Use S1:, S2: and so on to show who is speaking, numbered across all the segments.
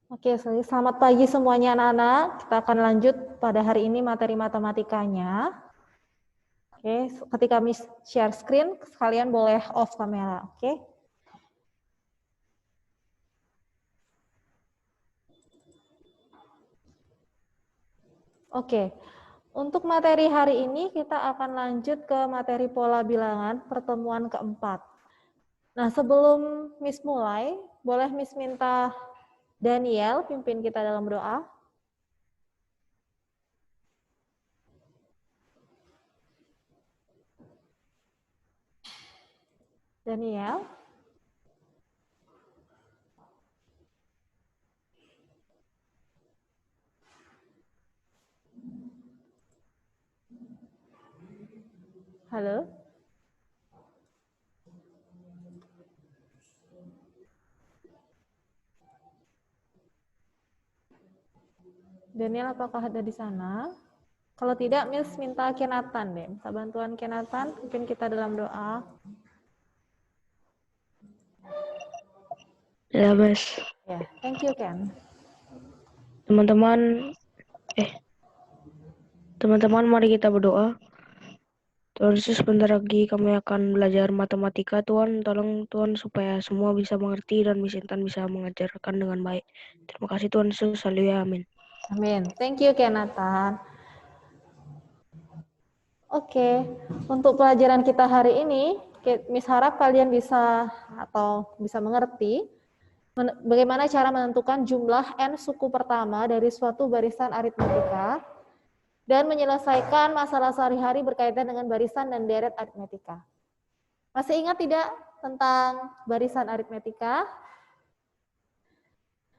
S1: Oke, selamat pagi semuanya anak-anak. Kita akan lanjut pada hari ini materi matematikanya. Oke, ketika Miss share screen, kalian boleh off kamera, oke? Oke, untuk materi hari ini kita akan lanjut ke materi pola bilangan pertemuan keempat. Nah, sebelum Miss mulai, boleh Miss minta Daniel pimpin kita dalam doa. Daniel. Halo. Daniel, apakah ada di sana? Kalau tidak, Miss minta Kenatan deh. Minta bantuan Kenatan, pimpin kita dalam doa.
S2: Ya, Mas.
S1: Ya, thank you, Ken.
S2: Teman-teman, mari kita berdoa. Tuhan Yesus, sebentar lagi kami akan belajar matematika. Tuhan, tolong Tuhan supaya semua bisa mengerti dan Miss Intan bisa mengajarkan dengan baik. Terima kasih Tuhan Yesus. Haleluya, amin.
S1: Amin. Thank you, Kenatan. Oke, untuk pelajaran kita hari ini, Miss harap kalian bisa mengerti bagaimana cara menentukan jumlah n suku pertama dari suatu barisan aritmetika dan menyelesaikan masalah sehari-hari berkaitan dengan barisan dan deret aritmetika. Masih ingat tidak tentang barisan aritmetika?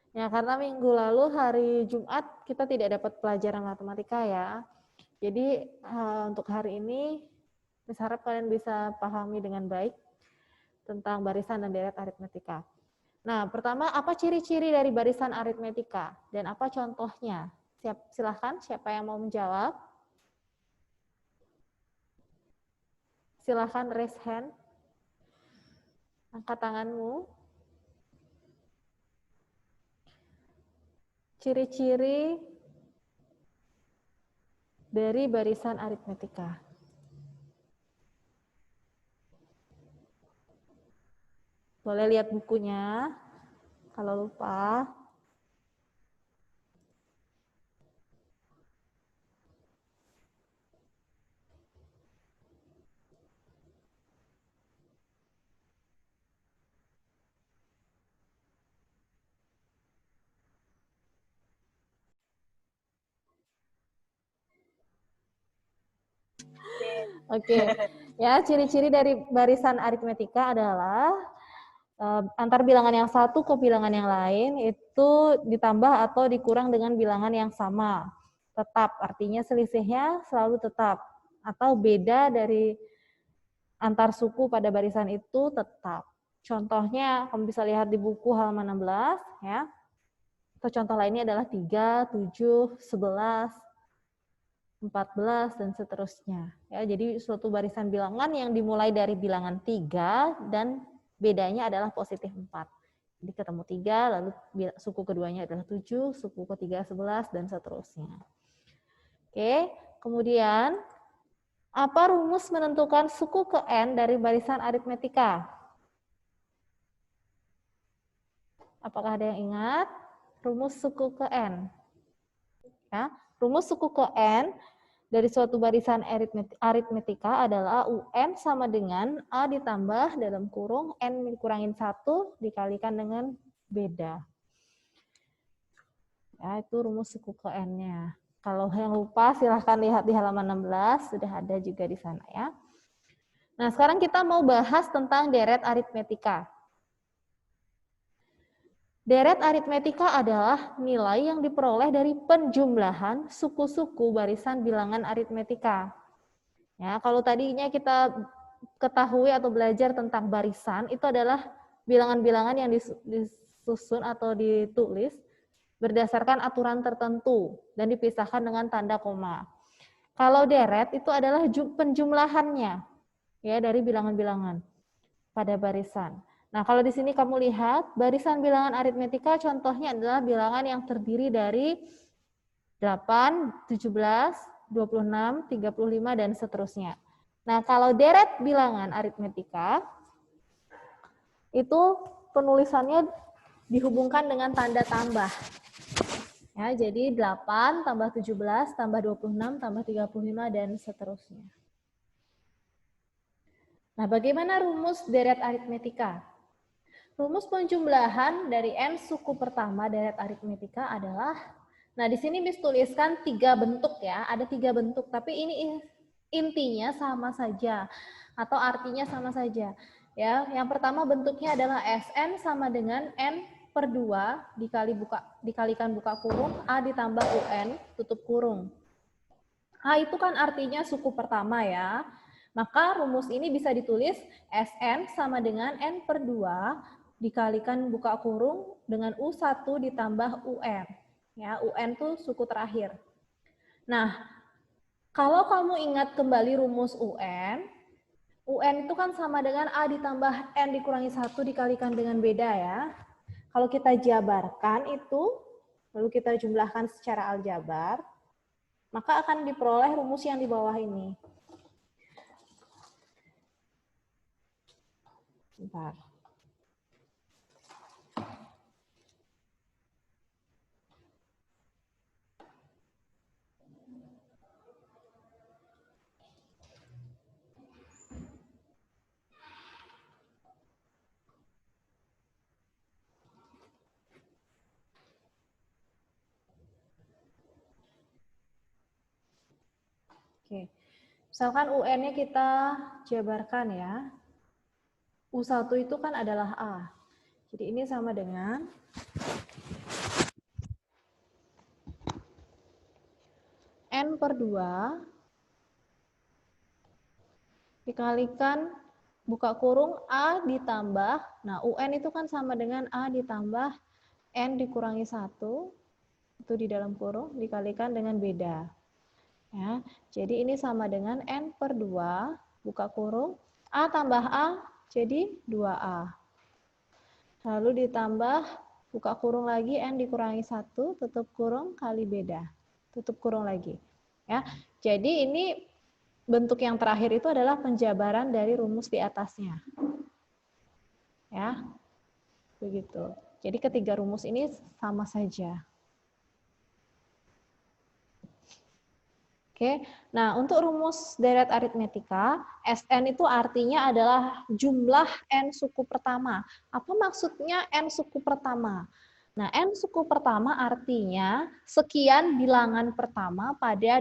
S1: Ya, karena minggu lalu hari Jumat kita tidak dapat pelajaran matematika ya. Jadi untuk hari ini, saya harap kalian bisa pahami dengan baik tentang barisan dan deret aritmetika. Nah, pertama, apa ciri-ciri dari barisan aritmetika dan apa contohnya? Silahkan, siapa yang mau menjawab? Silahkan raise hand. Angkat tanganmu. Ciri-ciri dari barisan aritmetika. Boleh lihat bukunya, kalau lupa. Oke, ya ciri-ciri dari barisan aritmetika adalah antar bilangan yang satu ke bilangan yang lain itu ditambah atau dikurang dengan bilangan yang sama. Tetap, artinya selisihnya selalu tetap. Atau beda dari antar suku pada barisan itu tetap. Contohnya, kamu bisa lihat di buku halaman 16, ya. Atau contoh lainnya adalah 3, 7, 11, 14, dan seterusnya. Ya, jadi suatu barisan bilangan yang dimulai dari bilangan 3 dan bedanya adalah positif 4. Jadi ketemu 3, lalu suku keduanya adalah 7, suku ketiga 11, dan seterusnya. Oke, kemudian apa rumus menentukan suku ke N dari barisan aritmetika? Apakah ada yang ingat? Rumus suku ke N. Ya, rumus suku ke N dari suatu barisan aritmetika adalah UN sama dengan A ditambah dalam kurung N dikurangin 1 dikalikan dengan beda. Ya, itu rumus suku ke N-nya. Kalau yang lupa silahkan lihat di halaman 16, sudah ada juga di sana ya. Nah, sekarang kita mau bahas tentang deret aritmetika. Deret aritmetika adalah nilai yang diperoleh dari penjumlahan suku-suku barisan bilangan aritmetika. Ya, kalau tadinya kita ketahui atau belajar tentang barisan, itu adalah bilangan-bilangan yang disusun atau ditulis berdasarkan aturan tertentu dan dipisahkan dengan tanda koma. Kalau deret itu adalah penjumlahannya ya dari bilangan-bilangan pada barisan. Nah, kalau di sini kamu lihat, barisan bilangan aritmetika contohnya adalah bilangan yang terdiri dari 8, 17, 26, 35, dan seterusnya. Nah, kalau deret bilangan aritmetika, itu penulisannya dihubungkan dengan tanda tambah. Ya, jadi 8 tambah 17 tambah 26 tambah 35 dan seterusnya. Nah, bagaimana rumus deret aritmetika? Rumus penjumlahan dari n suku pertama deret aritmetika adalah, nah di sini Miss tuliskan 3 bentuk ya, ada 3 bentuk, tapi ini intinya sama saja atau artinya sama saja. Ya, yang pertama bentuknya adalah Sn sama dengan n per 2 dikalikan buka kurung A ditambah UN tutup kurung. A itu kan artinya suku pertama ya. Maka rumus ini bisa ditulis Sn sama dengan n per 2 dikalikan buka kurung dengan U1 ditambah UN. Ya, UN itu suku terakhir. Nah, kalau kamu ingat kembali rumus UN itu kan sama dengan A ditambah N dikurangi 1 dikalikan dengan beda ya. Kalau kita jabarkan itu, lalu kita jumlahkan secara aljabar, maka akan diperoleh rumus yang di bawah ini. Bentar. Oke. Misalkan UN-nya kita jabarkan ya. U1 itu kan adalah A. Jadi ini sama dengan N per 2 dikalikan buka kurung A ditambah, nah UN itu kan sama dengan A ditambah N dikurangi 1, itu di dalam kurung, dikalikan dengan beda. Ya, jadi ini sama dengan N per 2, buka kurung, A tambah A, jadi 2A. Lalu ditambah, buka kurung lagi, N dikurangi 1, tutup kurung, kali beda. Tutup kurung lagi. Ya, jadi ini bentuk yang terakhir itu adalah penjabaran dari rumus di atasnya. Ya, begitu. Jadi ketiga rumus ini sama saja. Oke, nah untuk rumus deret aritmetika, Sn itu artinya adalah jumlah n suku pertama. Apa maksudnya n suku pertama? Nah, n suku pertama artinya sekian bilangan pertama pada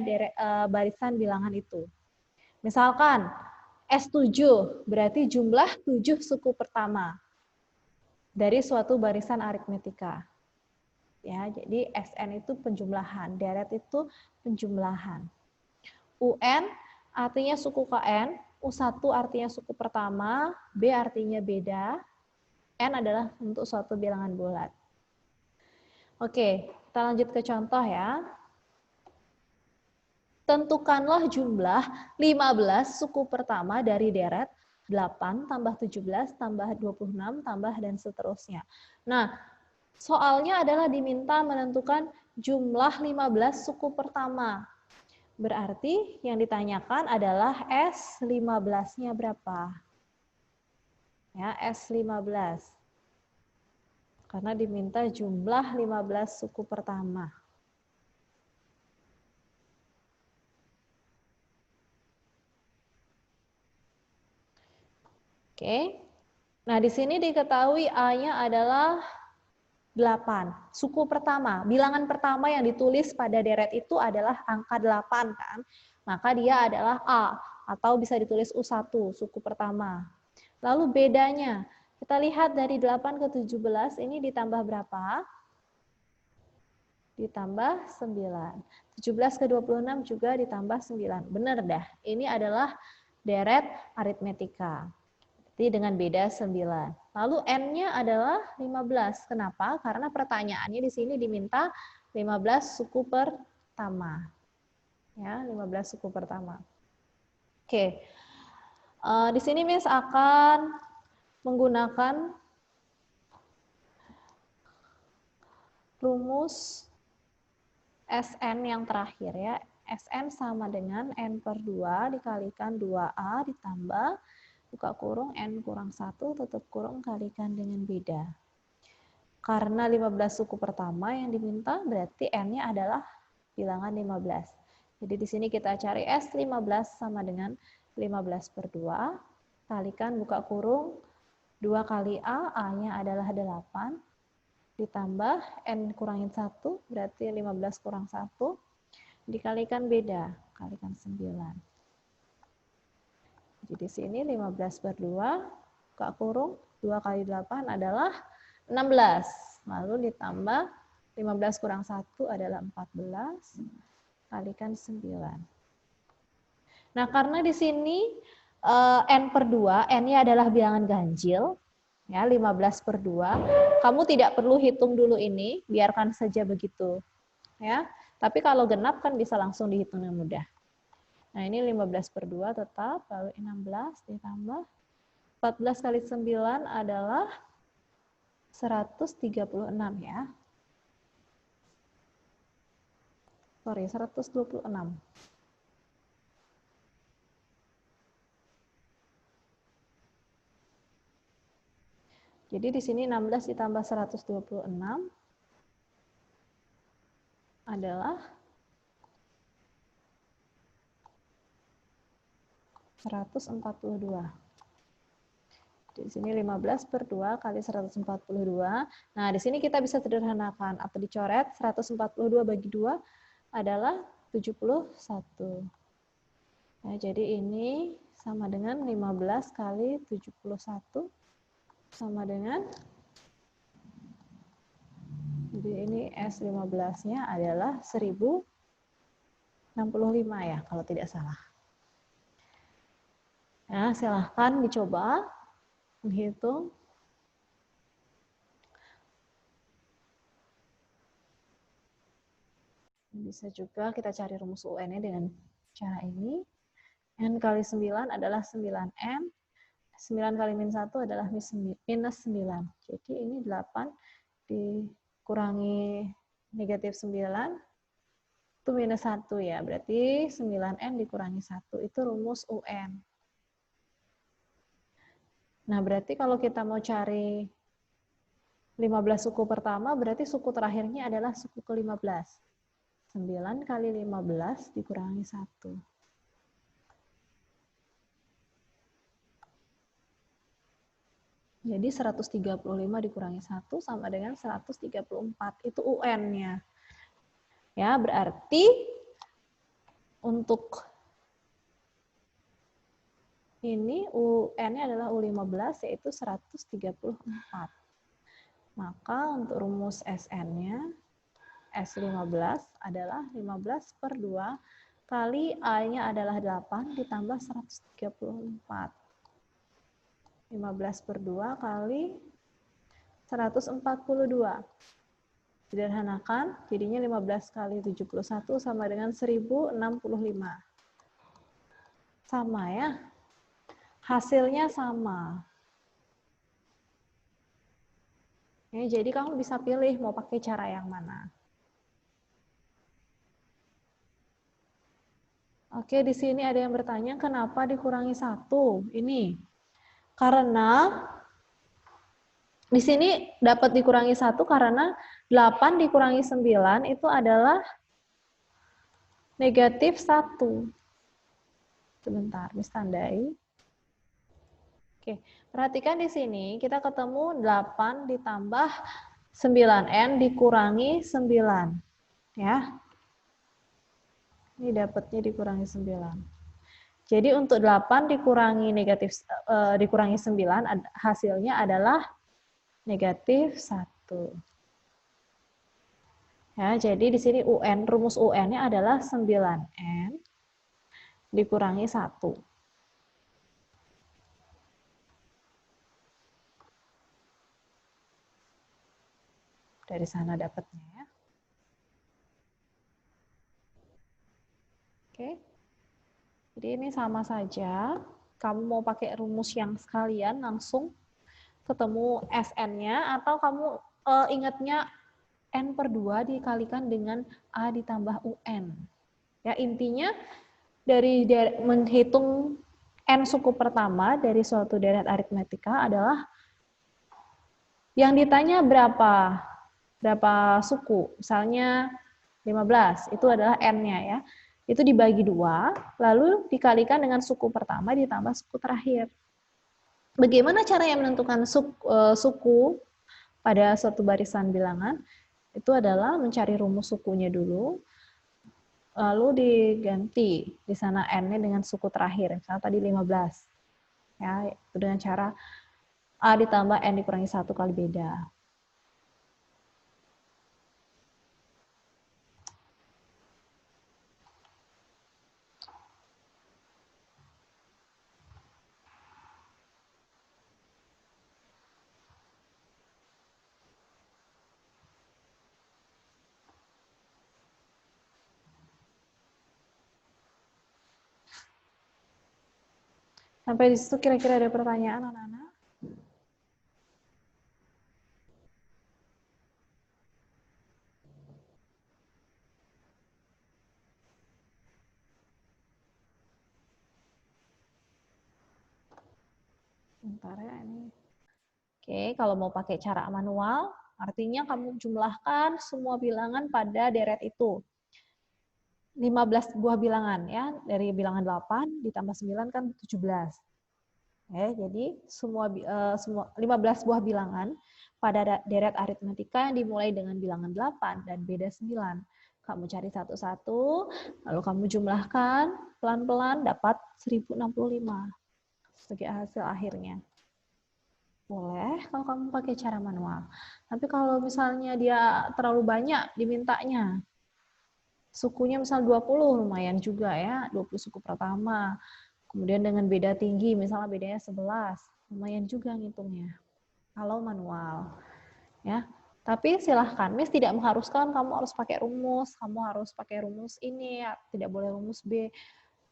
S1: barisan bilangan itu. Misalkan S7 berarti jumlah 7 suku pertama dari suatu barisan aritmetika. Ya, jadi Sn itu penjumlahan, deret itu penjumlahan. UN artinya suku KN, U1 artinya suku pertama, B artinya beda, N adalah untuk suatu bilangan bulat. Oke, kita lanjut ke contoh ya. Tentukanlah jumlah 15 suku pertama dari deret 8 tambah 17 tambah 26 tambah dan seterusnya. Nah, soalnya adalah diminta menentukan jumlah 15 suku pertama. Berarti yang ditanyakan adalah S15-nya berapa? Ya, S15. Karena diminta jumlah 15 suku pertama. Oke. Nah, di sini diketahui A-nya adalah 8. Suku pertama, bilangan pertama yang ditulis pada deret itu adalah angka 8 kan. Maka dia adalah A atau bisa ditulis U1, suku pertama. Lalu bedanya, kita lihat dari 8 ke 17 ini ditambah berapa? Ditambah 9. 17 ke 26 juga ditambah 9. Benar dah, ini adalah deret aritmetika. Jadi dengan beda 9. Lalu N-nya adalah 15. Kenapa? Karena pertanyaannya di sini diminta 15 suku pertama. Ya, 15 suku pertama. Oke. Di sini Miss akan menggunakan rumus Sn yang terakhir ya. Sn sama dengan N per 2 dikalikan 2A ditambah buka kurung N kurang 1 tutup kurung kalikan dengan beda. Karena 15 suku pertama yang diminta berarti N-nya adalah bilangan 15. Jadi di sini kita cari S15 sama dengan 15 per 2 kalikan buka kurung 2 kali A, A-nya adalah 8 ditambah N kurangin 1 berarti 15 kurang 1 dikalikan beda, kalikan 9. Jadi di sini 15 per 2, buka kurung, 2 kali 8 adalah 16. Lalu ditambah 15 kurang 1 adalah 14, kalikan 9. Nah, karena di sini N per 2, N-nya adalah bilangan ganjil, ya 15 per 2, kamu tidak perlu hitung dulu ini, biarkan saja begitu. Ya. Tapi kalau genap kan bisa langsung dihitung dengan mudah. Nah, ini 15 per 2 tetap, lalu 16 ditambah 14 kali 9 adalah 136 ya. Sorry, 126. Jadi di sini 16 ditambah 126 adalah 142. Di sini 15 per 2 kali 142. Nah, di sini kita bisa sederhanakan atau dicoret 142 bagi 2 adalah 71. Nah, jadi ini sama dengan 15 kali 71 sama dengan, jadi ini S15-nya adalah 1065 ya, kalau tidak salah. Nah, silahkan dicoba menghitung. Bisa juga kita cari rumus UN-nya dengan cara ini. N kali 9 adalah 9N. 9 kali min 1 adalah minus 9. Jadi ini 8 dikurangi negatif 9 itu minus 1 ya. Berarti 9N dikurangi 1 itu rumus UN. Nah, berarti kalau kita mau cari 15 suku pertama, berarti suku terakhirnya adalah suku ke-15. 9 kali 15 dikurangi 1. Jadi 135 dikurangi 1 sama dengan 134. Itu UN-nya. Ya, berarti untuk ini UN-nya adalah U15 yaitu 134. Maka untuk rumus SN-nya S15 adalah 15 per 2 kali A-nya adalah 8 ditambah 134. 15 per 2 kali 142. Sederhanakan, jadinya 15 kali 71 sama dengan 1065. Sama ya. Hasilnya sama. Ya, jadi kamu bisa pilih mau pakai cara yang mana. Oke, di sini ada yang bertanya kenapa dikurangi 1? Ini. Karena di sini dapat dikurangi 1 karena 8 dikurangi 9 itu adalah negatif 1. Sebentar, Miss tandai. Oke, perhatikan di sini kita ketemu 8 ditambah 9N dikurangi 9. Ya. Ini dapatnya dikurangi 9. Jadi untuk 8 dikurangi dikurangi 9 hasilnya adalah negatif 1. Ya, jadi di sini UN, rumus UN-nya adalah 9N dikurangi 1. Dari sana dapatnya ya. Oke. Jadi ini sama saja. Kamu mau pakai rumus yang sekalian langsung ketemu SN-nya, atau kamu ingatnya N per 2 dikalikan dengan A ditambah UN. Ya, intinya dari menghitung N suku pertama dari suatu deret aritmetika adalah yang ditanya berapa suku. Misalnya 15, itu adalah N-nya ya. Itu dibagi 2, lalu dikalikan dengan suku pertama ditambah suku terakhir. Bagaimana cara yang menentukan suku pada suatu barisan bilangan? Itu adalah mencari rumus sukunya dulu, lalu diganti di sana N-nya dengan suku terakhir, misalnya tadi 15. Ya, itu dengan cara A ditambah N dikurangi 1 kali beda. Sampai di situ kira-kira ada pertanyaan anak-anak? Bentar ya ini. Oke, kalau mau pakai cara manual, artinya kamu jumlahkan semua bilangan pada deret itu. 15 buah bilangan ya, dari bilangan 8 ditambah 9 kan 17. Jadi semua 15 buah bilangan pada deret aritmetika yang dimulai dengan bilangan 8 dan beda 9. Kamu cari satu-satu, lalu kamu jumlahkan pelan-pelan dapat 1065 sebagai hasil akhirnya. Boleh kalau kamu pakai cara manual. Tapi kalau misalnya dia terlalu banyak dimintanya, sukunya misal 20 lumayan juga ya, 20 suku pertama. Kemudian dengan beda tinggi, misalnya bedanya 11, lumayan juga ngitungnya. Kalau manual. Ya. Tapi silahkan, Miss tidak mengharuskan kamu harus pakai rumus, kamu harus pakai rumus ini, tidak boleh rumus B,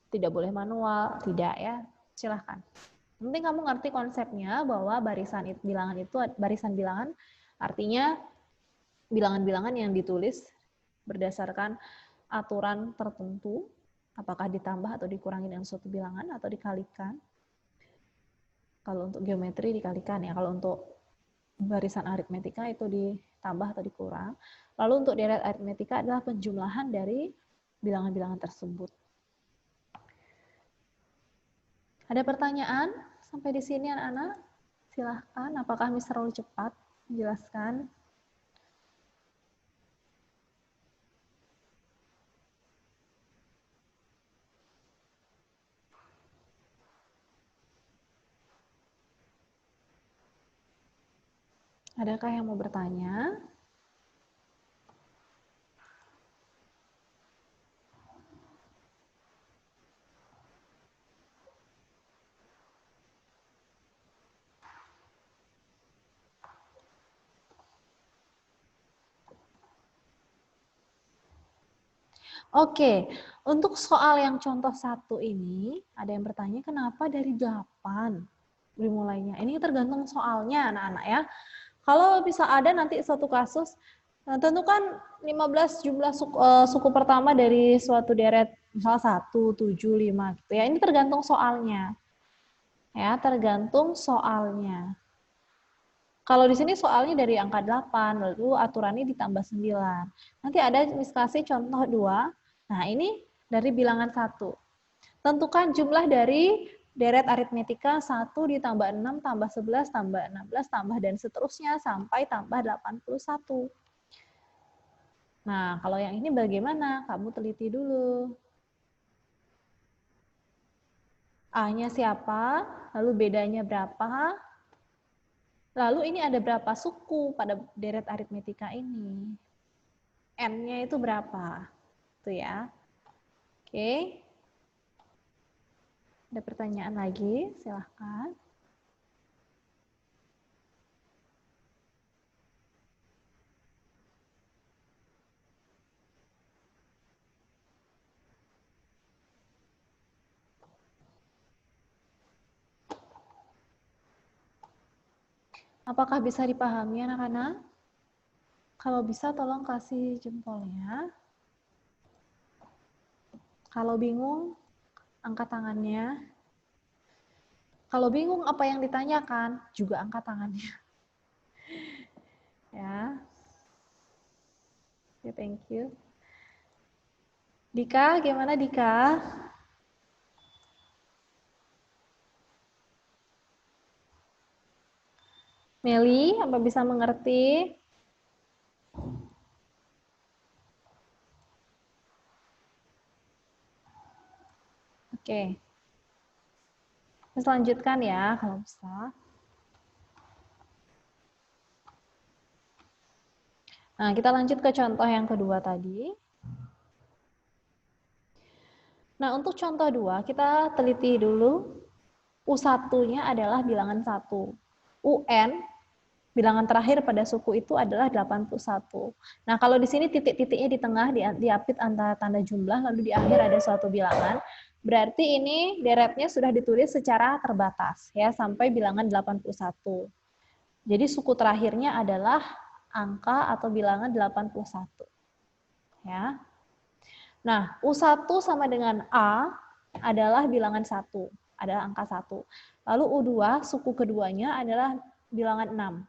S1: tidak boleh manual, tidak ya. Silahkan. Yang penting kamu ngerti konsepnya bahwa barisan bilangan itu barisan bilangan artinya bilangan-bilangan yang ditulis berdasarkan aturan tertentu, apakah ditambah atau dikurangi dengan suatu bilangan atau dikalikan. Kalau untuk geometri dikalikan ya, kalau untuk barisan aritmetika itu ditambah atau dikurang. Lalu untuk deret aritmetika adalah penjumlahan dari bilangan-bilangan tersebut. Ada pertanyaan sampai di sini anak-anak? Silahkan, apakah Miss terlalu cepat menjelaskan? Adakah yang mau bertanya? Oke, untuk soal yang contoh 1 ini, ada yang bertanya kenapa dari 8 dimulainya. Ini tergantung soalnya anak-anak ya. Kalau bisa ada nanti suatu kasus, tentukan 15 jumlah suku pertama dari suatu deret, misalnya 1, 7, 5 gitu ya. Ini tergantung soalnya. Ya, tergantung soalnya. Kalau di sini soalnya dari angka 8, lalu aturannya ditambah 9. Nanti ada misalnya contoh 2. Nah, ini dari bilangan 1. Tentukan jumlah dari deret aritmetika 1 ditambah 6 tambah 11 tambah 16 tambah dan seterusnya sampai tambah 81. Nah, kalau yang ini bagaimana? Kamu teliti dulu. A-nya siapa? Lalu bedanya berapa? Lalu ini ada berapa suku pada deret aritmetika ini? N-nya itu berapa? Itu ya. Oke. Ada pertanyaan lagi? Silahkan. Apakah bisa dipahami anak-anak? Kalau bisa tolong kasih jempolnya. Kalau bingung, angkat tangannya. Kalau bingung apa yang ditanyakan, juga angkat tangannya. Ya. Oke, thank you. Dika, gimana Dika? Meli, apa bisa mengerti? Oke. Kita lanjutkan ya, kalau bisa. Nah, kita lanjut ke contoh yang kedua tadi. Nah, untuk contoh 2, kita teliti dulu. U1-nya adalah bilangan 1. UN, bilangan terakhir pada suku itu adalah 81. Nah, kalau di sini titik-titiknya di tengah diapit antara tanda jumlah, lalu di akhir ada suatu bilangan, berarti ini deretnya sudah ditulis secara terbatas, ya, sampai bilangan 81. Jadi suku terakhirnya adalah angka atau bilangan 81. Ya. Nah, U1 sama dengan A adalah bilangan 1, adalah angka 1. Lalu U2, suku keduanya adalah bilangan 6.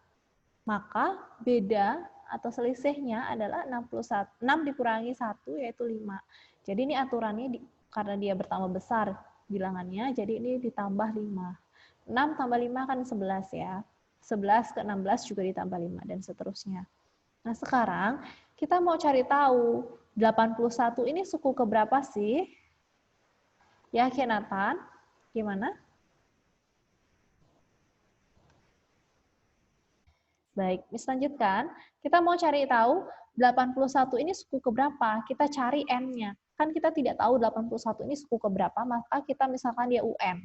S1: Maka beda atau selisihnya adalah 61. 6 dikurangi 1 yaitu 5. Jadi ini aturannya karena dia bertambah besar bilangannya, jadi ini ditambah 5. 6 tambah 5 kan 11 ya. 11 ke 16 juga ditambah 5 dan seterusnya. Nah, sekarang kita mau cari tahu 81 ini suku keberapa sih? Ya, Kenatan, gimana? Baik, Miss lanjutkan. Kita mau cari tahu 81 ini suku keberapa? Kita cari N-nya. Kan kita tidak tahu 81 ini suku keberapa, maka kita misalkan dia UN.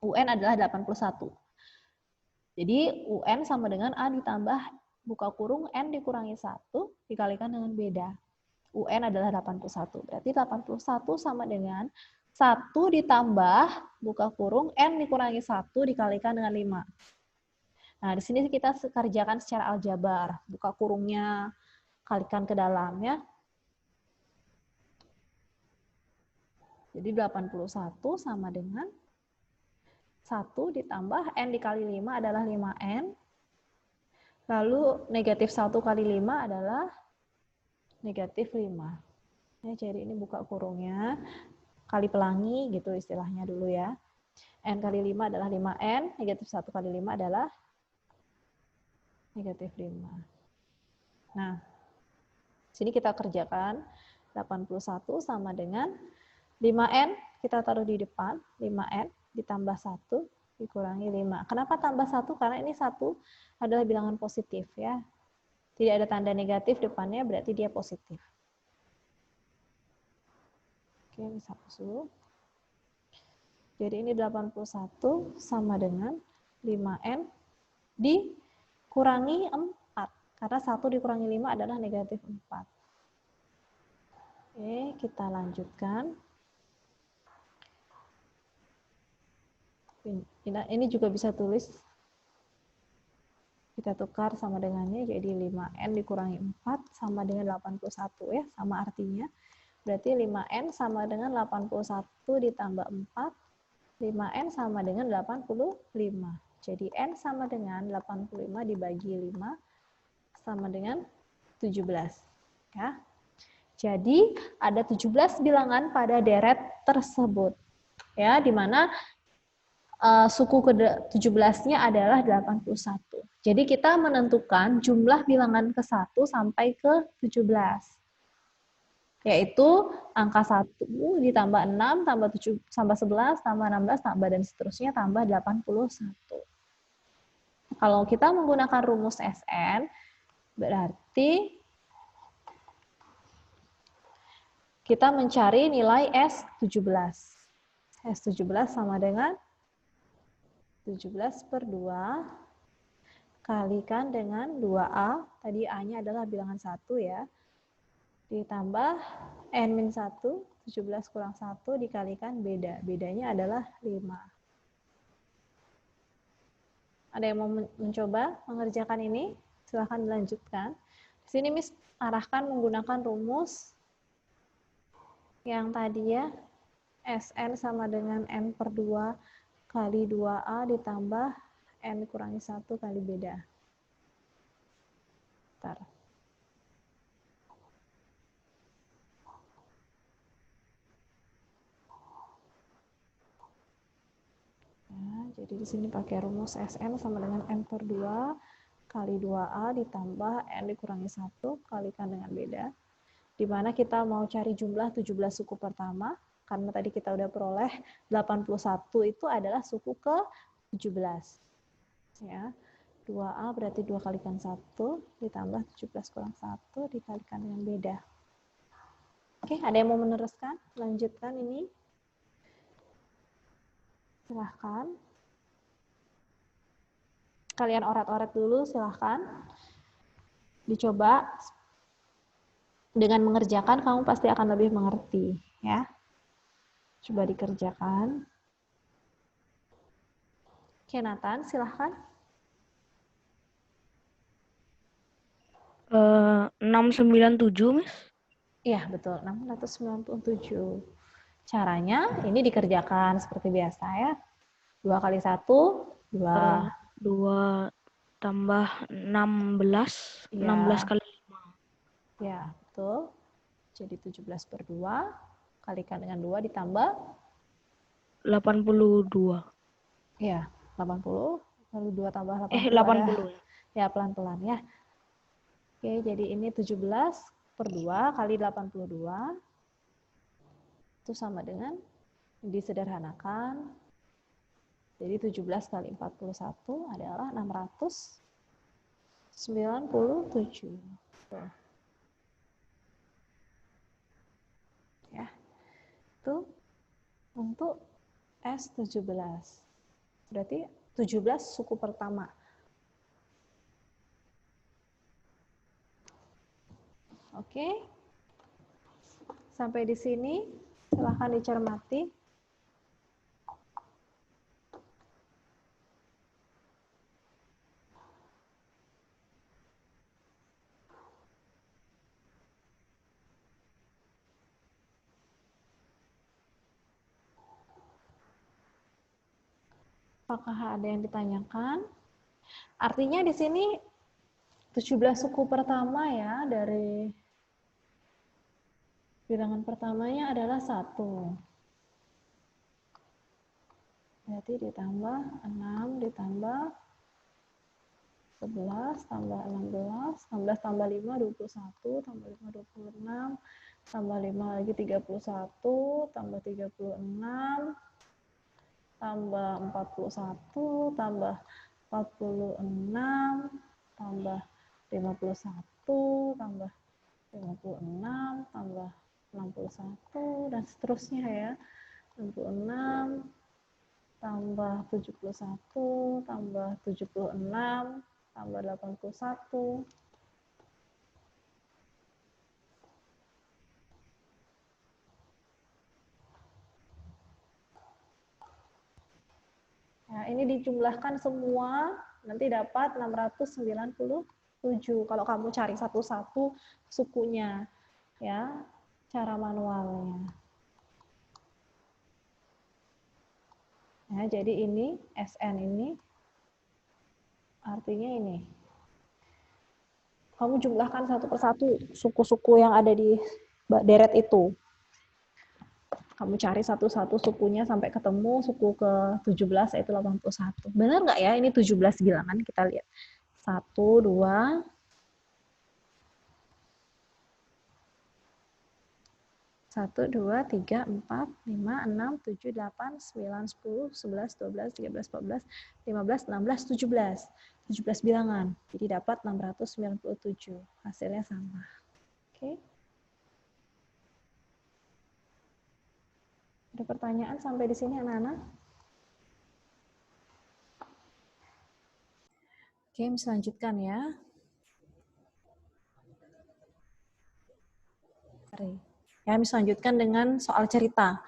S1: UN adalah 81. Jadi UN sama dengan A ditambah buka kurung N dikurangi 1 dikalikan dengan beda. UN adalah 81. Berarti 81 sama dengan 1 ditambah buka kurung N dikurangi 1 dikalikan dengan 5. Nah, di sini kita kerjakan secara aljabar. Buka kurungnya, kalikan ke dalam ya. Jadi 81 sama dengan 1 ditambah N dikali 5 adalah 5N. Lalu negatif 1 kali 5 adalah negatif 5. Ya, jadi ini buka kurungnya, kali pelangi gitu istilahnya dulu ya. N kali 5 adalah 5N, negatif 1 kali 5 adalah negatif 5. Nah, sini kita kerjakan 81 sama dengan 5N, kita taruh di depan, 5N ditambah 1 dikurangi 5. Kenapa tambah 1? Karena ini 1 adalah bilangan positif ya. Tidak ada tanda negatif depannya, berarti dia positif. Oke, bisa hapus dulu. Jadi ini 81 sama dengan 5N dikurangi 4. Karena 1 dikurangi 5 adalah negatif 4. Oke, kita lanjutkan. Ini juga bisa tulis. Kita tukar sama dengannya, jadi 5N dikurangi 4 sama dengan 81 ya, sama artinya. Berarti 5N sama dengan 81 ditambah 4, 5N sama dengan 85. Jadi N sama dengan 85 dibagi 5 sama dengan 17. Ya. Jadi ada 17 bilangan pada deret tersebut. Ya, di mana suku ke-17-nya adalah 81. Jadi kita menentukan jumlah bilangan ke-1 sampai ke-17. Yaitu angka 1 ditambah 6, tambah 7, tambah 11, tambah 16, tambah dan seterusnya, tambah 81. Kalau kita menggunakan rumus SN, berarti kita mencari nilai S17. S17 sama dengan 17 per 2 kalikan dengan 2A, tadi A-nya adalah bilangan 1 ya, ditambah N-1, 17 kurang 1 dikalikan beda. Bedanya adalah 5. Ada yang mau mencoba mengerjakan ini? Silahkan dilanjutkan. Di sini Miss arahkan menggunakan rumus yang tadi ya, SN sama dengan N per 2 kali 2A ditambah N kurangi 1 kali beda. Bentar. Ya, jadi di sini pakai rumus SN sama dengan N per 2 kali 2A ditambah N dikurangi 1 kalikan dengan beda. Di mana kita mau cari jumlah 17 suku pertama, karena tadi kita udah peroleh 81 itu adalah suku ke 17. Ya, 2A berarti 2 kalikan 1 ditambah 17 kurang 1 dikalikan dengan beda. Oke, ada yang mau meneruskan? Lanjutkan ini. Silahkan. Kalian orat-orat dulu, silahkan. Dicoba. Dengan mengerjakan, kamu pasti akan lebih mengerti. Ya. Coba dikerjakan. Oke, Nathan, silahkan.
S2: 697, Miss.
S1: Iya, betul. 697. Caranya, ini dikerjakan seperti biasa ya. 2 kali 1, 2.
S2: 2 tambah 16.
S1: Ya.
S2: 16 kali 5.
S1: Ya, betul. Jadi 17 per 2. Kalikan dengan 2 ditambah
S2: 82.
S1: ya, 80. Lalu 2 tambah 80
S2: 80
S1: ada. Ya, pelan-pelan ya. Oke, jadi ini 17 per 2 kali 82. Itu sama dengan disederhanakan. Jadi 17 kali 41 adalah 697. Ya. Itu untuk S17. Berarti 17 suku pertama. Oke. Sampai di sini silahkan dicermati. Apakah ada yang ditanyakan? Artinya di sini 17 suku pertama ya, dari bilangan pertamanya adalah 1. Berarti ditambah 6 ditambah 11 tambah 16, 16 tambah 5 21, tambah 5 26, tambah 5 lagi 31, tambah 36, tambah 41, tambah 46, tambah 51, tambah 56, tambah 61, dan seterusnya ya. 66, tambah 71, tambah 76, tambah 81. Nah, ini dijumlahkan semua, nanti dapat 697. Kalau kamu cari satu-satu sukunya, ya, cara manualnya. Ya, jadi ini, SN ini, artinya ini. Kamu jumlahkan satu persatu suku-suku yang ada di deret itu. Kamu cari satu-satu sukunya sampai ketemu suku ke-17 yaitu 81. Benar nggak ya? Ini 17 bilangan, kita lihat. 1, 2, 1, 2, 3, 4, 5, 6, 7, 8, 9, 10, 11, 12, 13, 14, 15, 16, 17. 17 bilangan. Jadi dapat 697. Hasilnya sama. Oke. Ada pertanyaan sampai di sini anak-anak? Oke, bisa lanjutkan ya. Ya, bisa lanjutkan dengan soal cerita.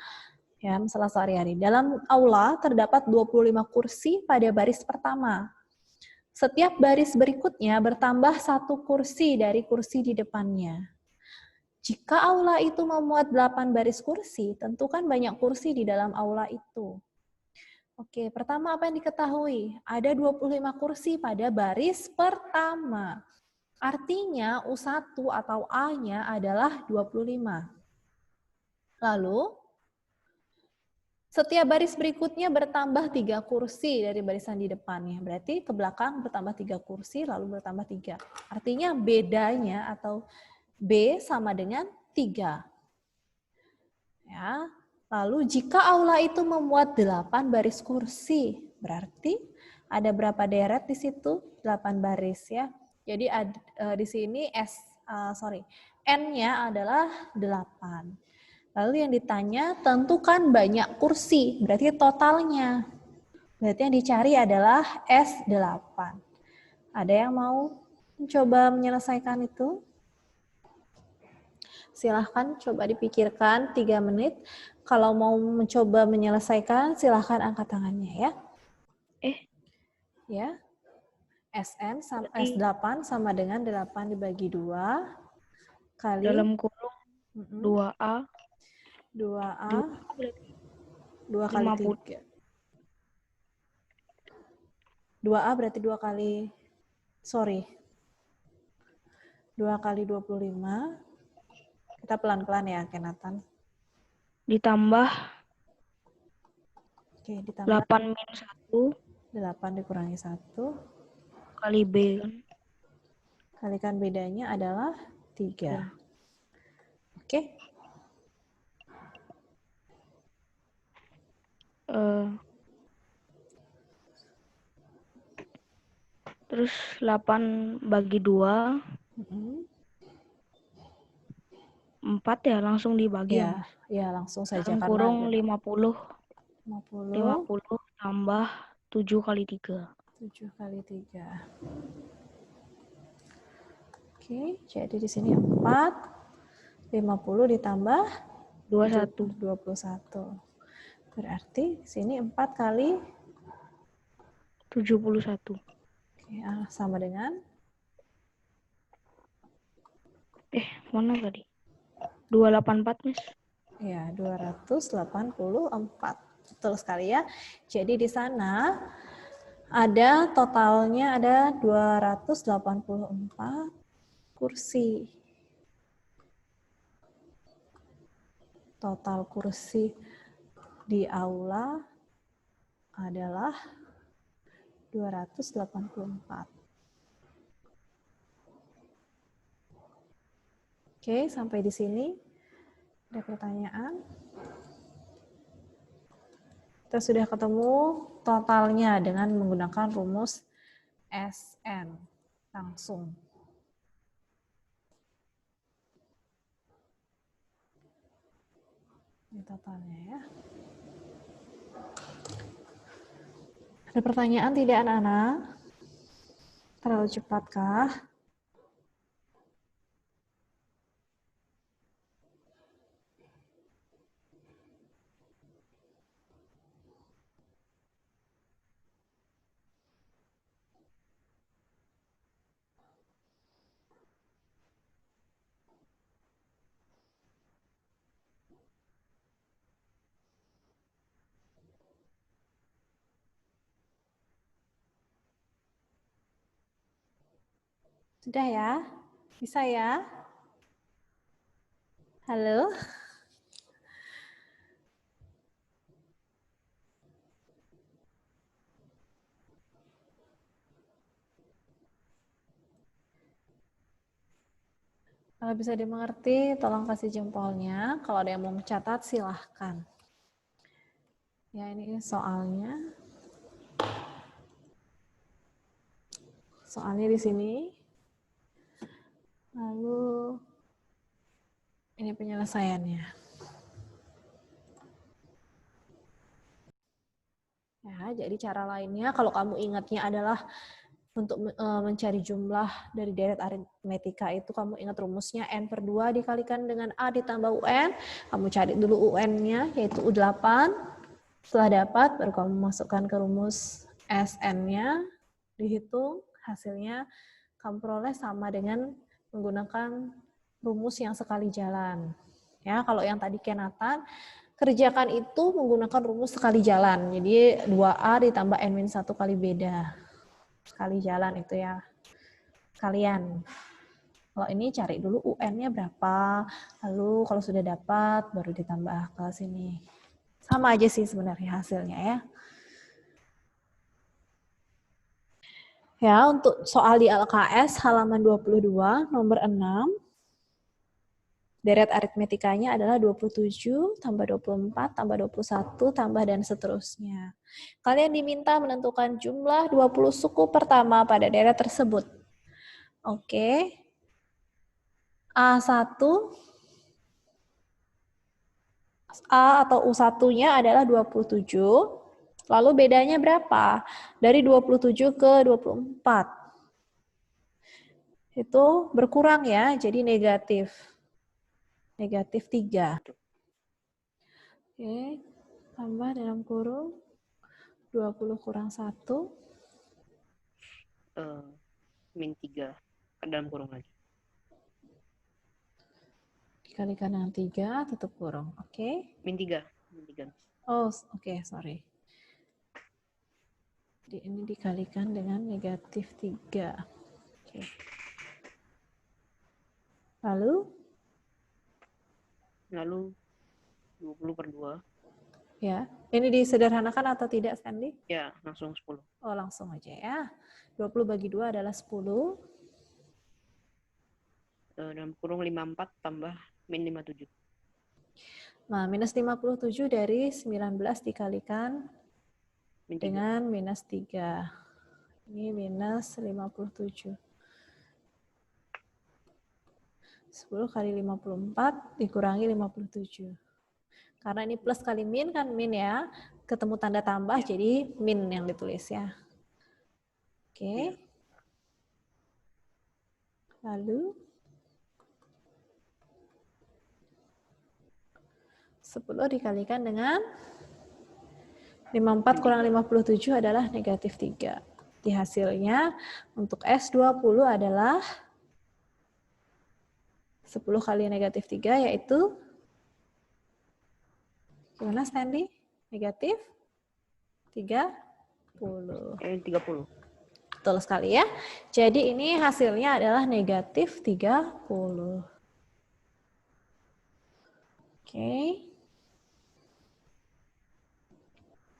S1: Ya, masalah sehari-hari. Dalam aula terdapat 25 kursi pada baris pertama. Setiap baris berikutnya bertambah 1 kursi dari kursi di depannya. Jika aula itu memuat 8 baris kursi, tentukan banyak kursi di dalam aula itu. Oke, pertama apa yang diketahui? Ada 25 kursi pada baris pertama. Artinya U1 atau A-nya adalah 25. Lalu, setiap baris berikutnya bertambah 3 kursi dari barisan di depannya. Berarti ke belakang bertambah 3 kursi, lalu bertambah 3. Artinya bedanya atau B sama dengan 3. Ya. Lalu jika aula itu memuat 8 baris kursi, berarti ada berapa deret di situ? 8 baris ya. Jadi di sini N-nya adalah 8. Lalu yang ditanya, tentukan banyak kursi, berarti totalnya. Berarti yang dicari adalah S8. Ada yang mau mencoba menyelesaikan itu? Silahkan coba dipikirkan 3 menit. Kalau mau mencoba menyelesaikan, silahkan angkat tangannya ya. Ya. S8 sama dengan 8 dibagi 2 kali
S2: dalam kurung 2A
S1: 2A 2 kali 3. 2A berarti 2 kali 2 kali 25. Kita pelan-pelan ya, Kenatan.
S2: Ditambah
S1: Oke, ditambah
S2: 8 minus 1
S1: 8 dikurangi 1
S2: kali B kan.
S1: Kalikan bedanya adalah 3. Oke.
S2: Terus 8 bagi 2 4 ya, langsung dibagi ya.
S1: Ya, langsung saja.
S2: Dalam kurung 50 tambah 7 kali 3.
S1: 7 kali 3. Oke, jadi di sini 4, 50 ditambah 21. Berarti di sini 4 kali
S2: 71.
S1: Oke, sama dengan?
S2: Mana tadi? 284, Miss.
S1: Ya, 284. Betul sekali ya. Jadi di sana ada totalnya ada 284 kursi. Total kursi di aula adalah 284. Oke, sampai di sini ada pertanyaan? Kita sudah ketemu totalnya dengan menggunakan rumus SN langsung. Ini totalnya ya. Ada pertanyaan tidak anak-anak? Terlalu cepatkah? Sudah ya? Bisa ya? Halo? Kalau bisa dimengerti, tolong kasih jempolnya. Kalau ada yang mau mencatat, silahkan. Ya, ini soalnya. Soalnya di sini. Lalu, ini penyelesaiannya. Ya, jadi cara lainnya, kalau kamu ingatnya adalah untuk mencari jumlah dari deret aritmetika itu, kamu ingat rumusnya N/2 dikalikan dengan A ditambah UN. Kamu cari dulu UN-nya, yaitu U8. Setelah dapat, baru kamu masukkan ke rumus SN-nya dihitung, hasilnya kamu peroleh sama dengan menggunakan rumus yang sekali jalan. Ya, kalau yang tadi kenatan, kerjakan itu menggunakan rumus sekali jalan. Jadi 2A ditambah N-1 kali beda. Sekali jalan itu ya. Kalian. Kalau ini cari dulu UN-nya berapa, lalu kalau sudah dapat baru ditambah ke sini. Sama aja sih sebenarnya hasilnya ya. Ya, untuk soal di LKS halaman 22 nomor 6. Deret aritmetikanya adalah 27 tambah 24 tambah 21 tambah dan seterusnya. Kalian diminta menentukan jumlah 20 suku pertama pada deret tersebut. Oke. A1 A atau U1-nya adalah 27. Lalu bedanya berapa? Dari 27 ke 24. Itu berkurang ya, jadi negatif. Negatif 3. Oke, tambah dalam kurung 20 kurang 1.
S2: Min 3 dalam kurung lagi.
S1: Dikalikan dengan 3, tutup kurung. Oke.
S2: Min 3.
S1: Oh, oke, sorry. Jadi ini dikalikan dengan negatif 3. Oke. Lalu
S2: 20 per 2.
S1: ya, ini disederhanakan atau tidak, Stanley?
S2: Ya, langsung 10.
S1: Oh, langsung aja ya. 20 bagi 2 adalah 10.
S2: Dalam kurung 54 tambah min 57.
S1: Nah, minus 57 dari 19 dikalikan
S2: Min 3.
S1: dengan minus 3. Ini minus 57. 10 kali 54 dikurangi 57. Karena ini plus kali min kan min ya. Ketemu tanda tambah ya. Jadi min yang ditulis ya. Oke. Lalu 10 dikalikan dengan 54 kurang 57 adalah negatif 3. Di hasilnya untuk S20 adalah 10 kali negatif 3 yaitu gimana Stanley? Negatif 30.
S2: 30.
S1: Betul sekali ya. Jadi ini hasilnya adalah negatif 30. Oke.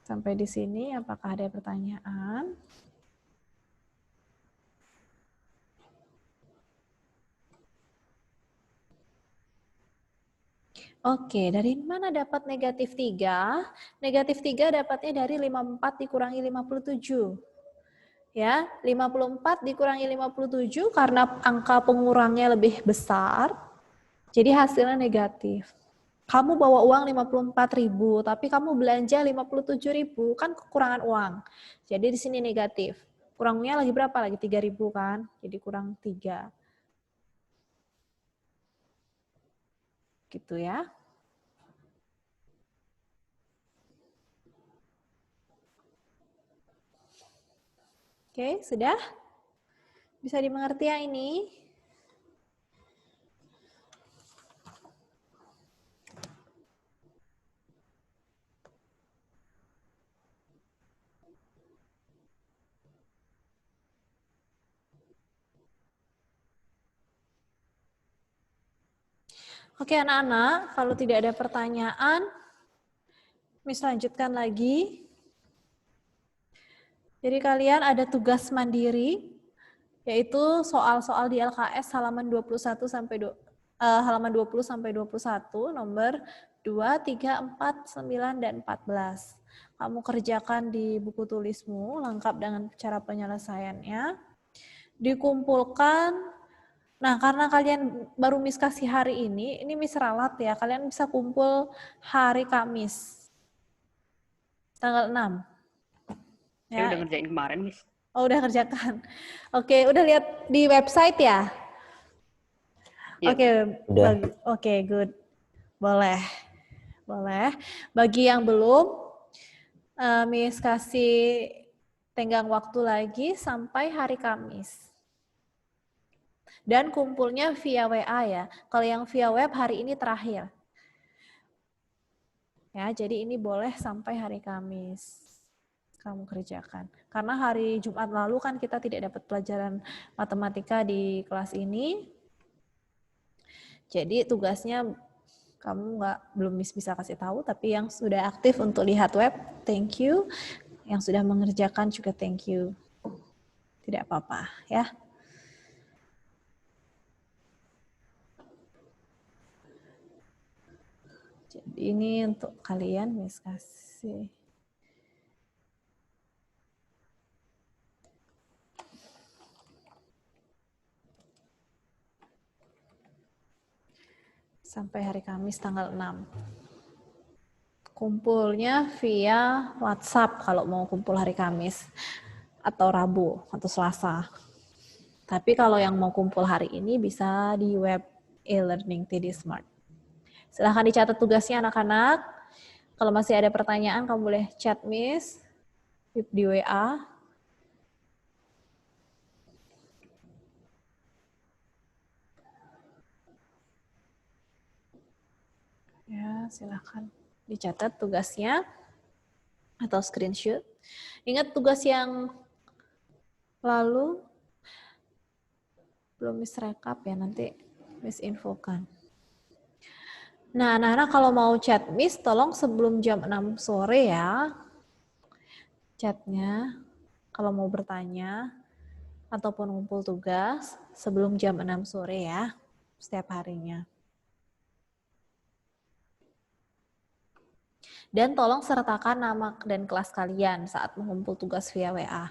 S1: Sampai di sini apakah ada pertanyaan? Oke, dari mana dapat negatif 3? Negatif 3 dapatnya dari 54 dikurangi 57. Ya, 54 dikurangi 57 karena angka pengurangnya lebih besar. Jadi hasilnya negatif. Kamu bawa uang 54.000, tapi kamu belanja 57.000, kan kekurangan uang. Jadi di sini negatif. Kurangnya lagi berapa? Lagi 3.000 kan? Jadi kurang 3. Gitu ya. Oke, sudah? Bisa dimengerti ya ini? Oke anak-anak, kalau tidak ada pertanyaan, Miss lanjutkan lagi. Jadi kalian ada tugas mandiri, yaitu soal-soal di LKS halaman 21 sampai halaman 20 sampai 21, nomor 2, 3, 4, 9, dan 14. Kamu kerjakan di buku tulismu, lengkap dengan cara penyelesaiannya. Dikumpulkan. Nah, karena kalian baru Miss kasih hari ini Miss ralat ya, kalian bisa kumpul hari Kamis, tanggal 6.
S2: Saya udah ngerjain kemarin, Miss.
S1: Oh, udah kerjakan. Oke, udah lihat di website ya?
S2: Ya.
S1: Oke, good. Boleh. Bagi yang belum, Miss kasih tenggang waktu lagi sampai hari Kamis. Dan kumpulnya via WA ya. Kalau yang via web hari ini terakhir. Ya, jadi ini boleh sampai hari Kamis kamu kerjakan. Karena hari Jumat lalu kan kita tidak dapat pelajaran matematika di kelas ini. Jadi tugasnya kamu belum bisa kasih tahu, tapi yang sudah aktif untuk lihat web, thank you. Yang sudah mengerjakan juga thank you. Tidak apa-apa ya. Jadi ini untuk kalian, Miss kasih. Sampai hari Kamis tanggal 6. Kumpulnya via WhatsApp kalau mau kumpul hari Kamis. Atau Rabu, atau Selasa. Tapi kalau yang mau kumpul hari ini bisa di web e-learning TD Smart. Silahkan dicatat tugasnya anak-anak. Kalau masih ada pertanyaan, kamu boleh chat Miss di WA. Ya, silahkan dicatat tugasnya atau screenshot. Ingat tugas yang lalu belum Miss rekap ya, nanti Miss infokan. Nah, anak-anak kalau mau chat Miss, tolong sebelum jam 6 sore ya. Chatnya, kalau mau bertanya, ataupun ngumpul tugas, sebelum jam 6 sore ya, setiap harinya. Dan tolong sertakan nama dan kelas kalian saat mengumpul tugas via WA.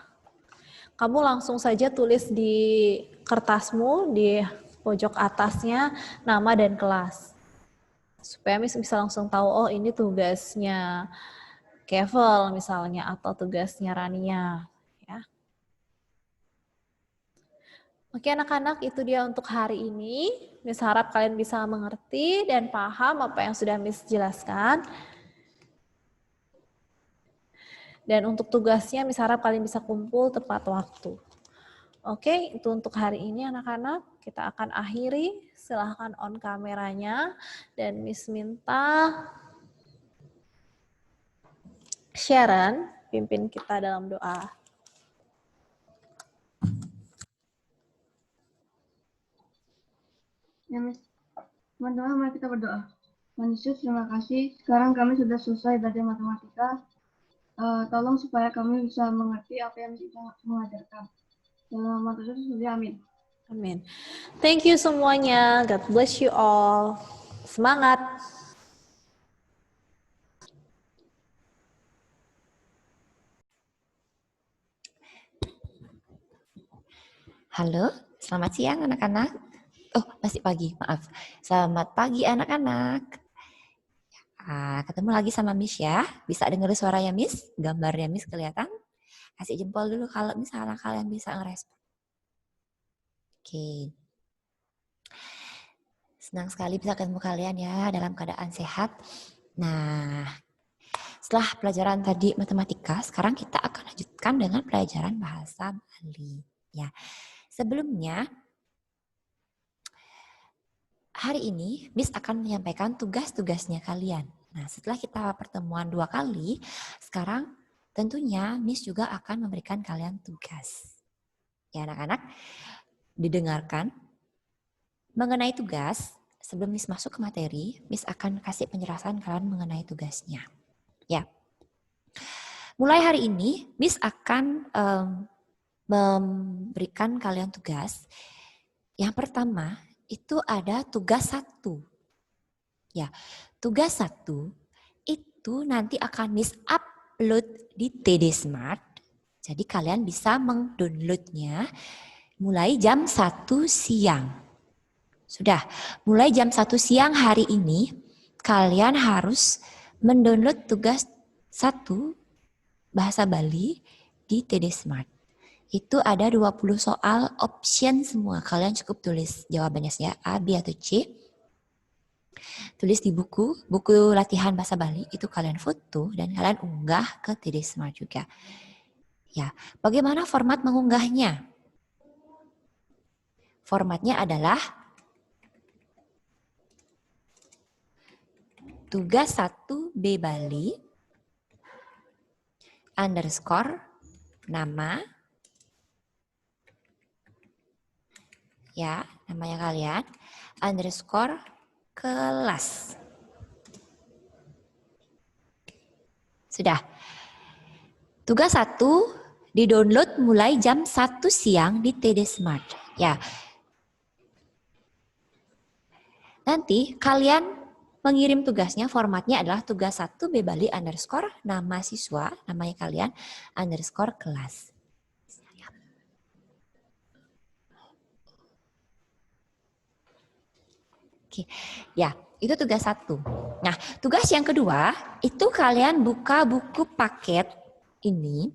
S1: Kamu langsung saja tulis di kertasmu, di pojok atasnya, nama dan kelas. Supaya Miss bisa langsung tahu, oh ini tugasnya Kevel misalnya, atau tugasnya Rania. Ya. Oke anak-anak, itu dia untuk hari ini. Miss harap kalian bisa mengerti dan paham apa yang sudah Miss jelaskan. Dan untuk tugasnya, Miss harap kalian bisa kumpul tepat waktu. Oke, itu untuk hari ini anak-anak. Kita akan akhiri. Silahkan on kameranya. Dan Miss minta Sharon pimpin kita dalam doa.
S3: Ya, Miss. Teman-teman, mari kita berdoa. Tuhan Yesus, terima kasih. Sekarang kami sudah selesai belajar matematika. Tolong supaya kami bisa mengerti apa yang bisa mengajarkan. Dalam nama Tuhan Yesus, amin.
S1: Amin. Thank you semuanya. God bless you all. Semangat.
S4: Halo, selamat siang anak-anak. Oh, masih pagi, maaf. Selamat pagi anak-anak. Ketemu lagi sama Miss ya. Bisa dengar suaranya Miss? Gambarnya Miss kelihatan? Kasih jempol dulu kalau misalnya kalian bisa ngerespon. Oke. Senang sekali bisa ketemu kalian ya dalam keadaan sehat. Nah, setelah pelajaran tadi matematika, sekarang kita akan lanjutkan dengan pelajaran bahasa Bali. Ya. Sebelumnya, hari ini Miss akan menyampaikan tugas-tugasnya kalian. Nah, setelah kita pertemuan 2 kali, sekarang tentunya Miss juga akan memberikan kalian tugas. Ya anak-anak, didengarkan. Mengenai tugas, sebelum Miss masuk ke materi, Miss akan kasih penjelasan kalian mengenai tugasnya. Ya. Mulai hari ini, Miss akan memberikan kalian tugas. Yang pertama, itu ada tugas 1. Ya, tugas 1 itu nanti akan Miss upload di TD Smart. Jadi kalian bisa mendownloadnya mulai jam 1 siang. Sudah, mulai jam 1 siang hari ini kalian harus mendownload tugas 1 bahasa Bali di TD Smart. Itu ada 20 soal option semua. Kalian cukup tulis jawabannya ya, A, B, atau C. Tulis di buku latihan bahasa Bali, itu kalian foto dan kalian unggah ke TD Smart juga. Ya, bagaimana format mengunggahnya? Formatnya adalah tugas 1 B Bali underscore nama, ya namanya kalian, underscore kelas. Sudah. Tugas 1 di-download mulai jam 1 siang di TD Smart. Ya. Nanti kalian mengirim tugasnya, formatnya adalah tugas 1 B Bali underscore nama siswa, namanya kalian, underscore kelas. Oke, ya itu tugas 1. Nah, tugas yang kedua itu kalian buka buku paket ini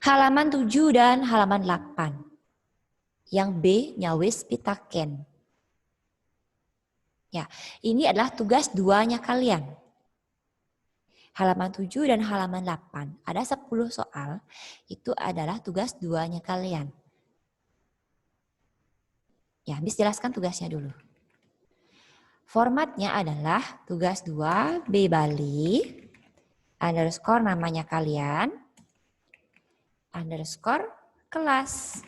S4: halaman 7 dan halaman 8. Yang B nyawis pitaken. Ya, ini adalah tugas 2-nya kalian. Halaman 7 dan halaman 8. Ada 10 soal, itu adalah tugas 2-nya kalian. Ya, Miss jelaskan tugasnya dulu. Formatnya adalah tugas 2 B Bali underscore namanya kalian underscore kelas.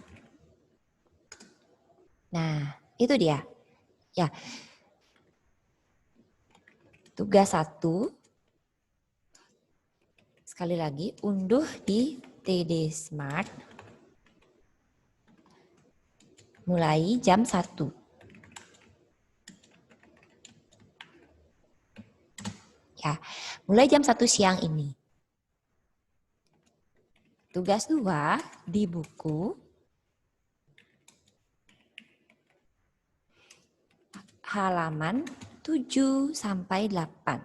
S4: Nah, itu dia. Ya. Tugas 1 sekali lagi unduh di TD Smart mulai jam 1. Ya, mulai jam 1 siang ini. Tugas 2 di buku halaman 7 sampai 8.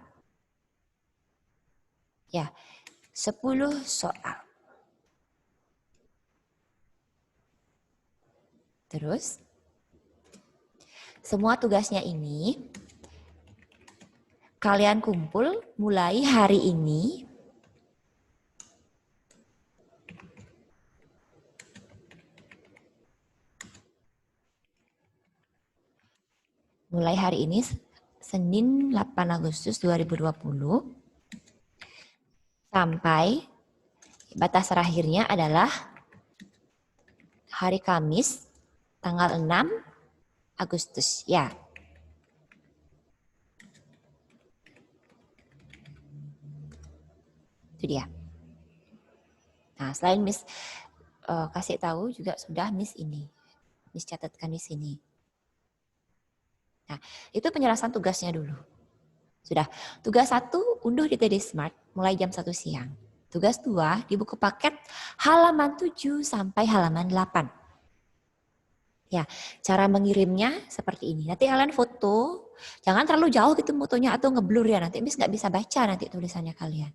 S4: Ya, 10 soal. Terus, semua tugasnya ini kalian kumpul mulai hari ini Senin 8 Agustus 2020 sampai batas terakhirnya adalah hari Kamis tanggal 6 Agustus. Ya. Itu dia. Nah, selain Miss kasih tahu juga sudah Miss catatkan di sini. Nah, itu penjelasan tugasnya dulu. Sudah. Tugas 1 unduh di TD Smart mulai jam 1 siang. Tugas 2 di buku paket halaman 7 sampai halaman 8. Ya, cara mengirimnya seperti ini. Nanti kalian foto, jangan terlalu jauh gitu fotonya atau ngeblur ya. Nanti Miss nggak bisa baca nanti tulisannya kalian.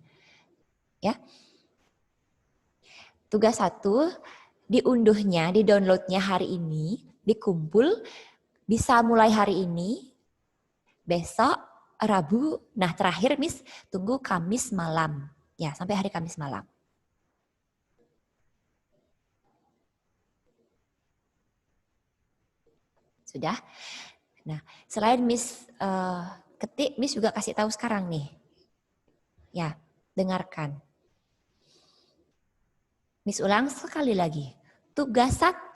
S4: Ya. Tugas 1 diunduhnya, di-downloadnya hari ini, dikumpul, bisa mulai hari ini, besok, Rabu, nah terakhir Miss tunggu Kamis malam. Ya, sampai hari Kamis malam. Sudah? Nah, selain Miss ketik, Miss juga kasih tahu sekarang nih. Ya, dengarkan. Miss ulang sekali lagi. Tugas 1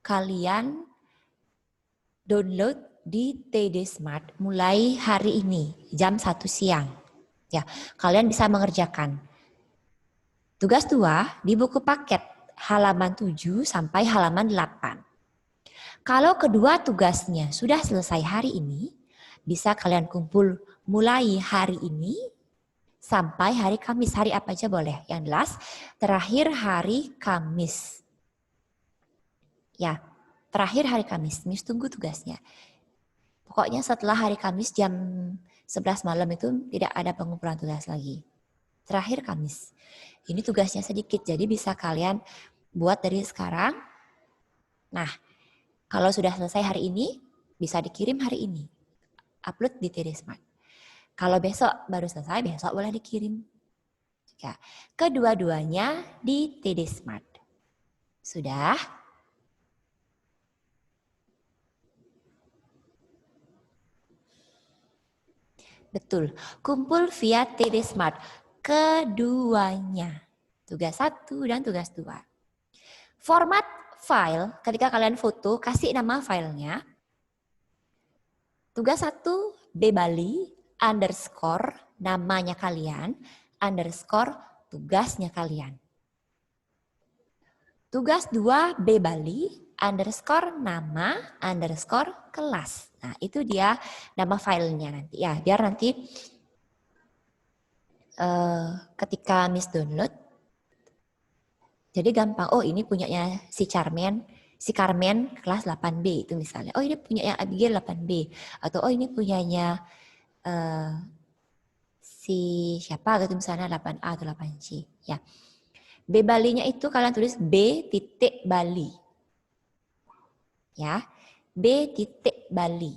S4: kalian download di TD Smart mulai hari ini jam 1 siang. Ya, kalian bisa mengerjakan. Tugas 2 di buku paket halaman 7 sampai halaman 8. Kalau kedua tugasnya sudah selesai hari ini, bisa kalian kumpul mulai hari ini sampai hari Kamis. Hari apa aja boleh. Yang jelas terakhir hari Kamis. Ya, terakhir hari Kamis. Miss tunggu tugasnya. Pokoknya setelah hari Kamis jam 11 malam itu tidak ada pengumpulan tugas lagi. Terakhir Kamis. Ini tugasnya sedikit, jadi bisa kalian buat dari sekarang. Nah, kalau sudah selesai hari ini, bisa dikirim hari ini. Upload di TD Smart. Kalau besok baru selesai, besok boleh dikirim. Ya, kedua-duanya di TD Smart. Sudah? Betul, kumpul via TD Smart. Keduanya. Tugas 1 dan tugas 2. Format file, ketika kalian foto, kasih nama filenya. Tugas 1, B Bali, underscore, namanya kalian, underscore, tugasnya kalian. Tugas 2, B Bali, underscore, nama, underscore, kelas. Nah, itu dia nama filenya nanti ya, biar nanti ketika Miss download, jadi gampang. Oh, ini punyanya si Carmen kelas 8B itu misalnya. Oh, ini punyanya Abigail 8B. Atau oh, ini punyanya si siapa gitu misalnya 8A atau 8C. Ya. B Bali-nya itu kalian tulis B titik Bali. Ya. B titik Bali.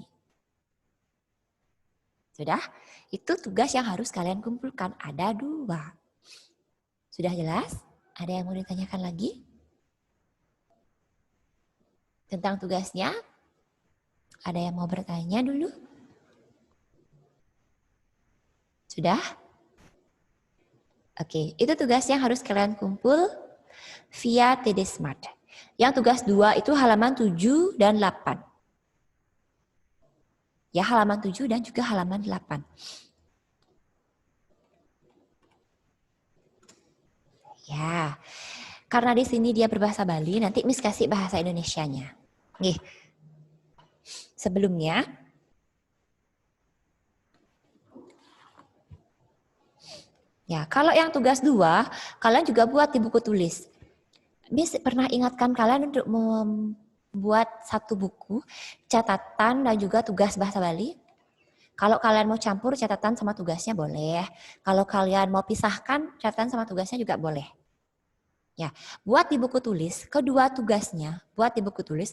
S4: Sudah? Itu tugas yang harus kalian kumpulkan. Ada 2. Sudah jelas? Ada yang mau ditanyakan lagi? Tentang tugasnya? Ada yang mau bertanya dulu? Sudah? Oke, itu tugas yang harus kalian kumpul via TD Smart. Yang tugas 2 itu halaman 7 dan 8. Ya, halaman 7 dan juga halaman 8. Ya, karena di sini dia berbahasa Bali, nanti Miss kasih bahasa Indonesianya. Nih, sebelumnya, ya kalau yang tugas 2, kalian juga buat di buku tulis. Miss pernah ingatkan kalian untuk membuat satu buku, catatan dan juga tugas bahasa Bali. Kalau kalian mau campur catatan sama tugasnya boleh. Kalau kalian mau pisahkan catatan sama tugasnya juga boleh. Ya, buat di buku tulis, kedua tugasnya buat di buku tulis,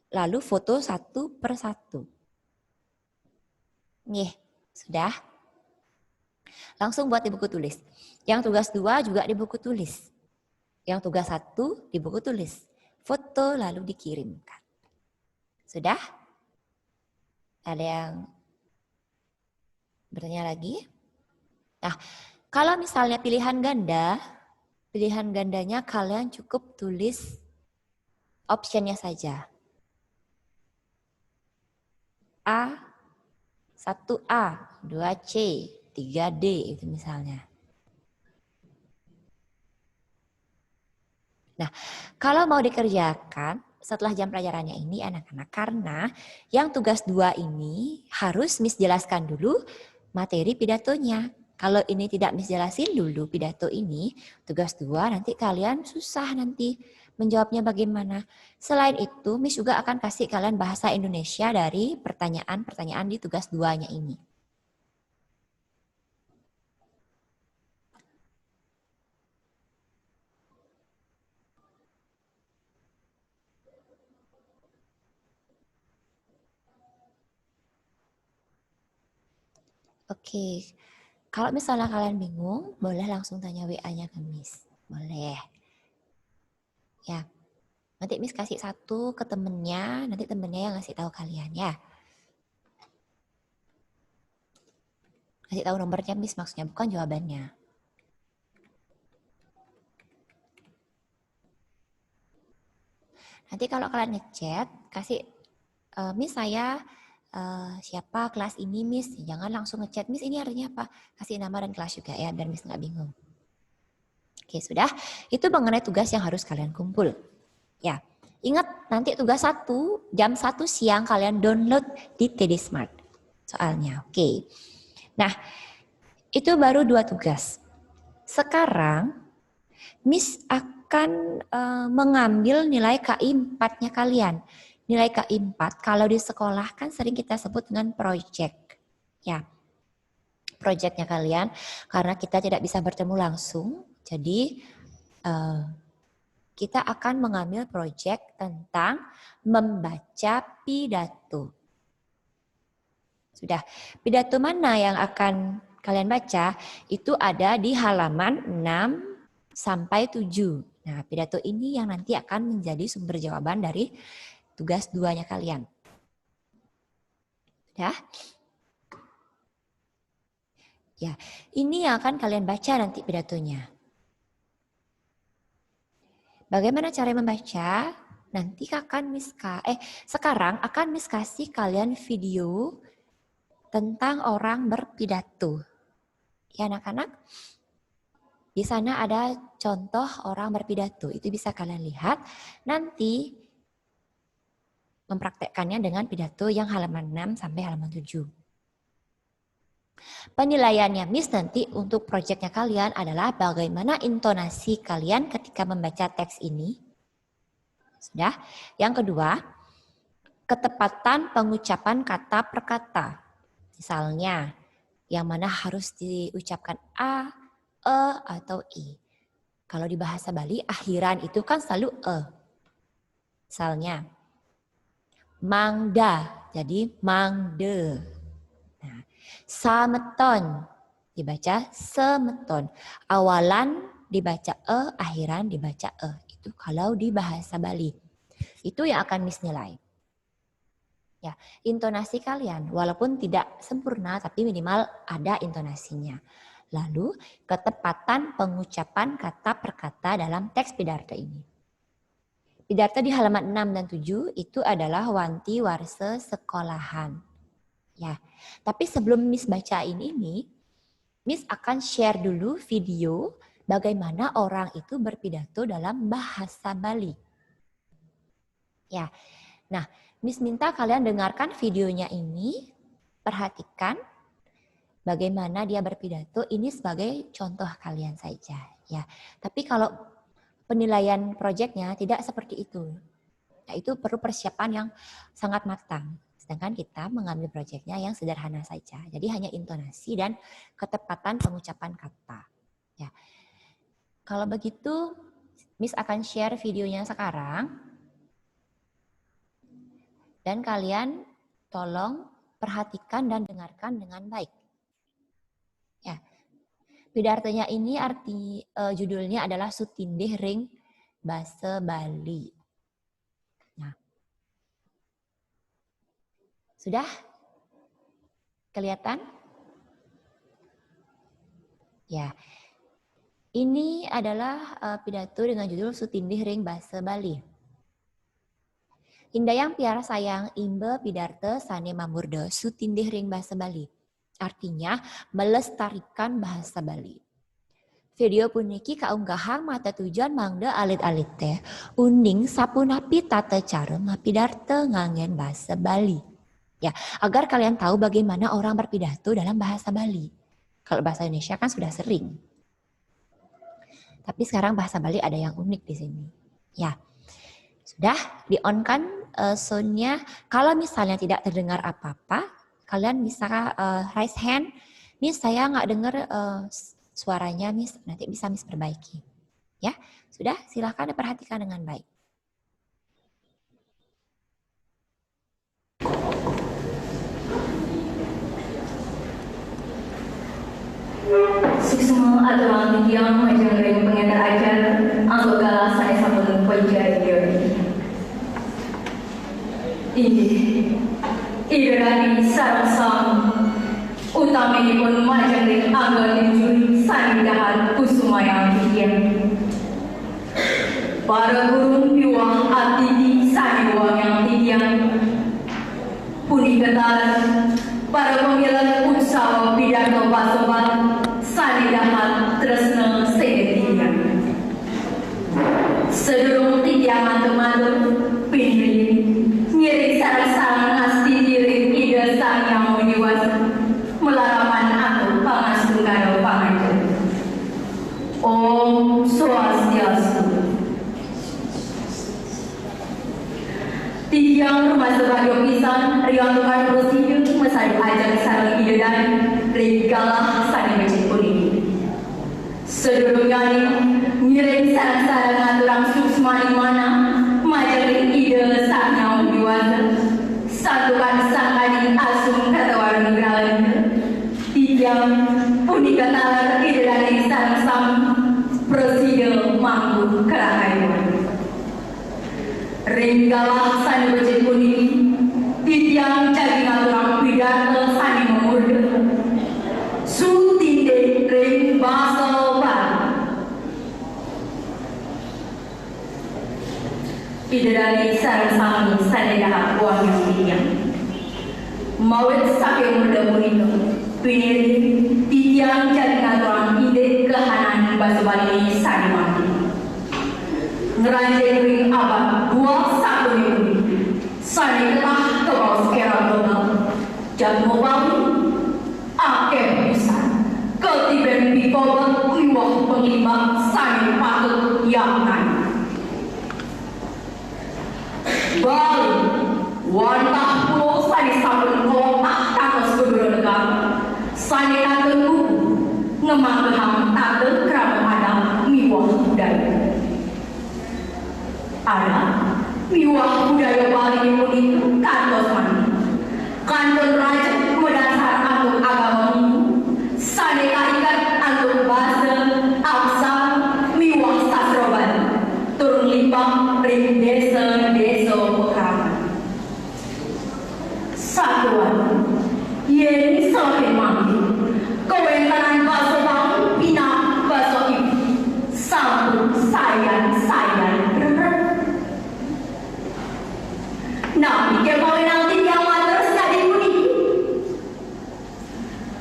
S4: lalu foto 1 per 1. Nih, sudah. Langsung buat di buku tulis. Yang tugas 2 juga di buku tulis. Yang tugas 1 di buku tulis. Foto lalu dikirimkan. Sudah? Ada yang bertanya lagi? Nah, kalau misalnya pilihan gandanya kalian cukup tulis optionnya saja. A, 1A, 2C, 3D itu misalnya. Nah, kalau mau dikerjakan setelah jam pelajarannya ini anak-anak, karena yang tugas 2 ini harus Miss jelaskan dulu materi pidatonya. Kalau ini tidak Miss jelasin dulu pidato ini, tugas 2 nanti kalian susah nanti menjawabnya bagaimana. Selain itu, Miss juga akan kasih kalian bahasa Indonesia dari pertanyaan-pertanyaan di tugas 2-nya ini. Oke, kalau misalnya kalian bingung, boleh langsung tanya WA-nya ke Miss. Boleh. Ya, nanti Miss kasih satu ke temennya, nanti temennya yang ngasih tahu kalian ya. Kasih tahu nomornya Miss maksudnya, bukan jawabannya. Nanti kalau kalian ngechat, kasih Miss saya siapa kelas ini Miss, jangan langsung ngechat Miss ini artinya apa, kasih nama dan kelas juga ya biar Miss nggak bingung. Oke sudah, itu mengenai tugas yang harus kalian kumpul. Ya, ingat nanti tugas 1 jam 1 siang kalian download di TD Smart soalnya. Oke. Nah, itu baru 2 tugas. Sekarang Miss akan mengambil nilai KI 4-nya kalian. Nilai KI 4 kalau di sekolah kan sering kita sebut dengan project. Ya, projectnya kalian karena kita tidak bisa bertemu langsung. Jadi kita akan mengambil project tentang membaca pidato. Sudah, pidato mana yang akan kalian baca itu ada di halaman 6 sampai 7. Nah, pidato ini yang nanti akan menjadi sumber jawaban dari tugas 2-nya kalian. Ya. Ya, ini yang akan kalian baca nanti pidatonya. Bagaimana cara membaca? Nanti sekarang akan Miss kasih kalian video tentang orang berpidato. Ya anak-anak, di sana ada contoh orang berpidato. Itu bisa kalian lihat. Nanti mempraktekkannya dengan pidato yang halaman 6 sampai halaman 7. Penilaiannya Miss nanti untuk proyeknya kalian adalah bagaimana intonasi kalian ketika membaca teks ini. Sudah. Yang kedua, ketepatan pengucapan kata per kata. Misalnya, yang mana harus diucapkan A, E, atau I. Kalau di bahasa Bali, akhiran itu kan selalu E. Misalnya, mangda, jadi mangde. Nah, sameton, dibaca semeton. Awalan dibaca E, akhiran dibaca E. Itu kalau di bahasa Bali. Itu yang akan Miss nilai. Ya, intonasi kalian, walaupun tidak sempurna, tapi minimal ada intonasinya. Lalu, ketepatan pengucapan kata per kata dalam teks pidato ini. Pidato di halaman 6 dan 7 itu adalah wanti warse sekolahan. Ya, tapi sebelum Miss bacain ini, Miss akan share dulu video bagaimana orang itu berpidato dalam bahasa Bali. Ya, nah Miss minta kalian dengarkan videonya ini, perhatikan bagaimana dia berpidato, ini sebagai contoh kalian saja. Ya, tapi kalau penilaian proyeknya tidak seperti itu. Nah, itu perlu persiapan yang sangat matang. Sedangkan kita mengambil proyeknya yang sederhana saja. Jadi hanya intonasi dan ketepatan pengucapan kata. Ya. Kalau begitu, Miss akan share videonya sekarang. Dan kalian tolong perhatikan dan dengarkan dengan baik. Ya. Pidatonya ini judulnya adalah Sutindih Ring Basa Bali. Nah. Sudah kelihatan? Ya. Ini adalah pidato dengan judul Sutindih Ring Basa Bali. Indayang piara sayang imbe pidarte sane mamurdo Sutindih Ring Basa Bali. Artinya melestarikan bahasa Bali. Video puniki kaunggahan mata tujuan mangda alit-alit teh uning sapunapi tata cara mapidarte ngangen bahasa Bali. Ya, agar kalian tahu bagaimana orang berpidato dalam bahasa Bali. Kalau bahasa Indonesia kan sudah sering. Tapi sekarang bahasa Bali ada yang unik di sini. Ya, sudah di-on-kan sound-nya. Kalau misalnya tidak terdengar apa-apa, kalian bisa raise hand. Miss, saya nggak dengar suaranya, Miss. Nanti bisa Miss perbaiki. Ya, sudah. Silakan diperhatikan dengan baik.
S5: Suksma aturan yang majang pengendar ajar anggota saya sabun penjajah. Irani sarasam utami pun majang anggota juri sandahan kusumaya kian. Para guru piwang ati di saniwang yang tidian puni ketar para pemilik usaha pidato pasokan sanidahan tresna sedetian. Sedurung tidiangan teman pilih ngiring sarang-sarang ngasti diri ide sang yang uniwas melaraman aku pangasung karo pangajar. Om Swastiastu. Tiang rumah sebagai pisan riang tukar prosedur mesai ajar sarang ide dan regalah sani becik kuning. Sedurungnya ngiring sarang-sarang aturan suksma di mana majerin ide sanya diwasa satukan sangkani asum kata warna tiang manggung kerahayuan. Ringgalah sani becik kuning, titiang jadi ngaturang pidato sani memurda. Sutinde ring basel bar. Pidarani sarang sami sani dahak buang yang titiang. Mawet sake muda munito, piniri titiang jadi ngaturang ide kehanan baso bali sani mati. Ngeranjeng ring abad 21 ini, sani telah ke bawah sekera donal, jam mobali, akhir bisa, ketiban pipobat liwah penglima sani patut yang naik. Bali, wantah pulau sani sabun kotak takas kedua negara, sani tante buku, ngemang gehang tante kerabat ada miwah budaya. Ada miwah budaya Bali ini kantor mandi, kantor raja berdasar untuk agama Hindu, sani ikan untuk bahasa aksa miwah sastra Bali, turun limbang ring desa pekaraman. Satuan, ini semakin mandi, kewenangan bahasa Bali bina bahasa ibu, sambut sayang Nabi kemarin nanti yang terus tadi puni.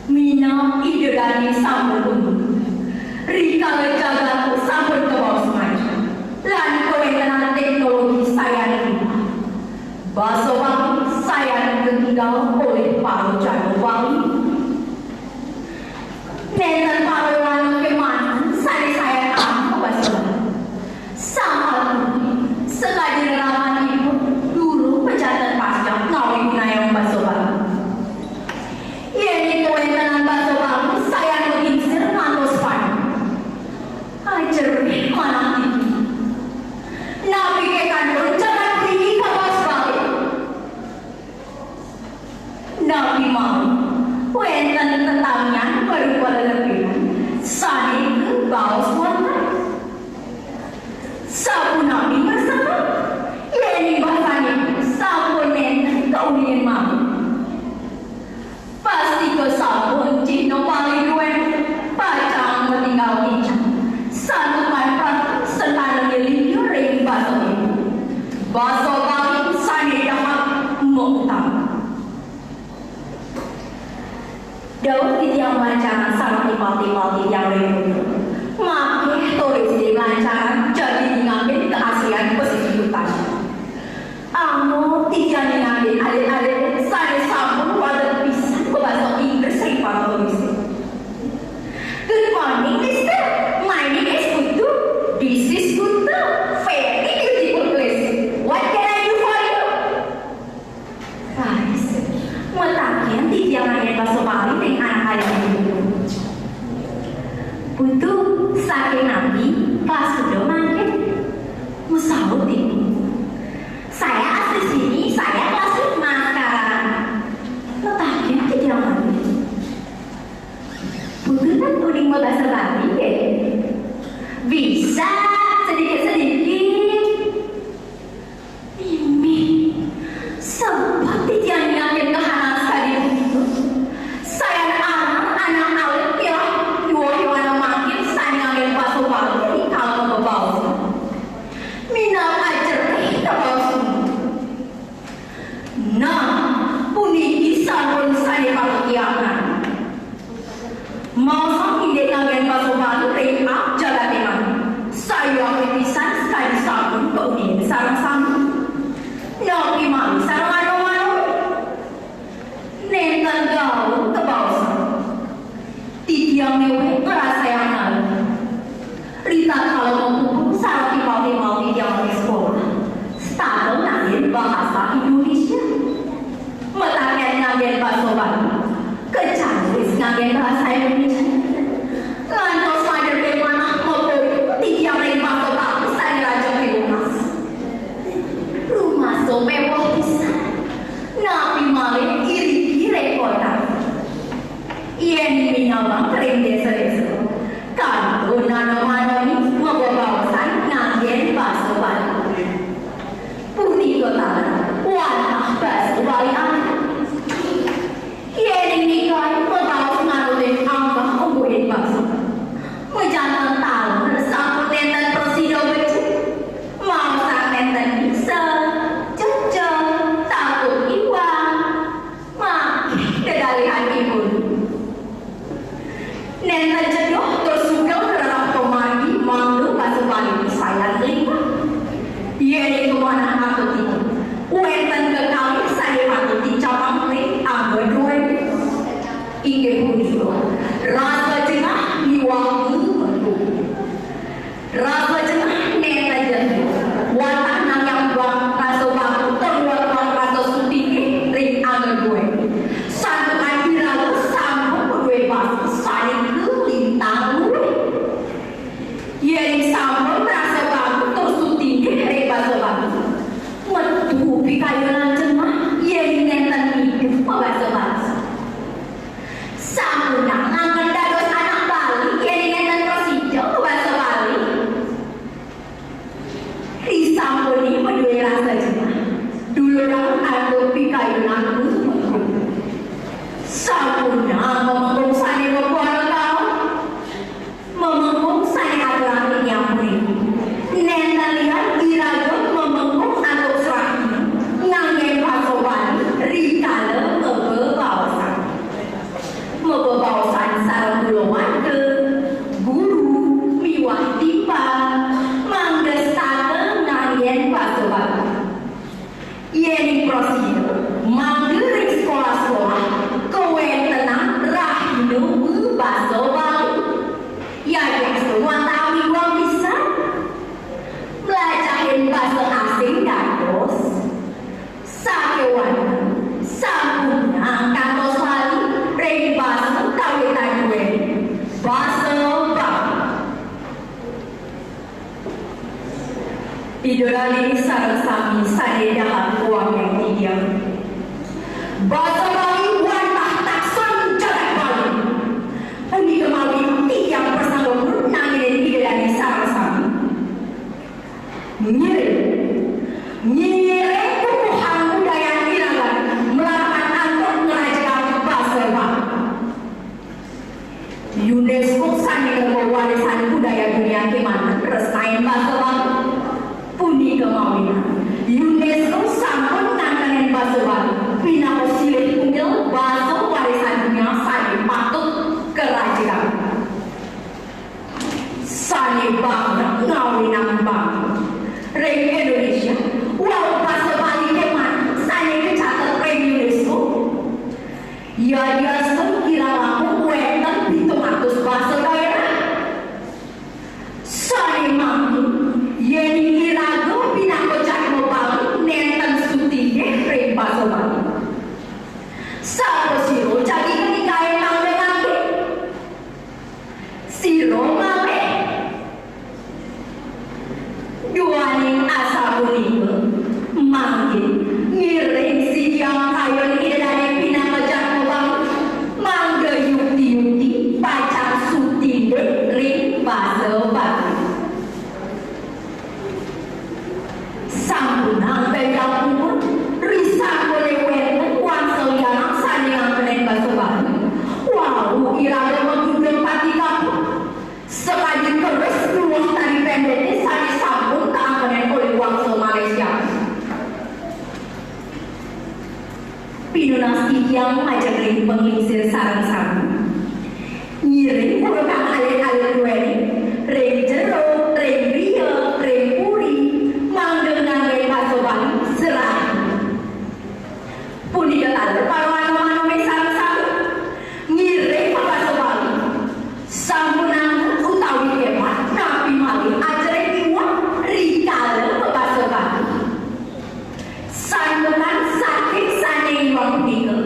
S5: Mina ide dari sambut bumi. Rika jaga sambut ke bawah semacam. Lain kewenangan teknologi saya ini. Bahasa Bali saya ditinggal oleh Paru Jawa Bali. Nenten Paru Wano kemana? Saya tahu bahasa Bali. Sama sekali relawan ibu. Pejabat pajak nawi gunayang bahasa Bali. Ini kewenangan bahasa Bali saya menginsir ngantos pan. Ajar mana ini? Nabi ke kantor jangan pergi ke bahasa Bali. Nabi mau wenten tetangnya baru pada lebihan. Sani ke bawah suara. Sabu Nabi bersama. Ini bahasanya sabun nenten keunian mami. Pasti ke sabun cino paling duen pacang meninggal bincang. Satu manfaat senang milik ring bahasa ini. Bahasa Bali sani dapat mengutang. Daud yang lancaran sama timal yang ring. Makin tulis di lancaran jadi mengambil keaslian posisi hutan. Amo tidak mengambil adik-adik saya sambung pada bisa bahasa Inggris rival polisi. Good morning, Mister. My name is Kutu. This is Kutu. Very beautiful place. What can I do for you? Guys, matakin tidak hanya bahasa Bali dengan anak-anak itu. Kutu saking nabi kelas sudah makin musawut ini. Saya asli sini, saya kelas 5 sekarang. Letaknya tidak mandi. Bukan kan kuning bahasa Bali ya? Bisa sedikit-sedikit. Mimi, seperti yang yakin kehanas tadi begitu. Saya anak awet ya, dua makin saya ngambil bahasa Bali kalau ke bawah. Minal ajar ke bawah. Nah, puniki sabun saya patut kiaman. Mau sang ide ngagen bahasa Bali ring up jaga teman. Saya pisan sekali sabun keunian sarang-sarang. Nabi mami sarang anu-anu. Nenten gaul ke bawah. Titiang mewek ngerasa yang lalu. Rita kalau mau kumpul sarang timal-timal yang di sekolah. Stadol ngagen bahasa Indonesia. Metakan ngagen bahasa Bali. Kecanwis ngagen bahasa Indonesia. Lantos sadar bagaimana ngobrol tiang ring bahasa Bali saya raja Pilumas. Rumah so mewah bisa. Nabi Malik iri-iri kota. Ia ni minawang kering desa-desa. Kanto nano-mano ni ngobrol bahasa mana aku tiga. Wenten kekali saya patut dicapang ring anggo dua. Inggih punika rasa jengah miwangi metu. Rasa jengah neta jeneng. Watak nang yang bang rasa bang terluar bang rasa sutingi ring anggo dua. Santukan diragu sambung dua pas saling kelintang. Yang sambung rasa bang terus sutingi ring basa bang. Metu pikayunan jengah yang neta hidup basa bang. Samunang angkat dados anak Bali yang ingatan prosijo bahasa Bali. Risampuni menduwe rasa jemah. Dulurang ando pikayunan untuk. Samunang memengkung sani membuat kau. Memengkung sani aturan nyamri. Nena lihat irago memengkung ando seraki. Nanggen bahasa Bali rikala membawasan. Membawasan sarang gulungan ke guru miwah timba manggestake nangyen pasoban yen prosedur manggering sekolah-sekolah kewentenang rahinu pasoban ya semua tahu wong bisa belajarin bahasa asing dados sakewan sampuna kantos wali reng bahasa kawitan gue bahasa bang idolali sarang sami sade dalam uang yang diam bahasa bali wantah takson jalan bali ini kemawi tiang persanggung nangin idolali sarang sami nyire kukuhan budaya irangan melakukan antar ngerajakan bahasa bang UNESCO sani warisan budaya dunia kemana restain bahasa bang puni kemauan UNESCO sampun nangkanen bahasa bang pina posilit unggil bahasa warisan dunia sani patut kerajaan sani bang ngawinang bang Reng Indonesia wow bahasa Bali kemana sani kecatat Reng UNESCO ya sekira laku wenten pitung atus bahasa daerah sani mampu yeni irago pinakocak mobali nenten sutinge Reng bahasa Bali sapa siro jadi kenikahe nangge nangge siro mame Duaning asa punika mangke ngiring siang kayon idane pinakajak mobang mangga yukti-yukti pacak suti ring bahasa Bali sampunang begal pun risah boleh wenten wangsel yang sani ngangkenen bahasa Bali wow irada menggudeng pati kamu sekali keres luas tali pendeknya sani sambung keangkenen oleh wangsel Malaysia pinunang yang majak ring penglingsir sarang-sarang ngiring urutang alir-alir duweni ring jero, ring ria, ring puri manggeng nanggai bahasa Bali serah puni ketal parwana-mana sarang-sarang ngiring bahasa Bali sampunang utawi kemat napi malih ajare iwak rikala bahasa Bali santunan sakit sane iwak punika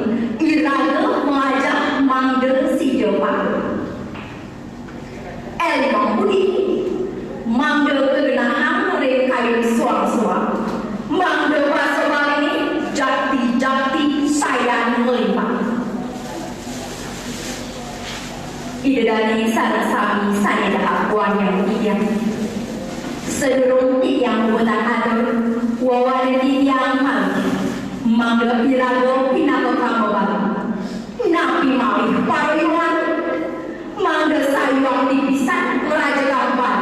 S5: iraga mengajak manggel si Jepang Elimang puni manggel kegenahan ring kayu suang-suang manggel bahasa Bali jati-jati sayang melimpah idadani sana sami saya dah puan yang tiang sedurung tiang buatan adur wawane tiang manggel irago pinako kamu bang napi malih parayuan manggel sayuang dipisan meraja kampan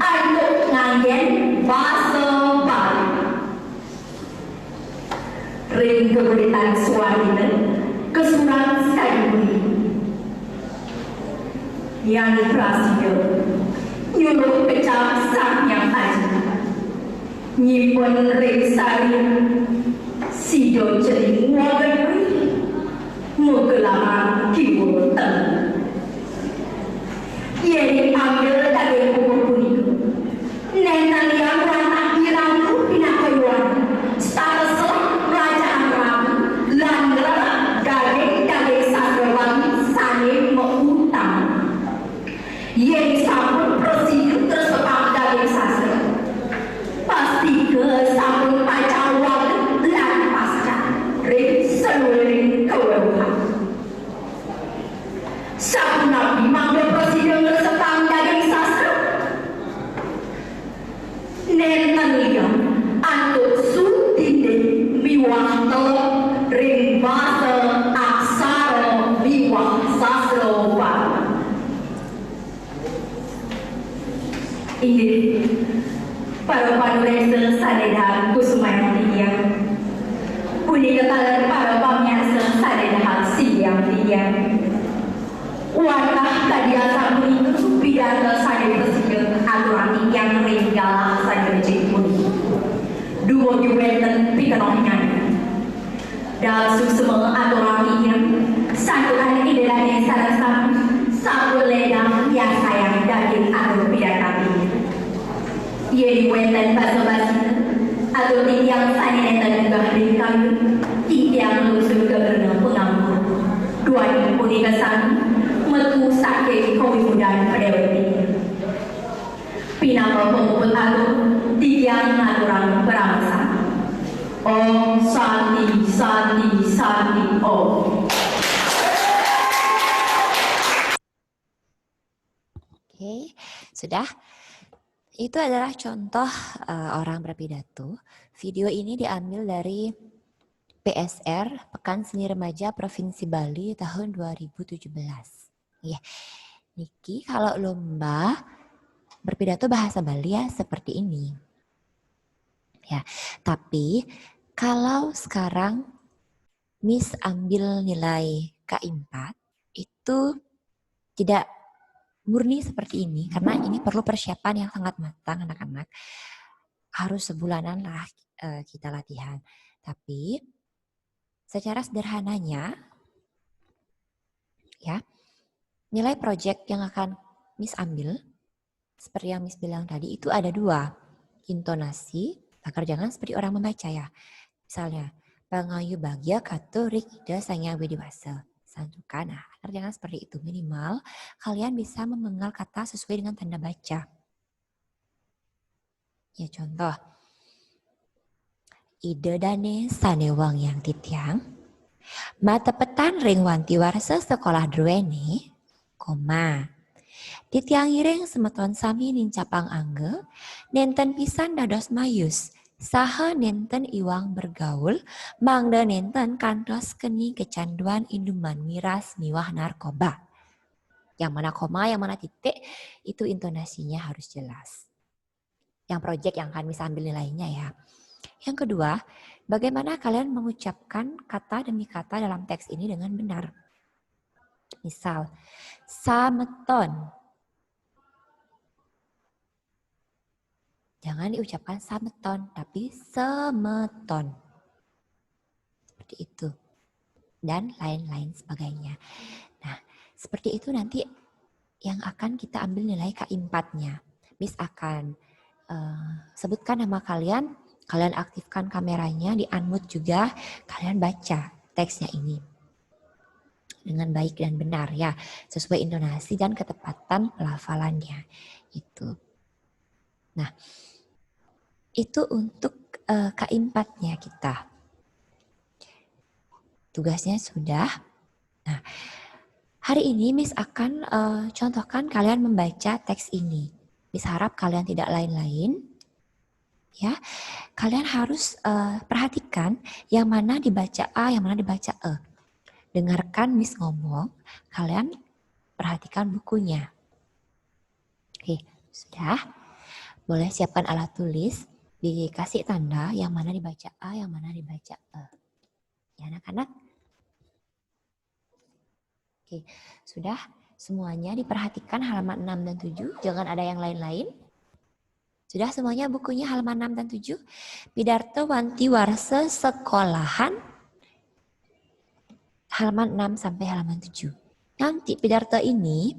S5: anduk nganggen bahasa Bali ring keberitaan suarine kesuran sayuri yang prasidyo nyuruh kecap sang yang tajam nyimpen reksari sido celing wagari menggelamar kiwurten yeni ambil daging kubur kuning nenan yang ranak dirangku pinakayuan status raja Abraham langgar daging sadrawan sane mengutang yeni sampun prosedur tersepak daging sastra pasti ke sampun pacawan lan pasca ring seluring keweruhan sampun nabi manggil prosedur tersepak daging sastra nenten liya antut sutinde miwah telok ring basa aksara miwah sastra ini para panulensa sadedahan kusumayang tiyang puni ketalan para pamyasa sadedahan siyang tiyang warna kadiasa itu pidana sade presiden aturan tiyang ringgalah sade jepun dua juwelen pikanohnya dalam semua aturan tiyang satukan idealnya sarasam satu ledang yang sayang daging atau pidana ia diwetan basa-basi atau tiang saneneta juga kayu tiang lusur ke berenang pengampun dua ibu kesan metu sakit kowi mudan pedeweti pinama penguput aku tiang aturan beramasa Om Santi Santi Santi Om.
S4: Oke, sudah. Itu adalah contoh orang berpidato. Video ini diambil dari PSR, Pekan Seni Remaja Provinsi Bali tahun 2017. Ya, Niki kalau lomba berpidato bahasa Bali ya seperti ini. Ya, tapi kalau sekarang Miss ambil nilai K4 itu tidak murni seperti ini karena ini perlu persiapan yang sangat matang anak-anak. Harus sebulanan lah kita latihan. Tapi secara sederhananya ya, nilai project yang akan Miss ambil seperti yang Miss bilang tadi itu ada dua. Intonasi, agar jangan seperti orang membaca ya. Misalnya, pangayu bagya katurik ida sanya widiwasa. Santukan, nah, agar jangan seperti itu. Minimal kalian bisa memengal kata sesuai dengan tanda baca. Ya contoh, ide dane sanewang yang titiang, mata petan ring wanti warsa sekolah druene, koma. Titiang iring semeton sami nincapang angge, nenten pisan dados mayus, saha nenten iwang bergaul, mangda nenten kantos keni kecanduan induman miras miwah narkoba. Yang mana koma, yang mana titik, itu intonasinya harus jelas. Yang project yang akan bisa ambil nilainya ya. Yang kedua, bagaimana kalian mengucapkan kata demi kata dalam teks ini dengan benar. Misal, sameton. Jangan diucapkan sameton, tapi semeton. Seperti itu. Dan lain-lain sebagainya. Nah, seperti itu nanti yang akan kita ambil nilai K4-nya. Miss akan sebutkan nama kalian, kalian aktifkan kameranya, di-unmute juga, kalian baca teksnya ini. Dengan baik dan benar ya, sesuai intonasi dan ketepatan pelafalannya. Itu. Nah, itu untuk K4-nya kita. Tugasnya sudah. Nah, hari ini Miss akan contohkan kalian membaca teks ini. Miss harap kalian tidak lain-lain. Ya, kalian harus perhatikan yang mana dibaca A, yang mana dibaca E. Dengarkan Miss ngomong, kalian perhatikan bukunya. Oke, sudah. Boleh siapkan alat tulis. Dikasih tanda yang mana dibaca A, yang mana dibaca E. Ya anak-anak. Oke, sudah semuanya diperhatikan halaman 6 dan 7. Jangan ada yang lain-lain. Sudah semuanya bukunya halaman 6 dan 7? Pidarto Wanti Warsa Sekolahan halaman 6 sampai halaman 7. Nanti pidarto ini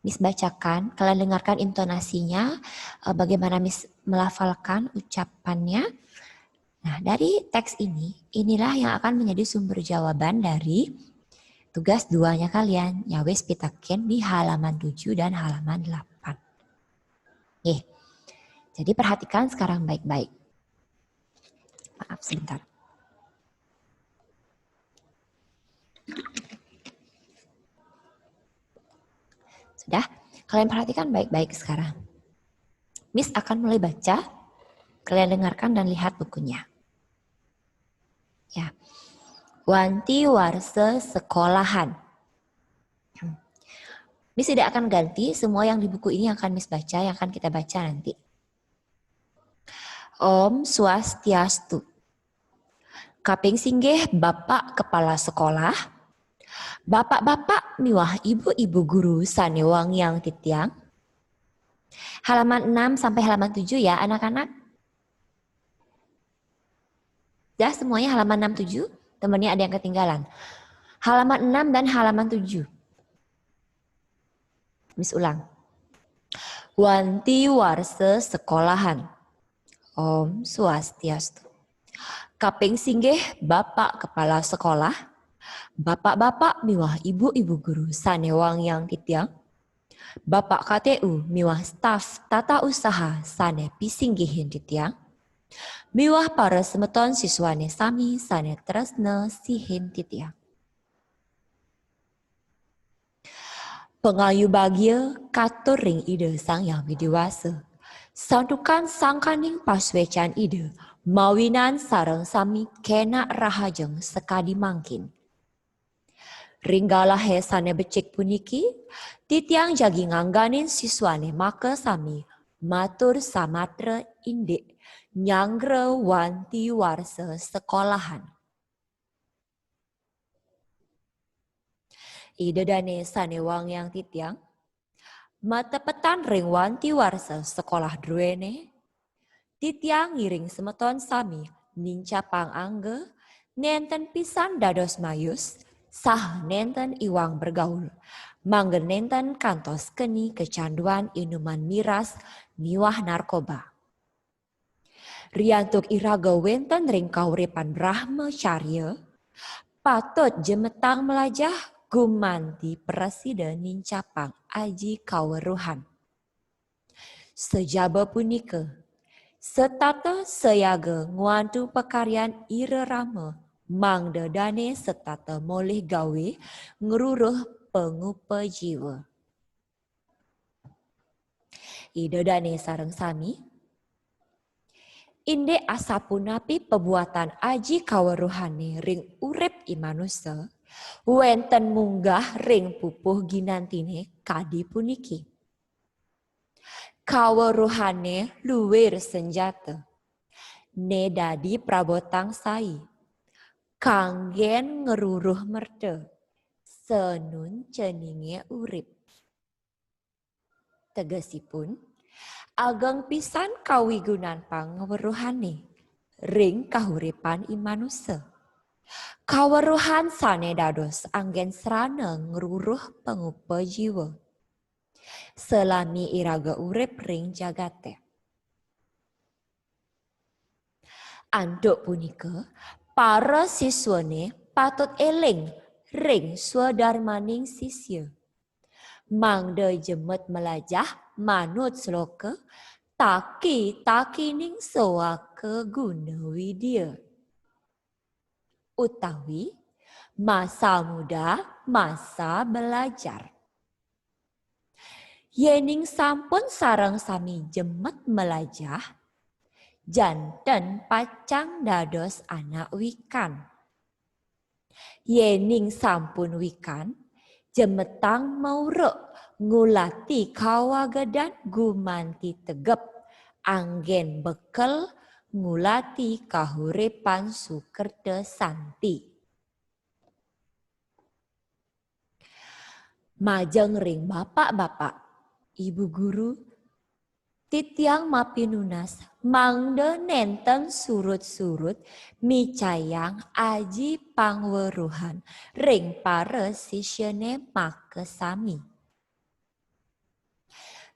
S4: Miss bacakan, kalian dengarkan intonasinya, bagaimana Miss melafalkan ucapannya. Nah, dari teks ini, inilah yang akan menjadi sumber jawaban dari tugas 2-nya kalian. Ya wes pitaken di halaman 7 dan halaman 8. Jadi perhatikan sekarang baik-baik. Maaf sebentar. Sudah? Kalian perhatikan baik-baik sekarang. Miss akan mulai baca, kalian dengarkan dan lihat bukunya. Ya. Wanti Warsa Sekolahan. Miss tidak akan ganti, semua yang di buku ini akan Miss baca, yang akan kita baca nanti. Om Swastiastu. Kaping singgih Bapak Kepala Sekolah, Bapak-bapak miwah ibu-ibu guru sanewang yang titiang. Halaman 6 sampai halaman 7 ya anak-anak. Ya semuanya halaman 6, 7. Temennya ada yang ketinggalan. Halaman 6 dan halaman 7. Miss ulang. Wanti Warsa Sekolahan. Om Swastiastu. Kaping singgih Bapak Kepala Sekolah, Bapak-bapak miwah ibu-ibu guru sanewang yang titiang. Bapak KTU miwah staf tata usaha sane pisinggihin titiang. Miwah para semeton siswane sami sane tresna sihin titiang. Pengayu bagia katur ring ide sang yang widiwasa. Sandukan sangkaning paswecan ide, mawinan sareng sami kena rahajeng sekadi mangkin. Ringgalah hesane becik puniki, titiang jagi ngangganin siswane maka sami, matur samatra indik, nyangre Wanti Warsa Sekolahan. Ide dane sanewang yang titiang, mata petan ring Wanti Warsa Sekolah druene, titiang ngiring semeton sami, nincapang angge, nenten pisan dados mayus, sah nenten iwang bergaul, manggen nenten kantos keni kecanduan inuman miras miwah narkoba. Riantuk iraga wenten ring kauripan brahmacharya, patut jemetang melajah gumanti presiden nincapang aji kaweruhan. Sejaba punika, setata seyaga nguantu pekaryan irerama, mangda dane setata moleh gawe ngeruruh pengupa jiwa. Ida dane sareng sami, inde asapunapi pebuatan aji kaweruhane ring urip imanusa, wenten munggah ring pupuh ginantine kadi puniki. Kaweruhane luwir senjata, ne dadi prabotang sai, kanggen ngeruruh merde, senun ceninge urip. Tegesipun, ageng pisan kawigunan pangeweruhane, ring kahuripan imanusa. Kaweruhan sane dados anggen serana ngeruruh pengupa jiwa. Selami iraga urip ring jagate. Anduk punika, para siswane patut eling ring swadarmaning sisya. Mangda jemet melajah manut sloka, taki ning sewaka guna widya. Utawi masa muda, masa belajar. Yening sampun sareng sami jemet melajah, janten pacang dados anak wikan. Yening sampun wikan, jemetang mauruk ngulati kawagadan gumanti tegep, anggen bekel ngulati kahuripan sukerta santi. Majeng ring bapak-bapak, ibu guru, Titiang mapinunas mangde nenten surut-surut micayang aji pangweruhan ring para sisyane makesami.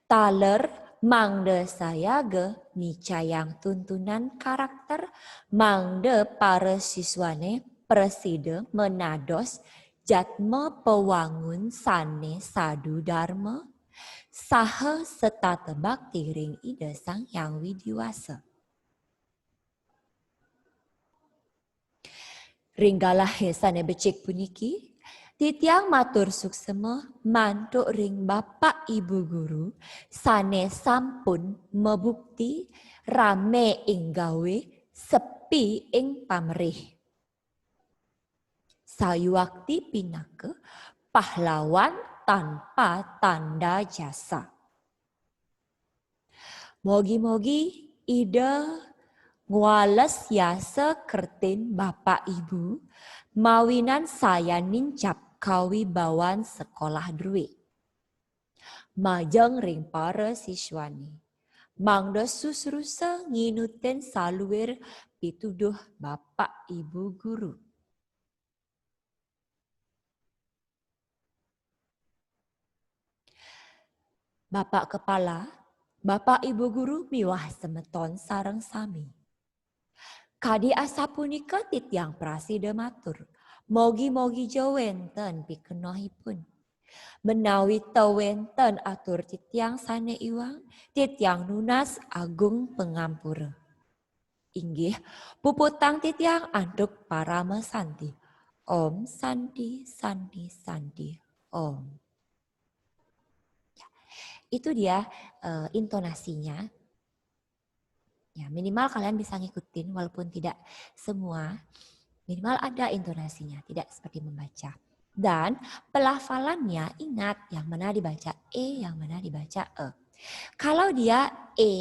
S4: Taler mangde sayaga micayang tuntunan karakter mangde para siswane preside menados jatma pewangun sane sadu dharma saha setata bakti ring ida sang yang widiwasa. Ringgalah sane becik puniki, titiang matur suksema mantuk ring bapak ibu guru sane sampun mebukti rame ing gawe sepi ing pamrih. Sayuakti pinake pahlawan tanpa tanda jasa. Mogi-mogi ida nguales yasa kertin bapak ibu mawinan saya nincap kawibawan sekolah drui. Majeng ring para siswani. Mangda susrusa nginutin saluir pituduh bapak ibu guru. Bapak kepala, bapak ibu guru miwah semeton sareng sami. Kadi asa punika titiang prasida matur, mogi-mogi jawenten pikenohipun. Menawi tawenten atur titiang sane iwang, titiang nunas agung pengampura. Inggih, puputang titiang anduk parama santi. Om santi santi santi om. Itu dia intonasinya. Ya, minimal kalian bisa ngikutin walaupun tidak semua. Minimal ada intonasinya, tidak seperti membaca. Dan pelafalannya ingat yang mana dibaca E, yang mana dibaca E. Kalau dia E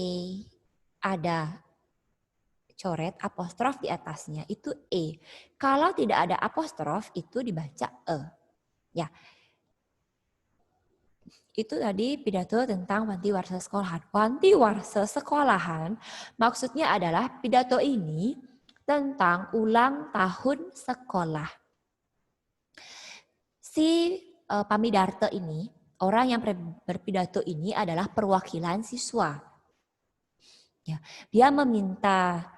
S4: ada coret apostrof di atasnya itu E. Kalau tidak ada apostrof itu dibaca E. Ya. Itu tadi pidato tentang Wanti Warsa Sekolahan. Wanti Warsa Sekolahan maksudnya adalah pidato ini tentang ulang tahun sekolah. Si Pamidarta ini, orang yang berpidato ini adalah perwakilan siswa. Ya, dia meminta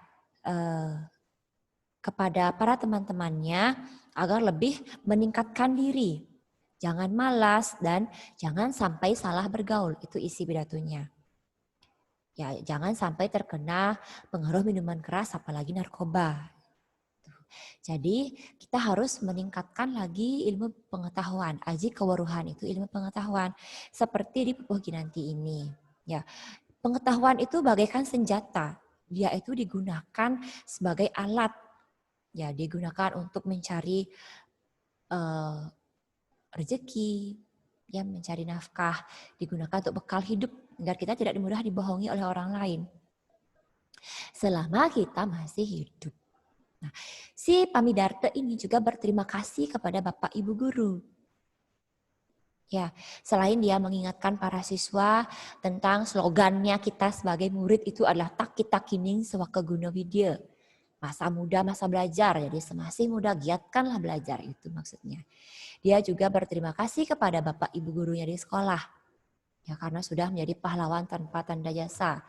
S4: kepada para teman-temannya agar lebih meningkatkan diri. Jangan malas dan jangan sampai salah bergaul. Itu isi pidatonya. Ya, jangan sampai terkena pengaruh minuman keras apalagi narkoba. Jadi kita harus meningkatkan lagi ilmu pengetahuan. Aji kewaruhan itu ilmu pengetahuan. Seperti di Pupuh Ginanti ini. Ya, pengetahuan itu bagaikan senjata. Dia itu digunakan sebagai alat. Ya, digunakan untuk mencari rezeki, ya, mencari nafkah, digunakan untuk bekal hidup agar kita tidak mudah dibohongi oleh orang lain. Selama kita masih hidup. Nah, si Pamidarta ini juga berterima kasih kepada Bapak Ibu guru. Ya, selain dia mengingatkan para siswa tentang slogannya kita sebagai murid itu adalah tak kita kining sewaka guna widya. Masa muda, masa belajar. Jadi semasih muda giatkanlah belajar, itu maksudnya. Dia juga berterima kasih kepada Bapak Ibu gurunya di sekolah. Ya, karena sudah menjadi pahlawan tanpa tanda jasa.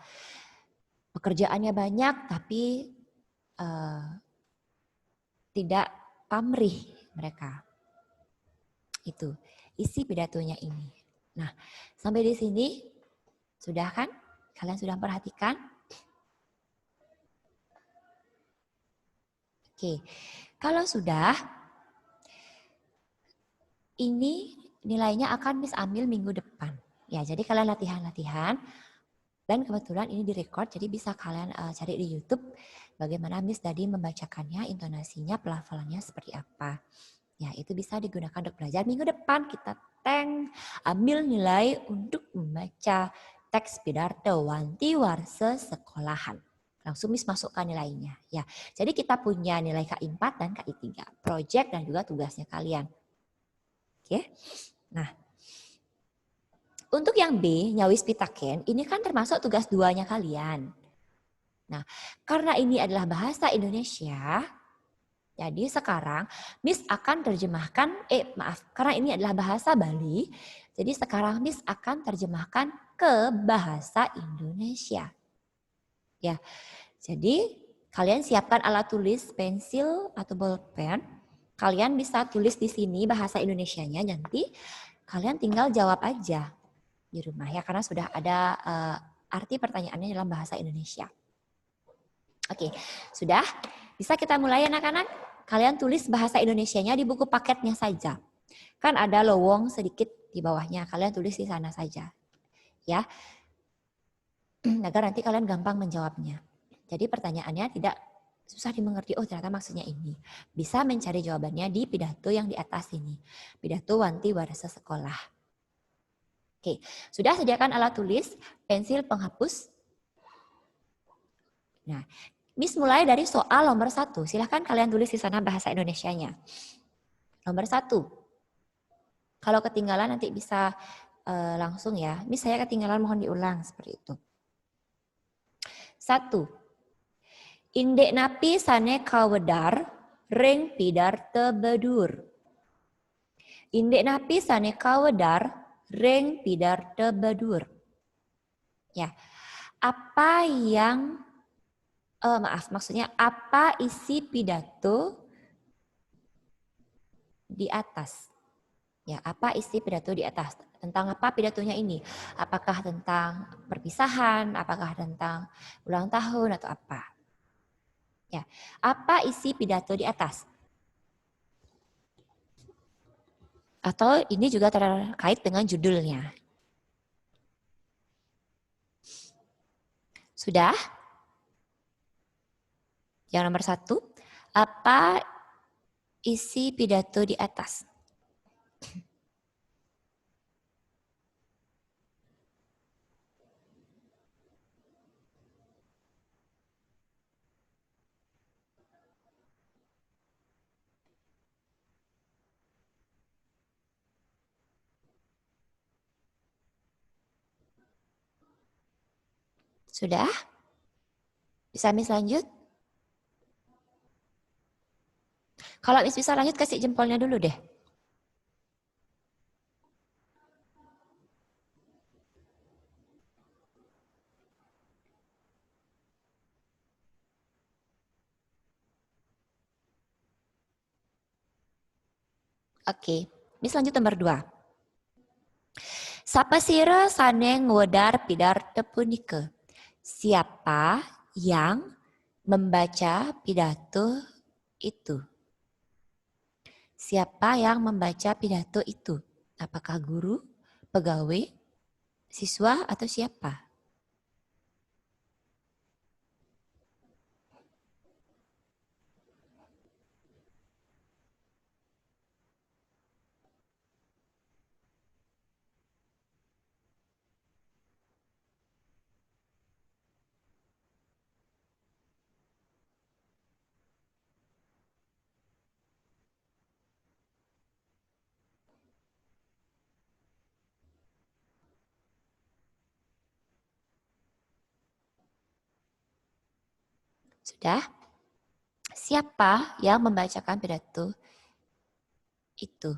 S4: Pekerjaannya banyak tapi tidak pamrih mereka. Itu isi pidatonya ini. Nah, sampai di sini sudah kan? Kalian sudah perhatikan? Oke, kalau sudah, ini nilainya akan Miss ambil minggu depan. Ya, jadi kalian latihan-latihan. Dan kebetulan ini direkod, jadi bisa kalian cari di YouTube bagaimana Miss tadi membacakannya, intonasinya, pelafalannya seperti apa. Ya, itu bisa digunakan untuk belajar. Minggu depan kita ambil nilai untuk membaca teks pidato Wanti Warsa Sekolahan. Langsung Miss masukkan nilainya. Ya, jadi kita punya nilai KI 4 dan KI 3. Project dan juga tugasnya kalian. Oke. Nah, untuk yang B, nyawis pitaken, ini kan termasuk tugas 2-nya kalian. Nah, karena ini adalah bahasa Indonesia, jadi sekarang Miss akan terjemahkan, karena ini adalah bahasa Bali, jadi sekarang Miss akan terjemahkan ke bahasa Indonesia. Ya, jadi kalian siapkan alat tulis, pensil atau bolpen. Kalian bisa tulis di sini bahasa Indonesianya, nanti kalian tinggal jawab aja di rumah ya, karena sudah ada arti pertanyaannya dalam bahasa Indonesia. Oke, sudah? Bisa kita mulai anak-anak? Kalian tulis bahasa Indonesianya di buku paketnya saja. Kan ada lowong sedikit di bawahnya, kalian tulis di sana saja. Ya, agar nanti kalian gampang menjawabnya. Jadi pertanyaannya tidak susah dimengerti, oh ternyata maksudnya ini. Bisa mencari jawabannya di pidato yang di atas ini. Pidato Wanti Warsa Sekolah. Oke, sudah sediakan alat tulis, pensil penghapus. Nah, Miss mulai dari soal nomor 1. Silahkan kalian tulis di sana bahasa Indonesianya. Nomor 1. Kalau ketinggalan nanti bisa langsung ya. Miss saya ketinggalan, mohon diulang seperti itu. 1. Indek napi sane kawedar, ring pidar tebedur. Indek napi sane kawedar, ring pidar tebedur. Ya, apa yang, maksudnya apa isi pidato di atas? Ya, apa isi pidato di atas? Tentang apa pidatonya ini? Apakah tentang perpisahan? Apakah tentang ulang tahun atau apa? Ya, apa isi pidato di atas? Atau ini juga terkait dengan judulnya. Sudah? Yang nomor 1, apa isi pidato di atas? Sudah? Bisa Miss lanjut? Kalau Miss bisa lanjut, kasih jempolnya dulu deh. Oke, Miss lanjut nomor 2. Sapasira saneng wedar pidar tepunike. Siapa yang membaca pidato itu? Siapa yang membaca pidato itu? Apakah guru, pegawai, siswa, atau siapa? Sudah? Siapa yang membacakan pidato itu?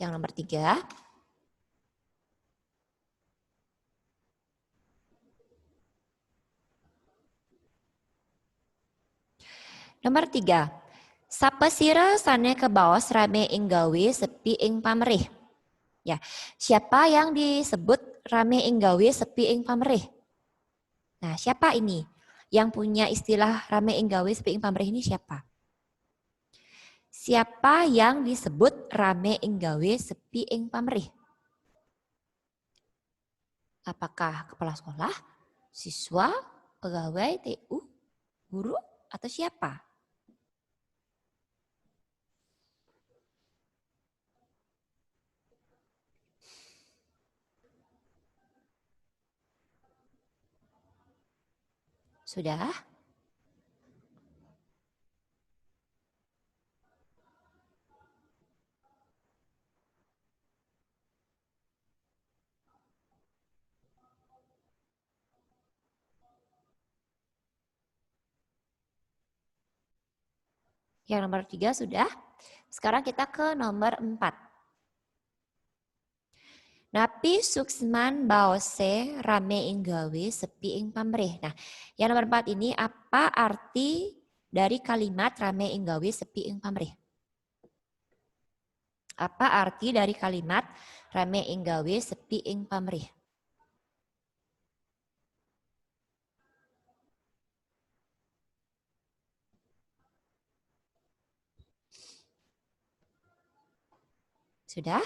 S4: Yang nomor 3. Nomor 3. Sapasira sane ke bawah rame ing gawe sepi ing pamrih. Ya, siapa yang disebut rame ing gawe sepi ing pamrih? Nah, siapa ini? Yang punya istilah rame ing gawe sepi ing pamrih ini siapa? Siapa yang disebut rame ing gawe sepi ing pamrih? Apakah kepala sekolah, siswa, pegawai TU, guru, atau siapa? Sudah? Yang nomor 3 sudah. Sekarang kita ke nomor 4. Napi suksman baose rame ing gawe sepi ing pamrih. Nah, yang nomor 4 ini apa arti dari kalimat rame ing gawe sepi ing pamrih? Apa arti dari kalimat rame ing gawe sepi ing pamrih? Sudah?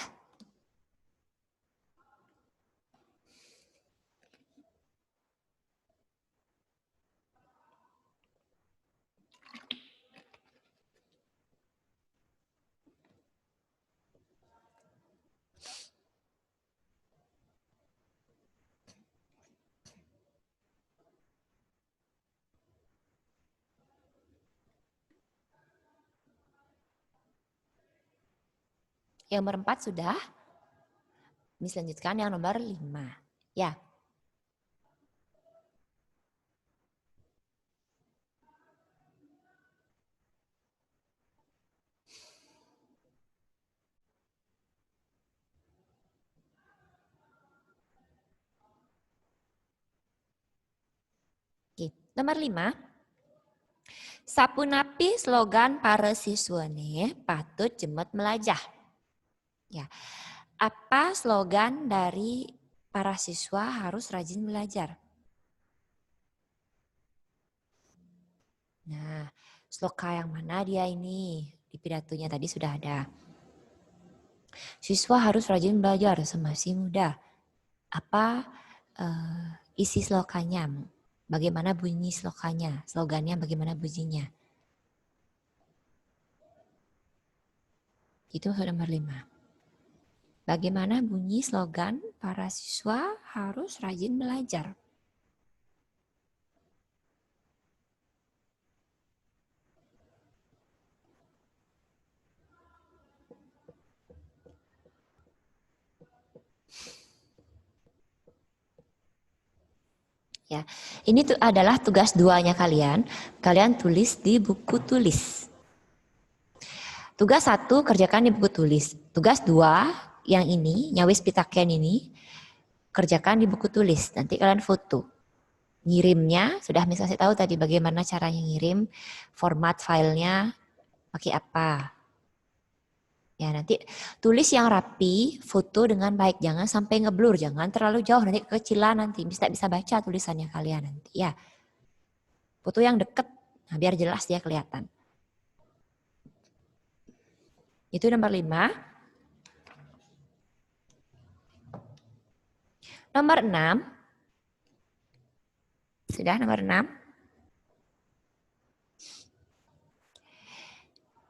S4: Yang nomor 4 sudah. Ini selanjutkan yang nomor 5. Ya. Oke. Nomor 5. Sapunapi slogan para siswane patut jemut melajah. Ya. Apa slogan dari para siswa harus rajin belajar? Nah, sloka yang mana dia ini? Di pidatonya tadi sudah ada. Siswa harus rajin belajar semasih muda. Apa isi slokanya? Bagaimana bunyi slokanya? Slogannya bagaimana bunyinya? Itu nomor 5. Bagaimana bunyi slogan para siswa harus rajin belajar? Ya, ini tuh adalah tugas 2-nya kalian. Kalian tulis di buku tulis. Tugas 1 kerjakan di buku tulis. Tugas 2 yang ini, nyawis pitaken ini, kerjakan di buku tulis. Nanti kalian foto. Ngirimnya, sudah misalnya tahu tadi bagaimana caranya ngirim, format filenya, pakai apa. Ya, nanti tulis yang rapi, foto dengan baik, jangan sampai ngeblur, jangan terlalu jauh, nanti kekecilan nanti bisa baca tulisannya kalian nanti ya. Foto yang deket, nah biar jelas dia kelihatan. Itu nomor 5. Nomor 6. Sudah nomor 6.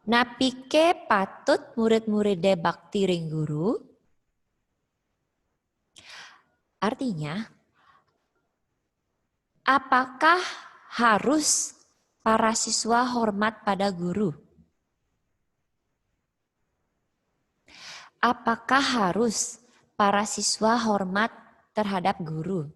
S4: Napike patut murid-muridnya bakti ring guru. Artinya, apakah harus para siswa hormat pada guru? Apakah harus para siswa hormat terhadap guru?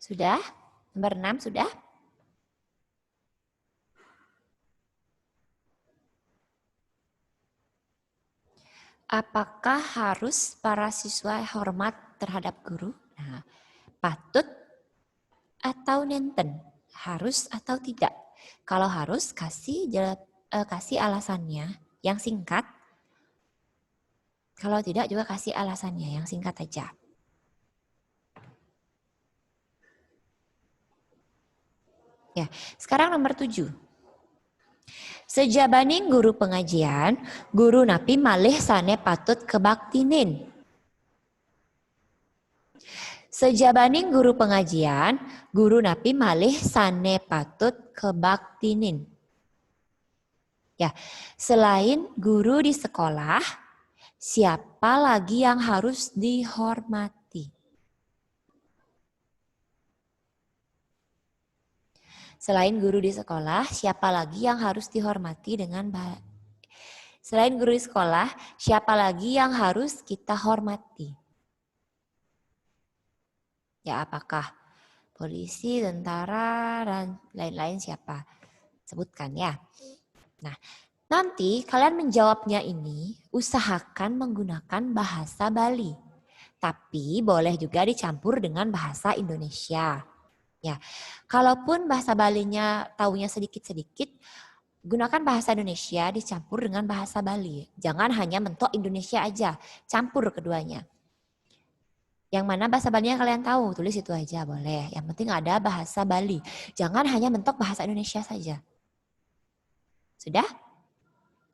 S4: Sudah? Nomor 6 sudah? Apakah harus para siswa hormat terhadap guru? Nah, patut atau nenten? Harus atau tidak? Kalau harus, kasih alasannya yang singkat. Kalau tidak juga kasih alasannya yang singkat aja. Ya, sekarang nomor 7. Sejabaning guru pengajian, guru napi malih sane patut kebaktinin. Sejabaning guru pengajian, guru napi malih sane patut kebaktinin. Ya, selain guru di sekolah, siapa lagi yang harus dihormati? Selain guru di sekolah, siapa lagi yang harus dihormati dengan baik? Selain guru di sekolah, siapa lagi yang harus kita hormati? Ya, apakah polisi, tentara, dan lain-lain siapa? Sebutkan ya. Nah, nanti kalian menjawabnya ini usahakan menggunakan bahasa Bali. Tapi boleh juga dicampur dengan bahasa Indonesia. Ya, kalaupun bahasa Balinya taunya sedikit-sedikit, gunakan bahasa Indonesia dicampur dengan bahasa Bali. Jangan hanya mentok Indonesia aja, campur keduanya. Yang mana bahasa Balinya kalian tahu, tulis itu aja boleh. Yang penting ada bahasa Bali. Jangan hanya mentok bahasa Indonesia saja. Sudah?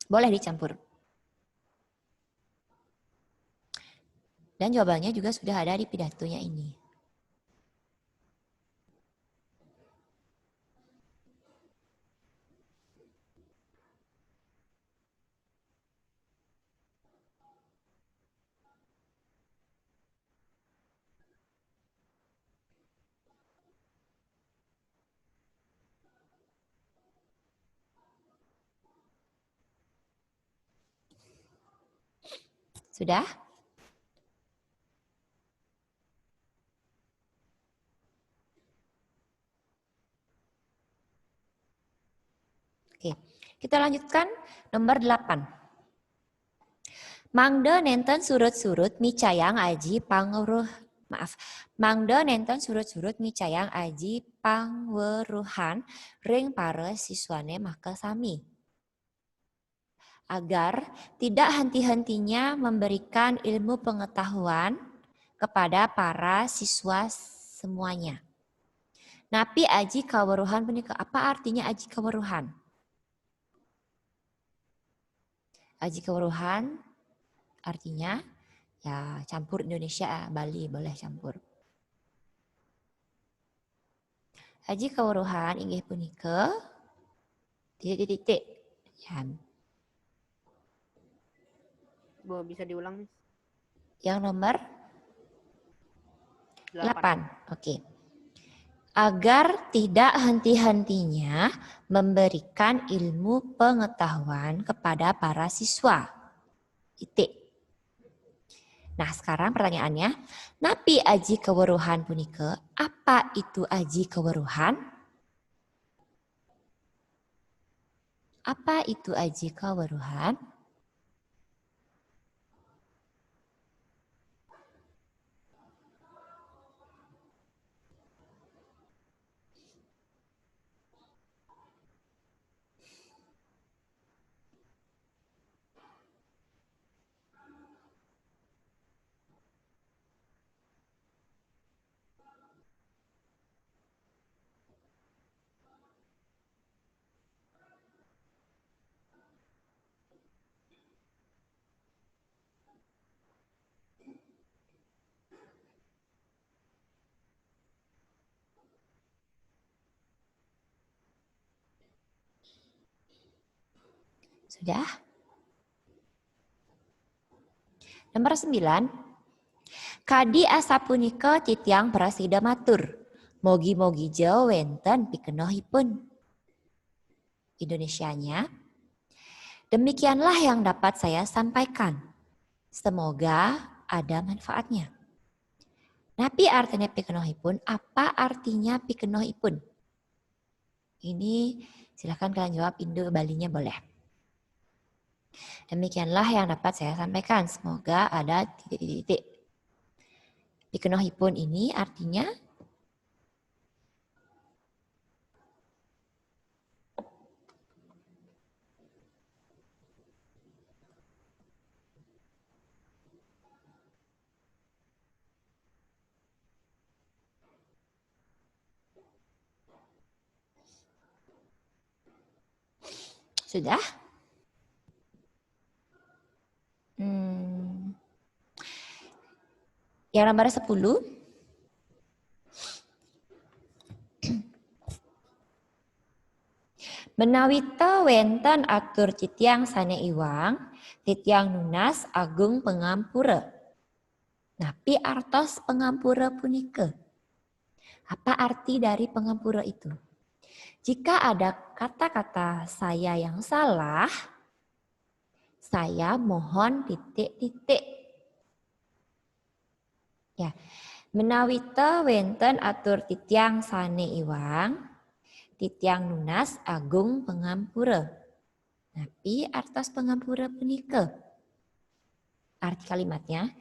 S4: Boleh dicampur. Dan jawabannya juga sudah ada di pidatonya ini. Sudah? Oke, kita lanjutkan nomor 8. Mangda nenten surut-surut micayang aji Mangda nenten surut-surut micayang aji pangweruhan ring para siswane maka sami. Agar tidak henti-hentinya memberikan ilmu pengetahuan kepada para siswa semuanya. Napi aji kaweruhan punika, apa artinya aji kaweruhan? Aji kaweruhan artinya ya campur Indonesia, Bali boleh campur. Aji kaweruhan inggih punika titik-titik. Ya.
S2: Bu, bisa diulang, Miss?
S4: Yang nomor 8. Oke. Agar tidak henti-hentinya memberikan ilmu pengetahuan kepada para siswa. Titik. Nah, sekarang pertanyaannya, napi aji keweruhan punika, apa itu aji keweruhan? Apa itu aji keweruhan? Sudah? Nomor 9. Kadi asapunika titiang prasida matur. Mogi-mogi jauh wenten pikenohipun. Indonesianya. Demikianlah yang dapat saya sampaikan. Semoga ada manfaatnya. Napi artinya pikenohipun, apa artinya pikenohipun? Ini silahkan kalian jawab Indo Balinya boleh. Demikianlah yang dapat saya sampaikan. Semoga ada titik-titik. Pikenohipun ini artinya Sudah? Yang nomor 10. Menawita wenten atur titiang sane iwang, titiang nunas agung pengampura. Napi artos pengampura punika. Apa arti dari pengampura itu? Jika ada kata-kata saya yang salah, saya mohon titik-titik. Ya, menawita wenten atur titiang sane iwang, titiang nunas agung pengampura. Napi artos pengampura punika. Arti kalimatnya,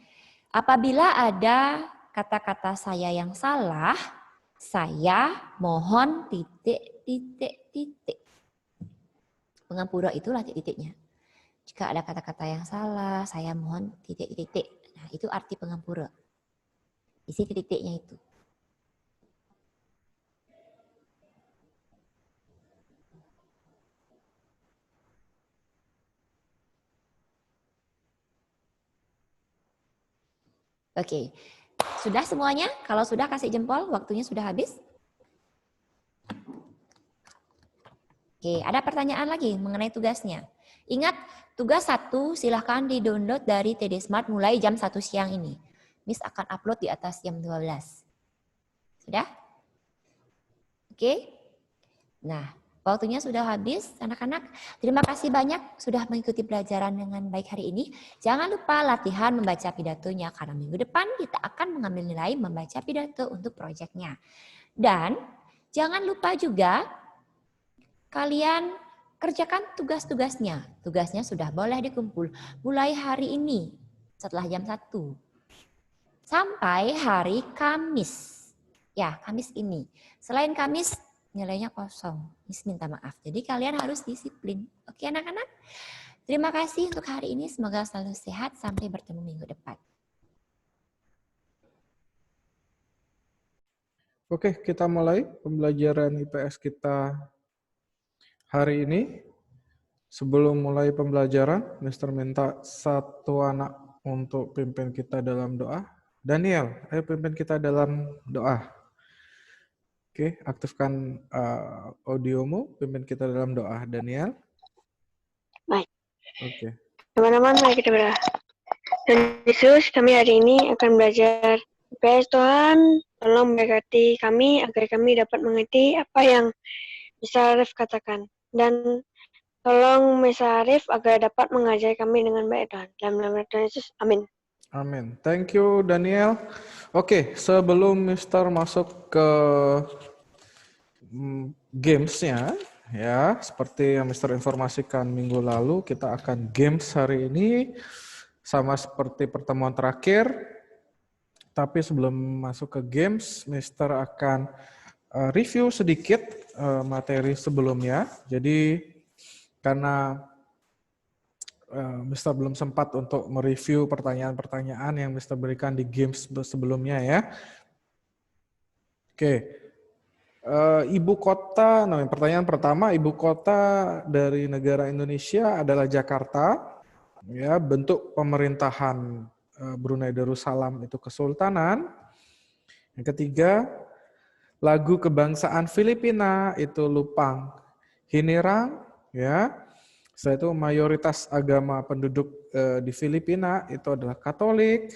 S4: apabila ada kata-kata saya yang salah, saya mohon titik-titik. Pengampura itulah titik-titiknya. Jika ada kata-kata yang salah, saya mohon titik-titik. Nah, itu arti pengampura. Isi titik-titiknya itu. Oke, sudah semuanya? Kalau sudah kasih jempol, waktunya sudah habis. Oke, ada pertanyaan lagi mengenai tugasnya. Ingat, tugas 1 silahkan di-download dari TD Smart mulai jam 1 siang ini. Miss akan upload di atas jam 12. Sudah? Oke? Nah, waktunya sudah habis, anak-anak. Terima kasih banyak sudah mengikuti pelajaran dengan baik hari ini. Jangan lupa latihan membaca pidatonya, karena minggu depan kita akan mengambil nilai membaca pidato untuk proyeknya. Dan jangan lupa juga kalian kerjakan tugas-tugasnya. Tugasnya sudah boleh dikumpul mulai hari ini setelah jam 1. Sampai hari Kamis. Ya, Kamis ini. Selain Kamis, nilainya kosong. Miss minta maaf. Jadi kalian harus disiplin. Oke anak-anak? Terima kasih untuk hari ini. Semoga selalu sehat. Sampai bertemu minggu depan.
S6: Oke, kita mulai pembelajaran IPS kita hari ini. Sebelum mulai pembelajaran, Mr. minta satu anak untuk pimpin kita dalam doa. Daniel, ayo pimpin kita dalam doa. Oke, aktifkan audiomu, pimpin kita dalam doa. Daniel.
S2: Baik.
S6: Oke.
S2: Teman-teman, mari kita berdoa. Dan Yesus, kami hari ini akan belajar IPS. Tuhan, tolong berkati kami agar kami dapat mengerti apa yang Mr. Arif katakan. Dan tolong Mr. Arif agar dapat mengajar kami dengan baik, Tuhan. Dalam nama Tuhan Yesus, amin.
S6: Amin. Thank you, Daniel. Oke, sebelum Mr. masuk ke gamesnya, ya, seperti yang Mr. informasikan minggu lalu, kita akan games hari ini sama seperti pertemuan terakhir. Tapi sebelum masuk ke games, Mr. akan review sedikit materi sebelumnya. Jadi karena Mr. belum sempat untuk mereview pertanyaan-pertanyaan yang Mr. berikan di games sebelumnya ya. Oke. Ibu kota, nah pertanyaan pertama, ibu kota dari negara Indonesia adalah Jakarta. Ya, bentuk pemerintahan Brunei Darussalam itu kesultanan. Yang ketiga, lagu kebangsaan Filipina itu Lupang Hinirang, ya. Setelah itu mayoritas agama penduduk di Filipina itu adalah Katolik.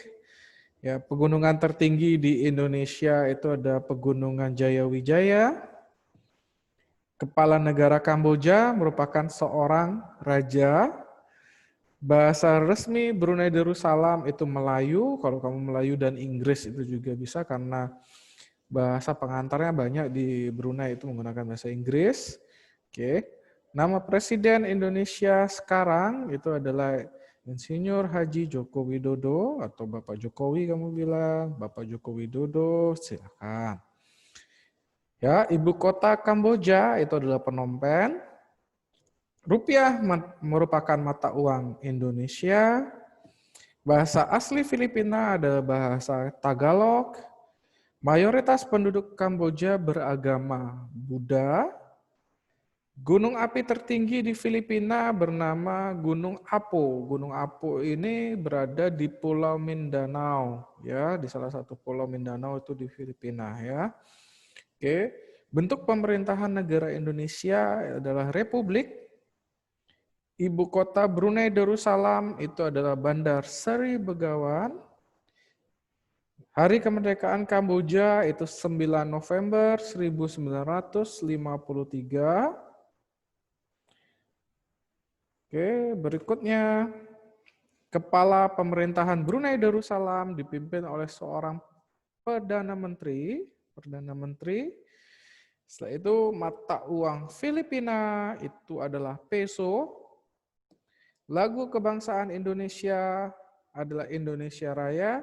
S6: Ya, pegunungan tertinggi di Indonesia itu ada Pegunungan Jayawijaya. Kepala negara Kamboja merupakan seorang raja. Bahasa resmi Brunei Darussalam itu Melayu. Kalau kamu Melayu dan Inggris itu juga bisa karena bahasa pengantarnya banyak di Brunei itu menggunakan bahasa Inggris. Oke. Nama Presiden Indonesia sekarang itu adalah Insinyur Haji Joko Widodo atau Bapak Jokowi kamu bilang, Bapak Joko Widodo, silakan. Ya, ibu kota Kamboja itu adalah Phnom Penh. Rupiah merupakan mata uang Indonesia. Bahasa asli Filipina adalah bahasa Tagalog. Mayoritas penduduk Kamboja beragama Buddha. Gunung api tertinggi di Filipina bernama Gunung Apo. Gunung Apo ini berada di Pulau Mindanao, ya, di salah satu Pulau Mindanao itu di Filipina, ya. Oke, bentuk pemerintahan negara Indonesia adalah republik. Ibu kota Brunei Darussalam itu adalah Bandar Seri Begawan. Hari kemerdekaan Kamboja itu 9 November 1953. Oke, berikutnya kepala pemerintahan Brunei Darussalam dipimpin oleh seorang perdana menteri. Setelah itu mata uang Filipina itu adalah peso. Lagu kebangsaan Indonesia adalah Indonesia Raya.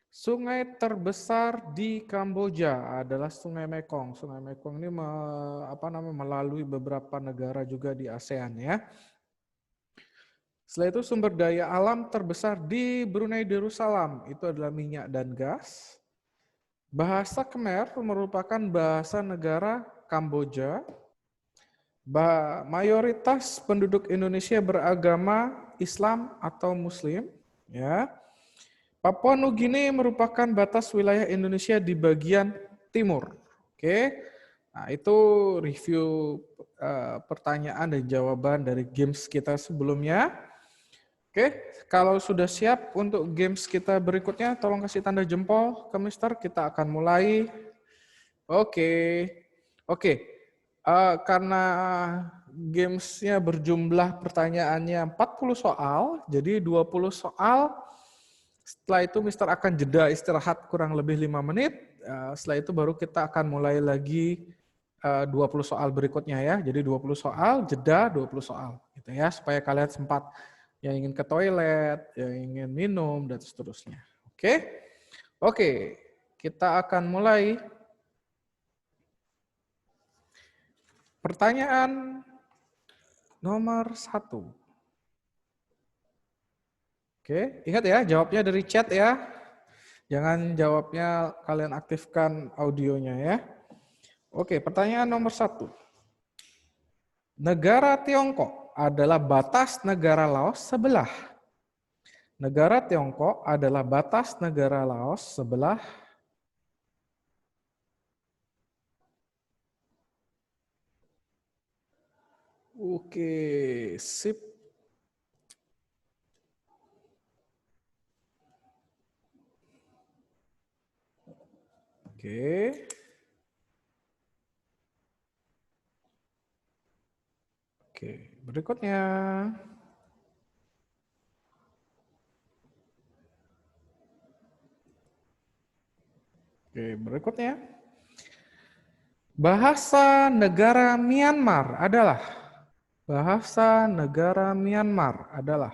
S6: Sungai terbesar di Kamboja adalah Sungai Mekong. Sungai Mekong ini melalui beberapa negara juga di ASEAN, ya. Setelah itu sumber daya alam terbesar di Brunei Darussalam itu adalah minyak dan gas. Bahasa Khmer merupakan bahasa negara Kamboja. Mayoritas penduduk Indonesia beragama Islam atau Muslim. Ya. Papua Nugini merupakan batas wilayah Indonesia di bagian timur. Oke, nah itu review pertanyaan dan jawaban dari games kita sebelumnya. Oke, kalau sudah siap untuk games kita berikutnya, tolong kasih tanda jempol ke Mister. Kita akan mulai. Oke. Karena gamesnya berjumlah pertanyaannya 40 soal, jadi 20 soal. Setelah itu Mister akan jeda istirahat kurang lebih 5 menit. Setelah itu baru kita akan mulai lagi 20 soal berikutnya, ya. Jadi 20 soal, jeda 20 soal. Gitu ya, supaya kalian sempat yang ingin ke toilet, yang ingin minum, dan seterusnya. Oke, kita akan mulai. Pertanyaan nomor 1. Oke, ingat ya, jawabnya dari chat ya. Jangan jawabnya kalian aktifkan audionya, ya. Oke, pertanyaan nomor 1. Negara Tiongkok adalah batas negara Laos sebelah. Negara Tiongkok adalah batas negara Laos sebelah. Oke, sip. Oke. Oke, berikutnya. Oke, berikutnya. Bahasa negara Myanmar adalah. Bahasa negara Myanmar adalah.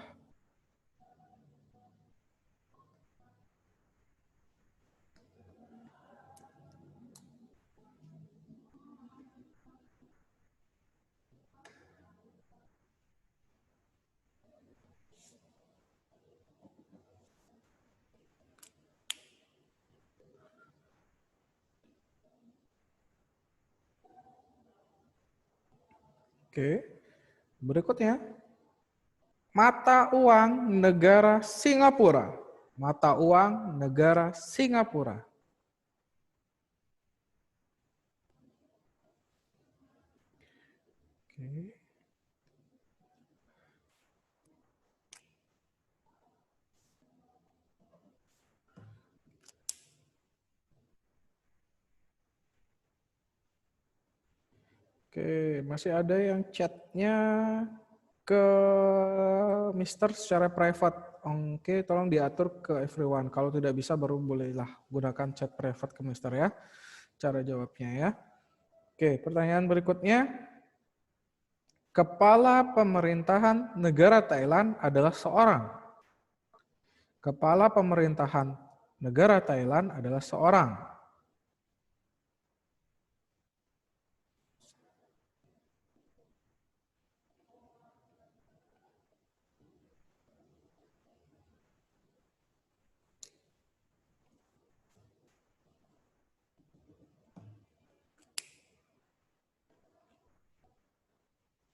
S6: Oke, berikutnya. Mata uang negara Singapura. Mata uang negara Singapura. Oke. Oke, masih ada yang chatnya ke Mister secara private. Oke, tolong diatur ke everyone. Kalau tidak bisa baru bolehlah gunakan chat private ke Mister, ya. Cara jawabnya, ya. Oke, pertanyaan berikutnya. Kepala pemerintahan negara Thailand adalah seorang. Kepala pemerintahan negara Thailand adalah seorang.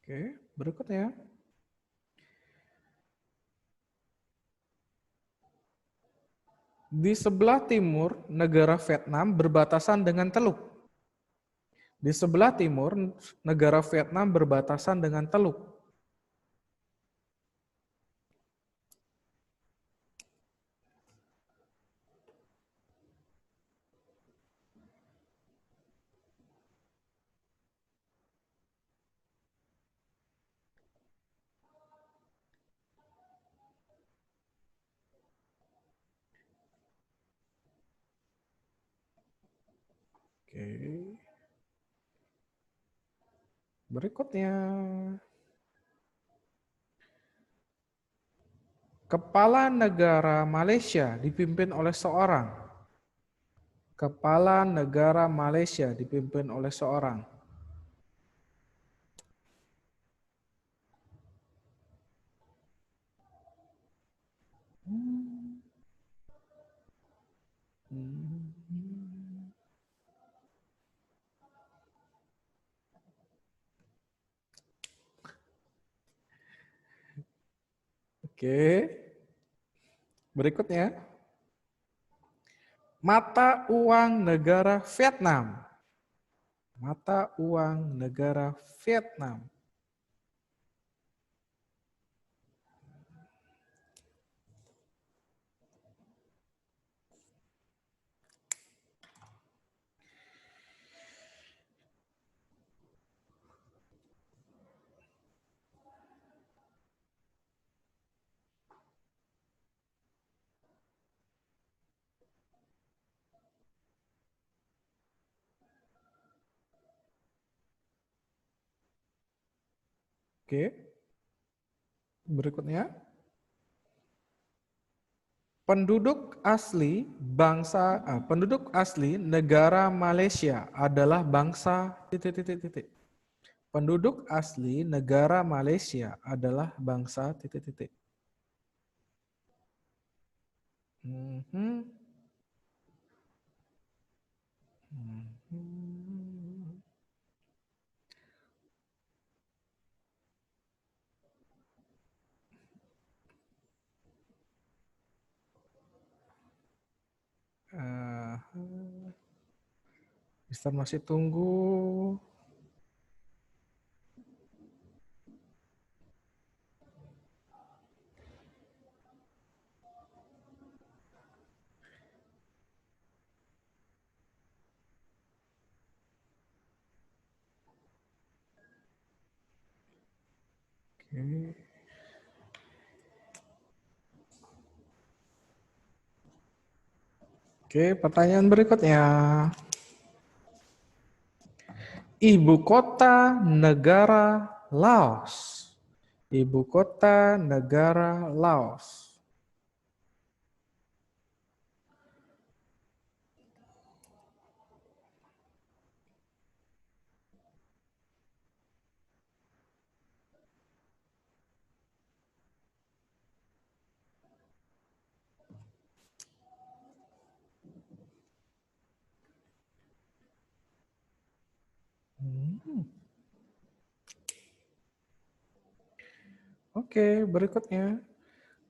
S6: Oke, berikutnya. Di sebelah timur negara Vietnam berbatasan dengan Teluk. Di sebelah timur negara Vietnam berbatasan dengan Teluk. Oke. Berikutnya. Kepala negara Malaysia dipimpin oleh seorang. Kepala negara Malaysia dipimpin oleh seorang. Oke. Berikutnya. Mata uang negara Vietnam. Mata uang negara Vietnam. Oke. Berikutnya. Penduduk asli negara Malaysia adalah bangsa titik. Penduduk asli negara Malaysia adalah bangsa titik. Mister masih tunggu. Oke, pertanyaan berikutnya. Ibu kota negara Laos. Ibu kota negara Laos. Oke, berikutnya.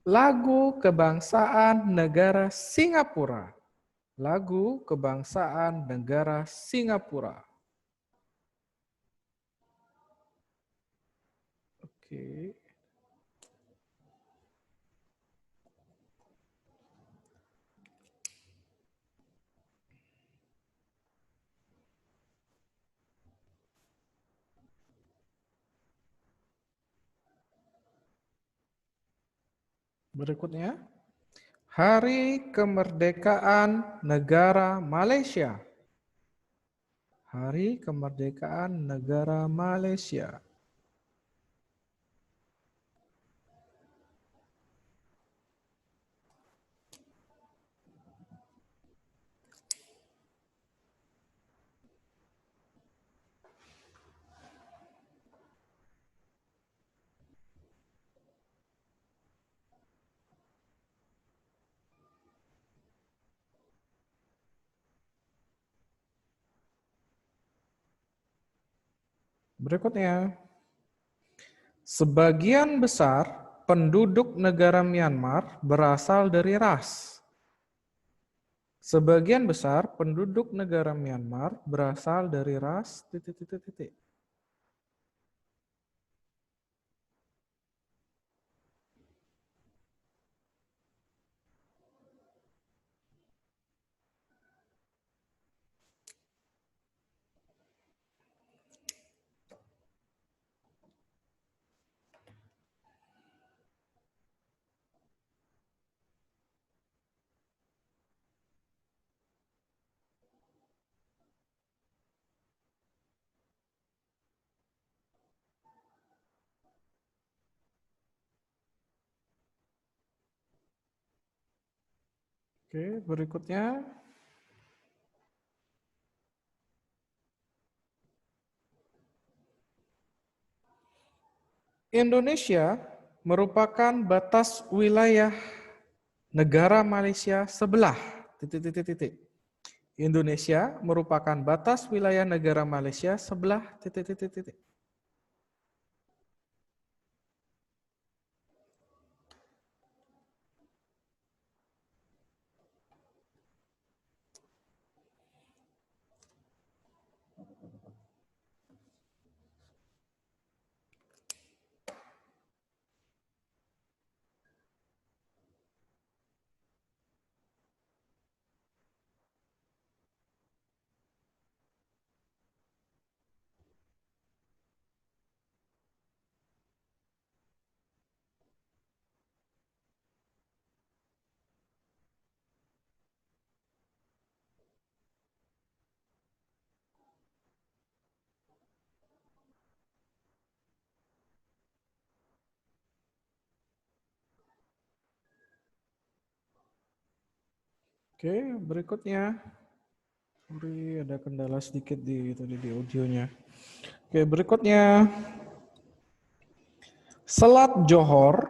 S6: Lagu kebangsaan negara Singapura. Lagu kebangsaan negara Singapura. Oke. Berikutnya. Hari Kemerdekaan Negara Malaysia. Hari Kemerdekaan Negara Malaysia. Berikutnya. Sebagian besar penduduk negara Myanmar berasal dari ras. Sebagian besar penduduk negara Myanmar berasal dari ras titik titik titik. Oke, berikutnya. Indonesia merupakan batas wilayah negara Malaysia sebelah. Titik, titik, titik. Indonesia merupakan batas wilayah negara Malaysia sebelah. Titik, titik, titik. Oke, berikutnya. Sorry, ada kendala sedikit di audionya. Oke, berikutnya. Selat Johor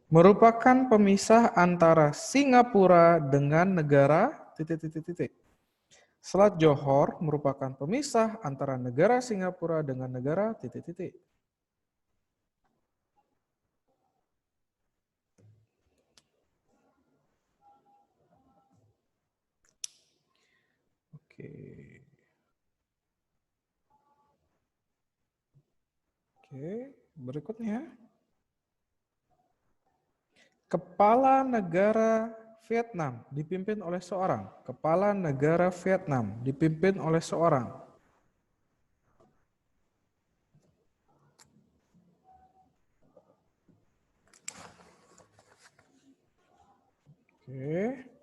S6: merupakan pemisah antara Singapura dengan negara titik titik titik. Selat Johor merupakan pemisah antara negara Singapura dengan negara titik titik. Oke. Oke, berikutnya. Kepala negara Vietnam dipimpin oleh seorang. Kepala negara Vietnam dipimpin oleh seorang. Oke.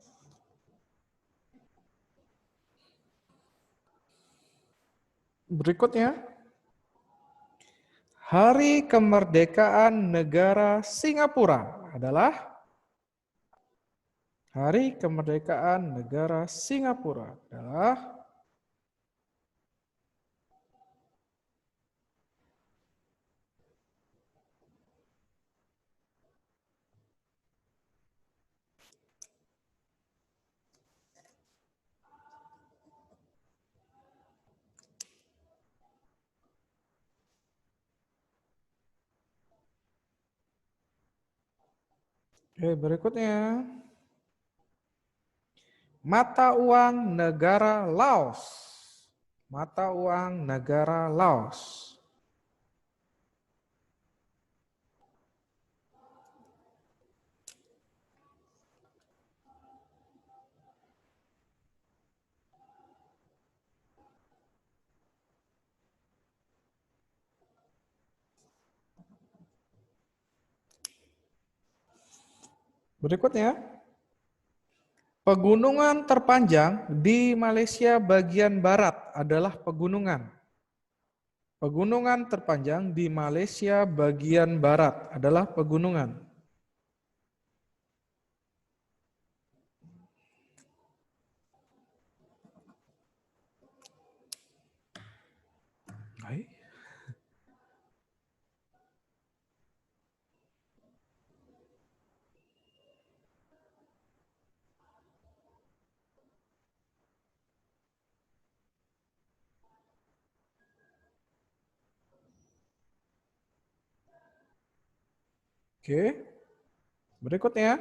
S6: Berikutnya. Hari kemerdekaan negara Singapura adalah Hari kemerdekaan negara Singapura adalah berikutnya. Mata uang negara Laos. Mata uang negara Laos. Berikutnya. Pegunungan terpanjang di Malaysia bagian barat adalah pegunungan. Pegunungan terpanjang di Malaysia bagian barat adalah pegunungan. Baik. Oke. Berikutnya.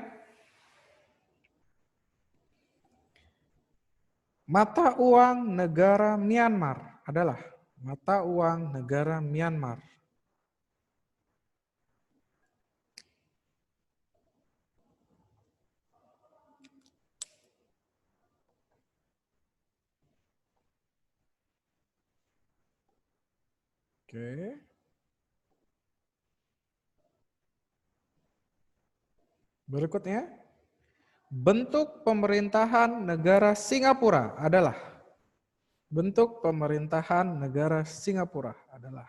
S6: Mata uang negara Myanmar adalah mata uang negara Myanmar. Oke. Berikutnya, bentuk pemerintahan negara Singapura adalah bentuk pemerintahan negara Singapura adalah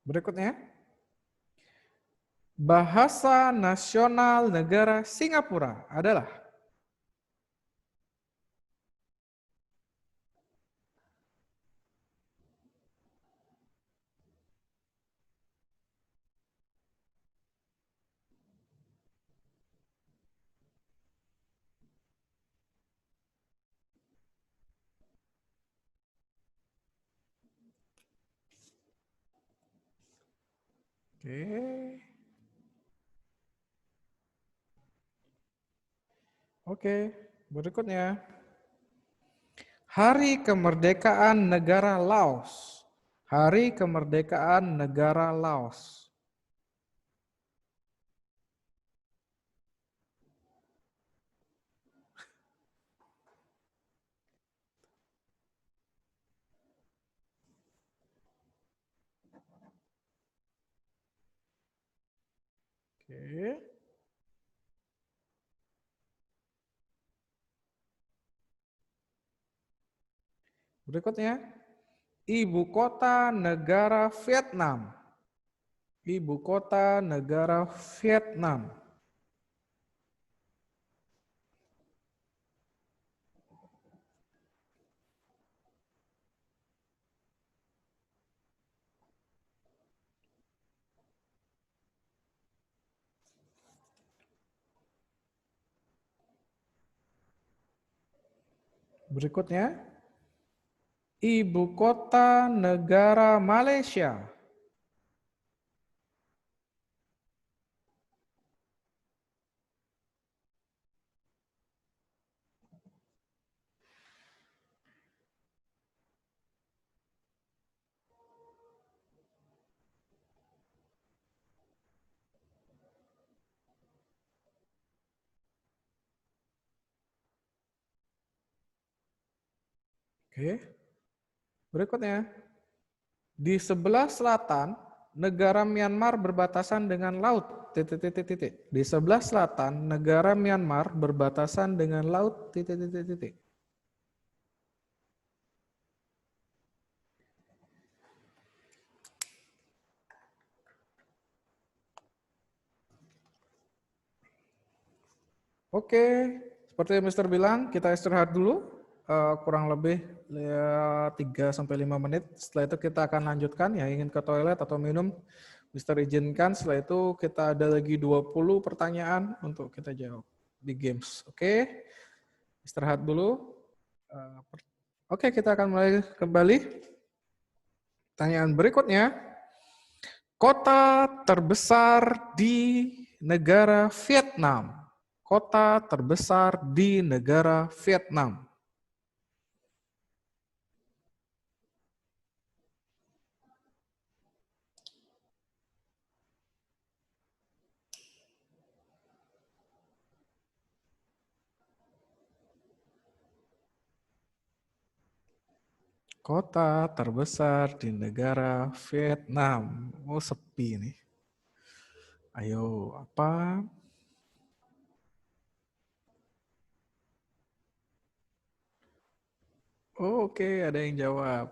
S6: berikutnya, bahasa nasional negara Singapura adalah Oke. Oke, berikutnya. Hari kemerdekaan negara Laos. Hari kemerdekaan negara Laos. Oke. Berikutnya, ibu kota negara Vietnam. Ibu kota negara Vietnam. Berikutnya, ibu kota negara Malaysia. Oke. Berikutnya, di sebelah selatan, negara Myanmar berbatasan dengan laut. Titik, titik, titik. Di sebelah selatan, negara Myanmar berbatasan dengan laut. Titik, titik, titik. Oke, seperti yang Mister bilang, kita istirahat dulu. Kurang lebih 3-5 menit. Setelah itu kita akan lanjutkan. Yang ingin ke toilet atau minum, Mister izinkan. Setelah itu kita ada lagi 20 pertanyaan untuk kita jawab di games. Oke, istirahat dulu. Oke, kita akan mulai kembali. Pertanyaan berikutnya. Kota terbesar di negara Vietnam. Kota terbesar di negara Vietnam. Kota terbesar di negara Vietnam. Oh, sepi nih. Ayo, apa? Oh, oke, ada yang jawab.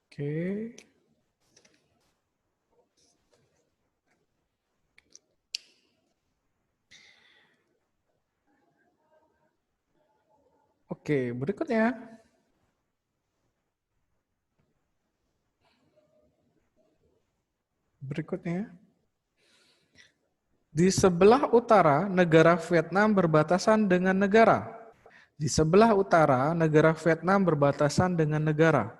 S6: Oke. Oke, berikutnya. Berikutnya. Di sebelah utara, negara Vietnam berbatasan dengan negara. Di sebelah utara, negara Vietnam berbatasan dengan negara.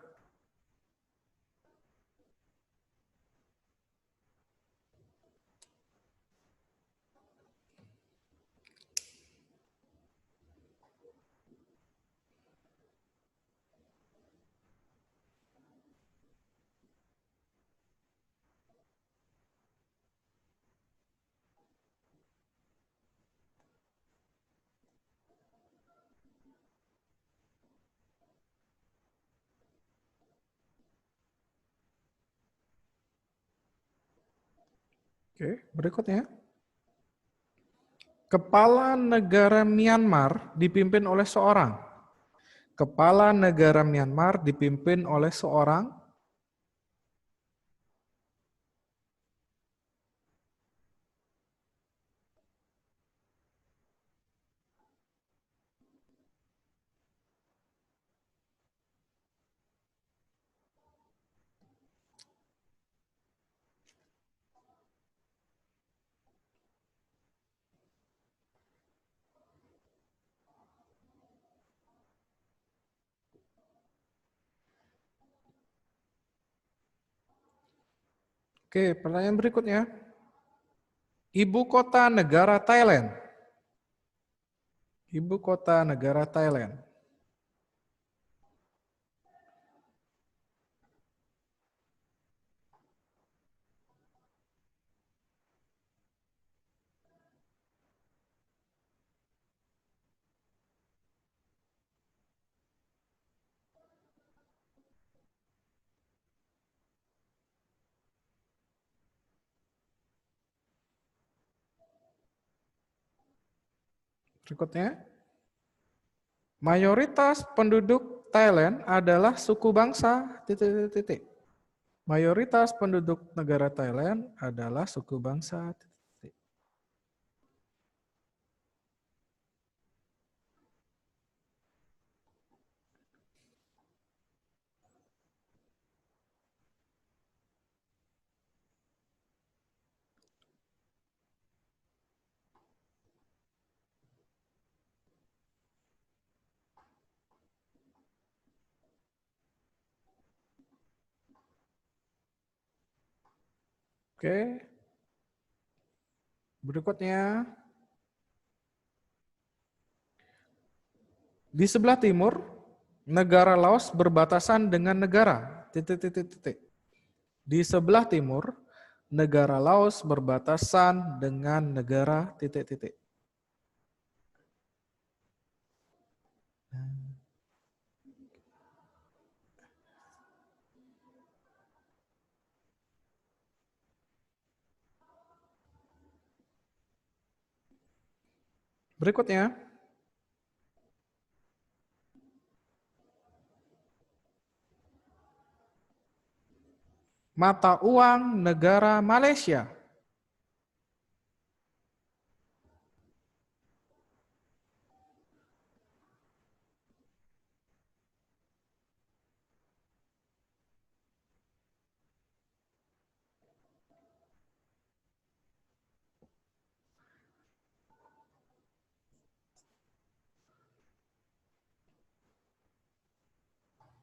S6: Oke, berikutnya. Kepala negara Myanmar dipimpin oleh seorang. Kepala negara Myanmar dipimpin oleh seorang. Oke, pertanyaan berikutnya. Ibu kota negara Thailand. Ibu kota negara Thailand. Berikutnya. Mayoritas penduduk Thailand adalah suku bangsa titik-titik. Mayoritas penduduk negara Thailand adalah suku bangsa titik-titik. Oke. Berikutnya. Di sebelah timur, negara Laos berbatasan dengan negara titik-titik-titik. Di sebelah timur, negara Laos berbatasan dengan negara titik-titik. Berikutnya. Mata uang negara Malaysia.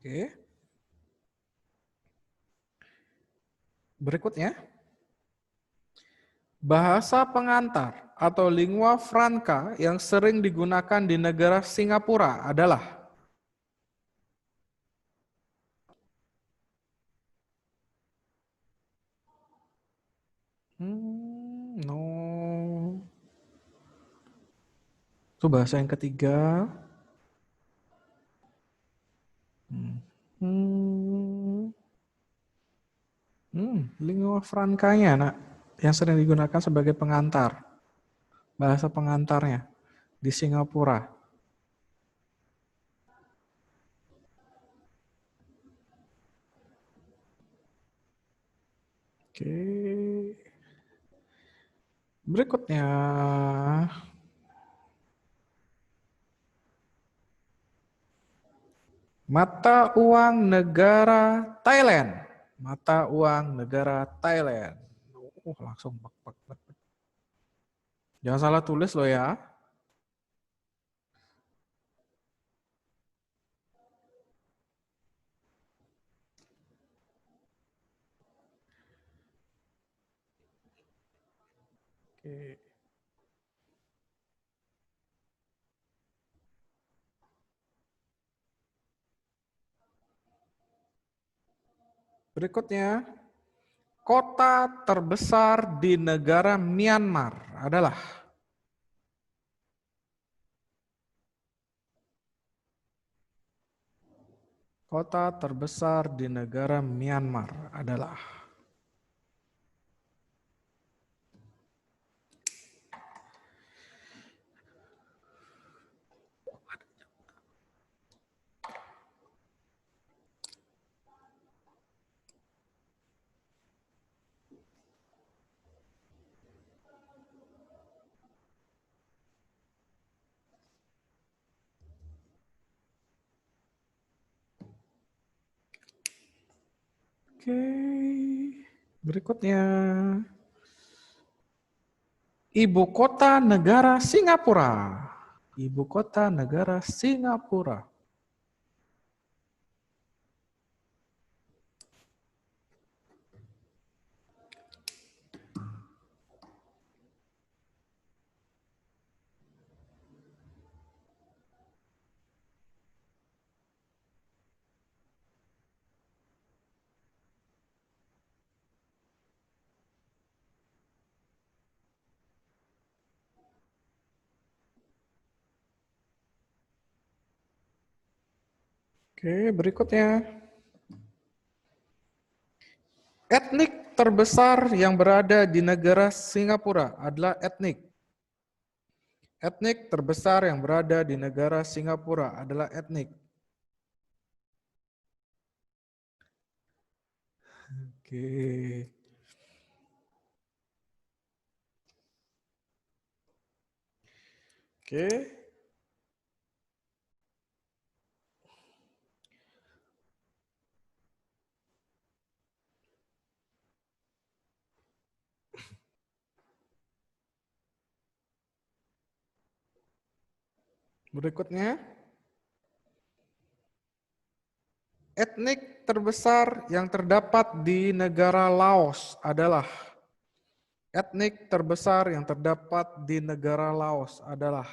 S6: Oke. Berikutnya. Bahasa pengantar atau lingua franca yang sering digunakan di negara Singapura adalah no. Itu bahasa yang ketiga. Lingua francanya, nak, yang sering digunakan sebagai pengantar. Bahasa pengantarnya di Singapura. Oke. Berikutnya. Mata uang negara Thailand. Mata uang negara Thailand. Langsung bak, bak, bak. Jangan salah tulis loh ya. Oke. Berikutnya, kota terbesar di negara Myanmar adalah kota terbesar di negara Myanmar adalah Oke. Berikutnya, ibu kota negara Singapura. Ibu kota negara Singapura. Oke, berikutnya. Etnik terbesar yang berada di negara Singapura adalah etnik. Etnik terbesar yang berada di negara Singapura adalah etnik. Oke. Oke. Berikutnya, etnik terbesar yang terdapat di negara Laos adalah etnik terbesar yang terdapat di negara Laos adalah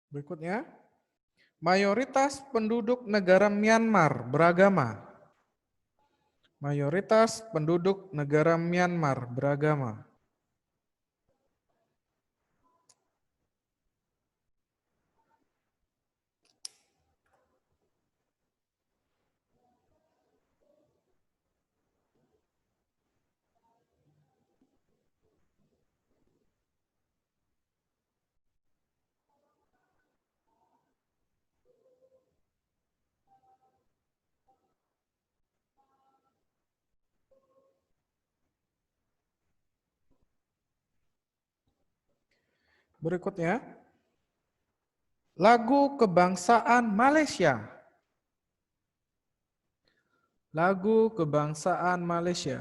S6: berikutnya. Mayoritas penduduk negara Myanmar beragama. Mayoritas penduduk negara Myanmar beragama. Berikutnya, lagu kebangsaan Malaysia. Lagu kebangsaan Malaysia.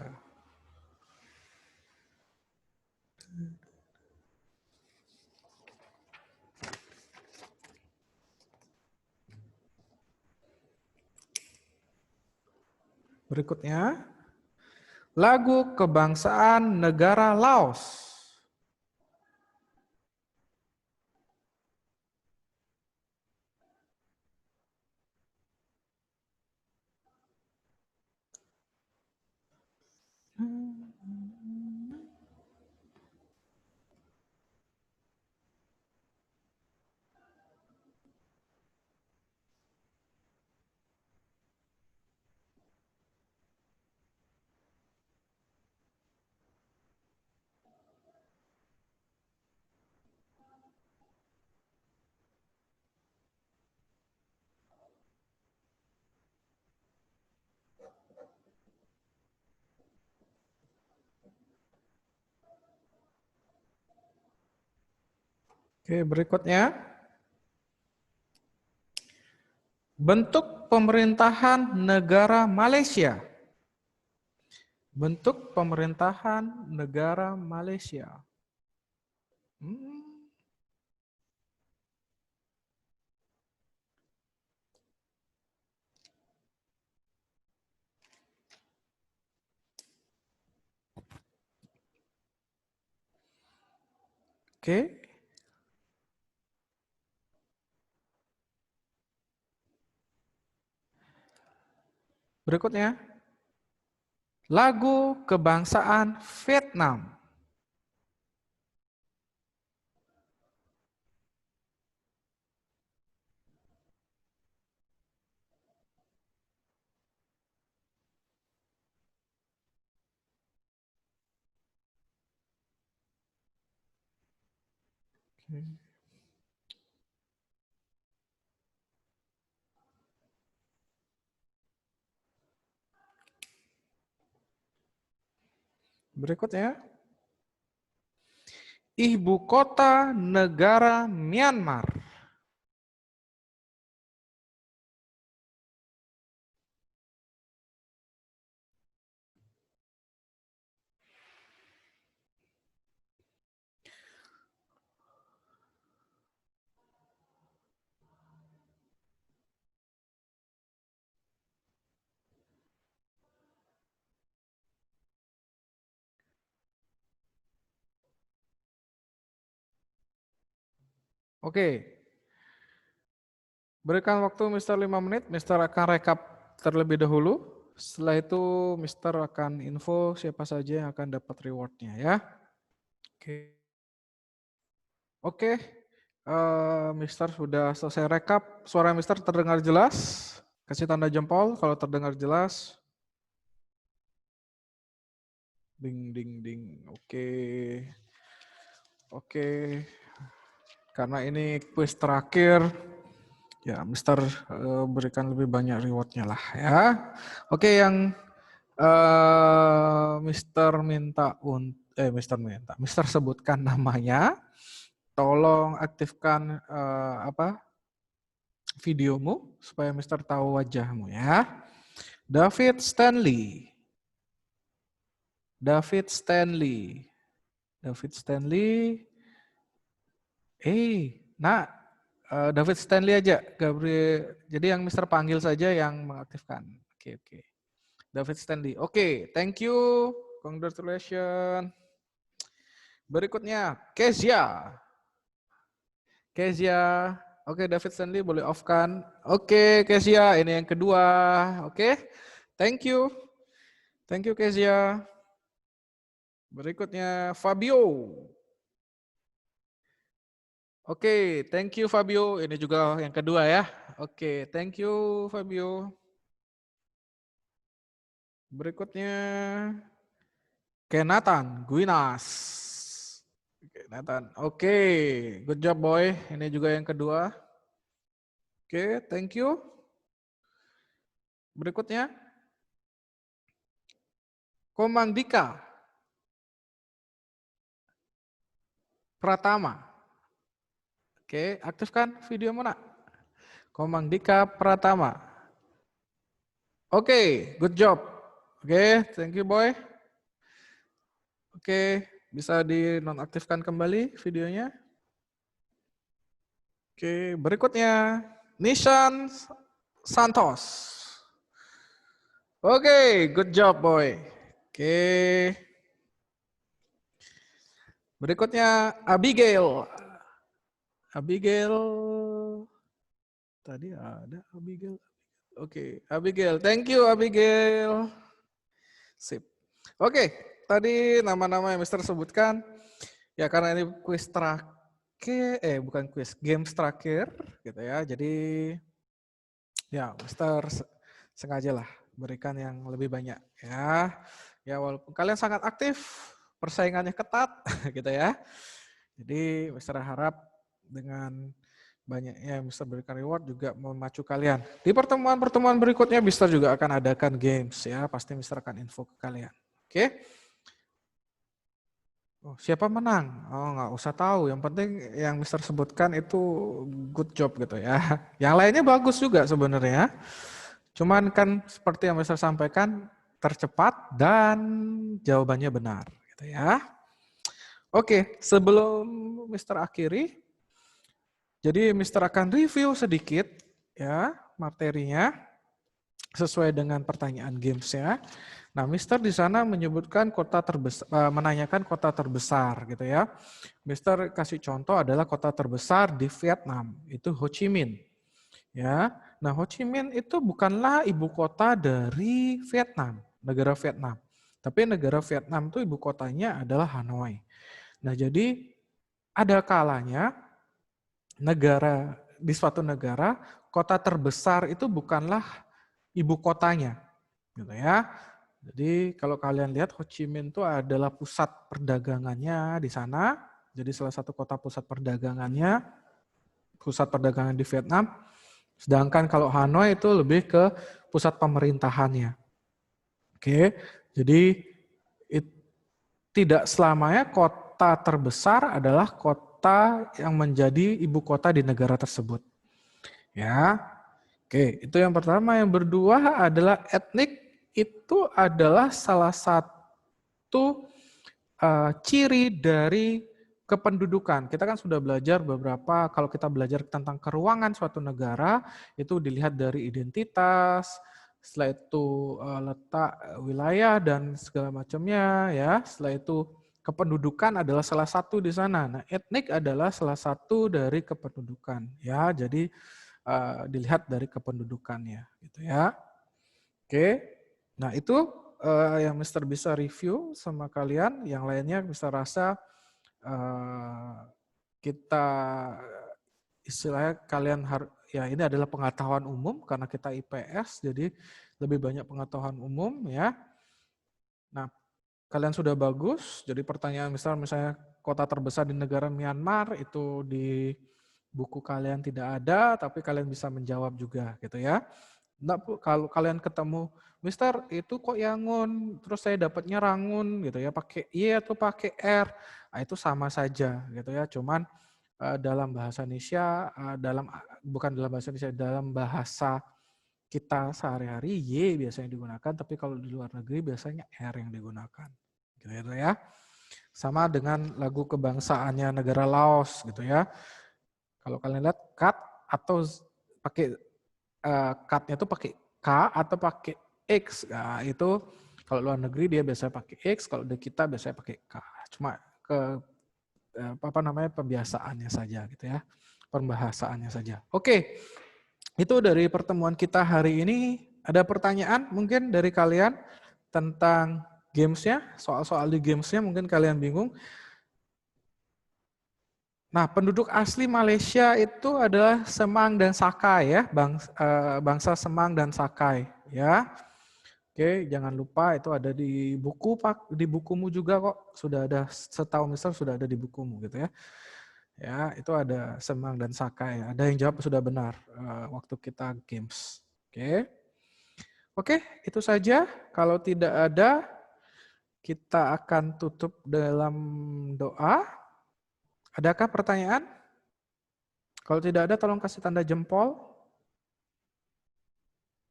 S6: Berikutnya, lagu kebangsaan negara Laos. Oke, berikutnya. Bentuk pemerintahan negara Malaysia. Bentuk pemerintahan negara Malaysia. Oke. Berikutnya. Lagu kebangsaan Vietnam. Berikutnya. Ibu kota negara Myanmar. Oke. Berikan waktu Mister 5 menit, Mister akan rekap terlebih dahulu. Setelah itu Mister akan info siapa saja yang akan dapat rewardnya ya. Oke. Oke. Mister sudah selesai rekap. Suara Mister terdengar jelas. Kasih tanda jempol kalau terdengar jelas. Ding ding ding. Oke. Oke. Karena ini kuis terakhir, ya Mister berikan lebih banyak rewardnya lah ya. Oke, yang Mister sebutkan namanya. Tolong aktifkan videomu supaya Mister tahu wajahmu ya. David Stanley. David Stanley. David Stanley aja, Gabriel. Jadi yang Mister panggil saja yang mengaktifkan. Oke. David Stanley. Oke, thank you. Congratulations. Berikutnya, Kezia. Oke, David Stanley boleh off-kan. Oke, Kezia, ini yang kedua. Oke, thank you. Thank you, Kezia. Berikutnya, Fabio. Oke, thank you Fabio. Ini juga yang kedua ya. Oke, thank you Fabio. Berikutnya Nathan Guinas. Nathan. Oke, good job boy. Ini juga yang kedua. Oke, thank you. Berikutnya Komang Dika Pratama. Oke, aktifkan video mana? Komang Dika Pratama. Oke, good job. Oke, thank you boy. Oke, bisa dinonaktifkan kembali videonya. Oke, berikutnya Nishan Santos. Oke, good job boy. Oke. Berikutnya Abigail. Tadi ada Abigail. Oke, Abigail. Thank you Abigail. Sip. Oke, tadi nama-nama yang Mister sebutkan. Ya karena ini kuis terakhir, bukan kuis, games terakhir gitu ya. Jadi ya Mister sengaja lah berikan yang lebih banyak ya. Ya walaupun kalian sangat aktif, persaingannya ketat gitu ya. Jadi Mister harap dengan banyaknya Mister berikan reward juga memacu kalian. Di pertemuan-pertemuan berikutnya Mister juga akan adakan games ya. Pasti Mister akan info ke kalian. Oke. Oh, siapa menang? Oh, nggak usah tahu. Yang penting yang Mister sebutkan itu good job gitu ya. Yang lainnya bagus juga sebenarnya. Cuman kan seperti yang Mister sampaikan, tercepat dan jawabannya benar gitu ya. Oke, sebelum Mister akhiri, jadi Mister akan review sedikit ya materinya sesuai dengan pertanyaan games-nya. Nah, Mister di sana menyebutkan kota terbesar, menanyakan kota terbesar gitu ya. Mister kasih contoh adalah kota terbesar di Vietnam, itu Ho Chi Minh. Ya, nah Ho Chi Minh itu bukanlah ibu kota dari Vietnam, negara Vietnam. Tapi negara Vietnam itu ibu kotanya adalah Hanoi. Nah, jadi ada kalanya di suatu negara, kota terbesar itu bukanlah ibu kotanya, gitu ya. Jadi kalau kalian lihat Ho Chi Minh itu adalah pusat perdagangannya di sana. Jadi salah satu kota pusat perdagangannya, pusat perdagangan di Vietnam. Sedangkan kalau Hanoi itu lebih ke pusat pemerintahannya. Oke, jadi tidak selamanya kota terbesar adalah kota yang menjadi ibu kota di negara tersebut. Ya, oke, itu yang pertama. Yang kedua adalah etnik itu adalah salah satu ciri dari kependudukan. Kita kan sudah belajar beberapa, kalau kita belajar tentang keruangan suatu negara, itu dilihat dari identitas, setelah itu letak wilayah dan segala macamnya ya. Setelah itu kependudukan adalah salah satu di sana. Nah, etnik adalah salah satu dari kependudukan ya. Jadi dilihat dari kependudukannya gitu ya. Oke. Nah, itu yang Mister bisa review sama kalian. Yang lainnya Mister rasa kita istilahnya kalian harus, ya ini adalah pengetahuan umum karena kita IPS, jadi lebih banyak pengetahuan umum ya. Nah, kalian sudah bagus. Jadi pertanyaan misalnya kota terbesar di negara Myanmar itu di buku kalian tidak ada, tapi kalian bisa menjawab juga gitu ya. Nah, kalau kalian ketemu, Mister itu kok Yangon, terus saya dapatnya Rangun gitu ya, pakai Y atau pakai R, nah, itu sama saja gitu ya. Cuman dalam bahasa Indonesia, bukan dalam bahasa Indonesia, dalam bahasa kita sehari-hari Y biasanya digunakan, tapi kalau di luar negeri biasanya R yang digunakan. Gitu ya. Sama dengan lagu kebangsaannya negara Laos gitu ya. Kalau kalian lihat kat atau pakai cut-nya itu pakai K atau pakai X. Nah, itu kalau luar negeri dia biasanya pakai X, kalau di kita biasanya pakai K. Cuma pembiasaannya saja gitu ya. Pembahasaannya saja. Oke. Itu dari pertemuan kita hari ini. Ada pertanyaan mungkin dari kalian tentang games-nya, soal-soal di games-nya mungkin kalian bingung. Nah, penduduk asli Malaysia itu adalah Semang dan Sakai ya, bangsa Semang dan Sakai ya. Oke, jangan lupa itu ada di buku Pak, di bukumu juga kok. Sudah ada, setahu Mister sudah ada di bukumu gitu ya. Ya, itu ada Semang dan Sakai. Ada yang jawab sudah benar waktu kita games. Oke, itu saja. Kalau tidak ada, kita akan tutup dalam doa. Adakah pertanyaan? Kalau tidak ada, tolong kasih tanda jempol.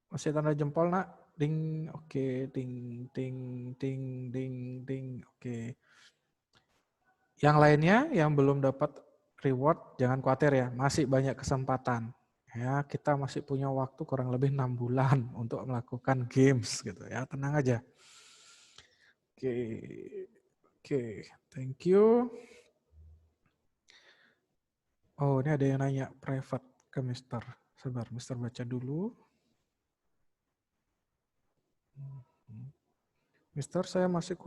S6: Kasih tanda jempol, nak. Ding, oke. Ding, ding, ding, ding, ding. Oke. Yang lainnya yang belum dapat reward, jangan khawatir ya. Masih banyak kesempatan. Ya, kita masih punya waktu kurang lebih 6 bulan untuk melakukan games gitu ya. Tenang aja. Oke. Thank you. Oh, ini ada yang nanya private ke Mister. Sebentar, Mister baca dulu. Mister, saya masih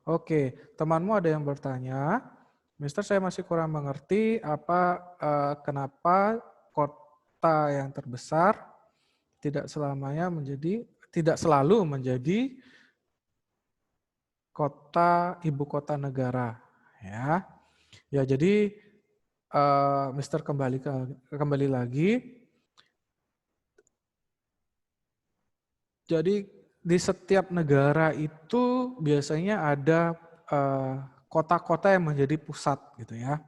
S6: oke. Temanmu ada yang bertanya, Mister, saya masih kurang mengerti kenapa kota yang terbesar tidak selalu menjadi ibu kota negara, ya. Ya, jadi Mister kembali lagi. Jadi di setiap negara itu biasanya ada kota-kota yang menjadi pusat gitu ya.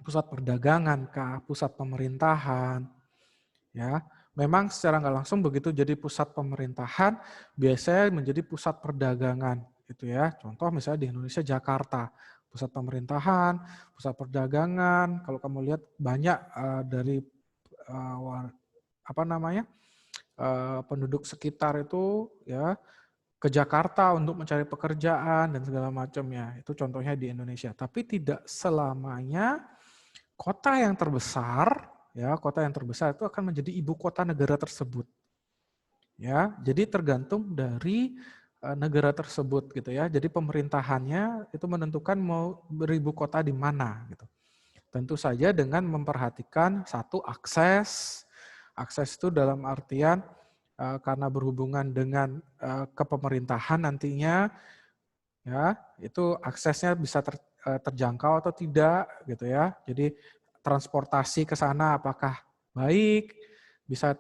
S6: Pusat perdagangan kah, pusat pemerintahan, ya. Memang secara nggak langsung begitu jadi pusat pemerintahan, biasanya menjadi pusat perdagangan gitu ya. Contoh misalnya di Indonesia Jakarta, pusat pemerintahan, pusat perdagangan. Kalau kamu lihat banyak dari penduduk sekitar itu ya ke Jakarta untuk mencari pekerjaan dan segala macamnya. Itu contohnya di Indonesia. Tapi tidak selamanya kota yang terbesar, ya, kota yang terbesar itu akan menjadi ibu kota negara tersebut. Ya, jadi tergantung dari negara tersebut gitu ya. Jadi pemerintahannya itu menentukan mau beribu kota di mana gitu. Tentu saja dengan memperhatikan satu akses. Akses itu dalam artian karena berhubungan dengan kepemerintahan nantinya, ya itu aksesnya bisa terjangkau atau tidak gitu ya. Jadi transportasi ke sana apakah baik, bisa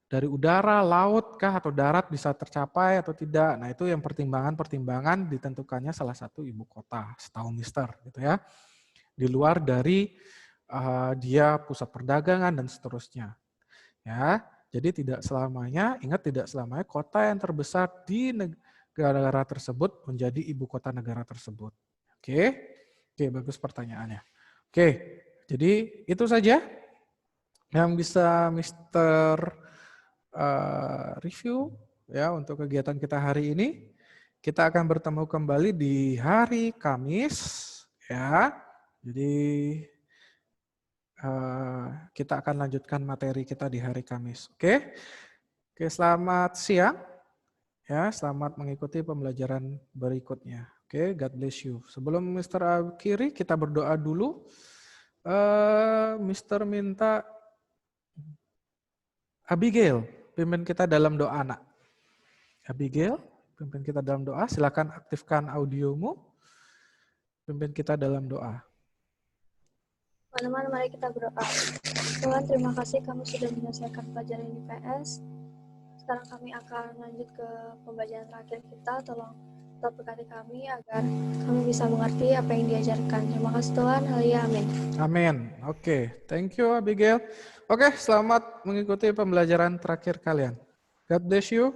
S6: dari udara, laut kah atau darat bisa tercapai atau tidak. Nah, itu yang pertimbangan-pertimbangan ditentukannya salah satu ibu kota, setahu Mister gitu ya. Di luar dari dia pusat perdagangan dan seterusnya. Ya, jadi tidak selamanya, ingat tidak selamanya kota yang terbesar di negara tersebut menjadi ibu kota negara tersebut. Oke, bagus pertanyaannya. Oke, jadi itu saja yang bisa Mister review ya untuk kegiatan kita hari ini. Kita akan bertemu kembali di hari Kamis ya. Jadi kita akan lanjutkan materi kita di hari Kamis. Oke, selamat siang. Ya, selamat mengikuti pembelajaran berikutnya. Oke, God bless you. Sebelum Mr. akhiri, kita berdoa dulu. Mr. minta Abigail, pimpin kita dalam doa, nak. Abigail, pimpin kita dalam doa. Silakan aktifkan audiomu. Pimpin kita dalam doa.
S7: Teman-teman, mari kita berdoa. Tuhan, terima kasih kami sudah menyelesaikan pelajaran IPS. Sekarang kami akan lanjut ke pembelajaran terakhir kita. Tolong tetap berkati kami agar kami bisa mengerti apa yang diajarkan. Terima kasih Tuhan. Haleluya. Amin.
S6: Amin. Oke, thank you Abigail. Oke, selamat mengikuti pembelajaran terakhir kalian. God bless you.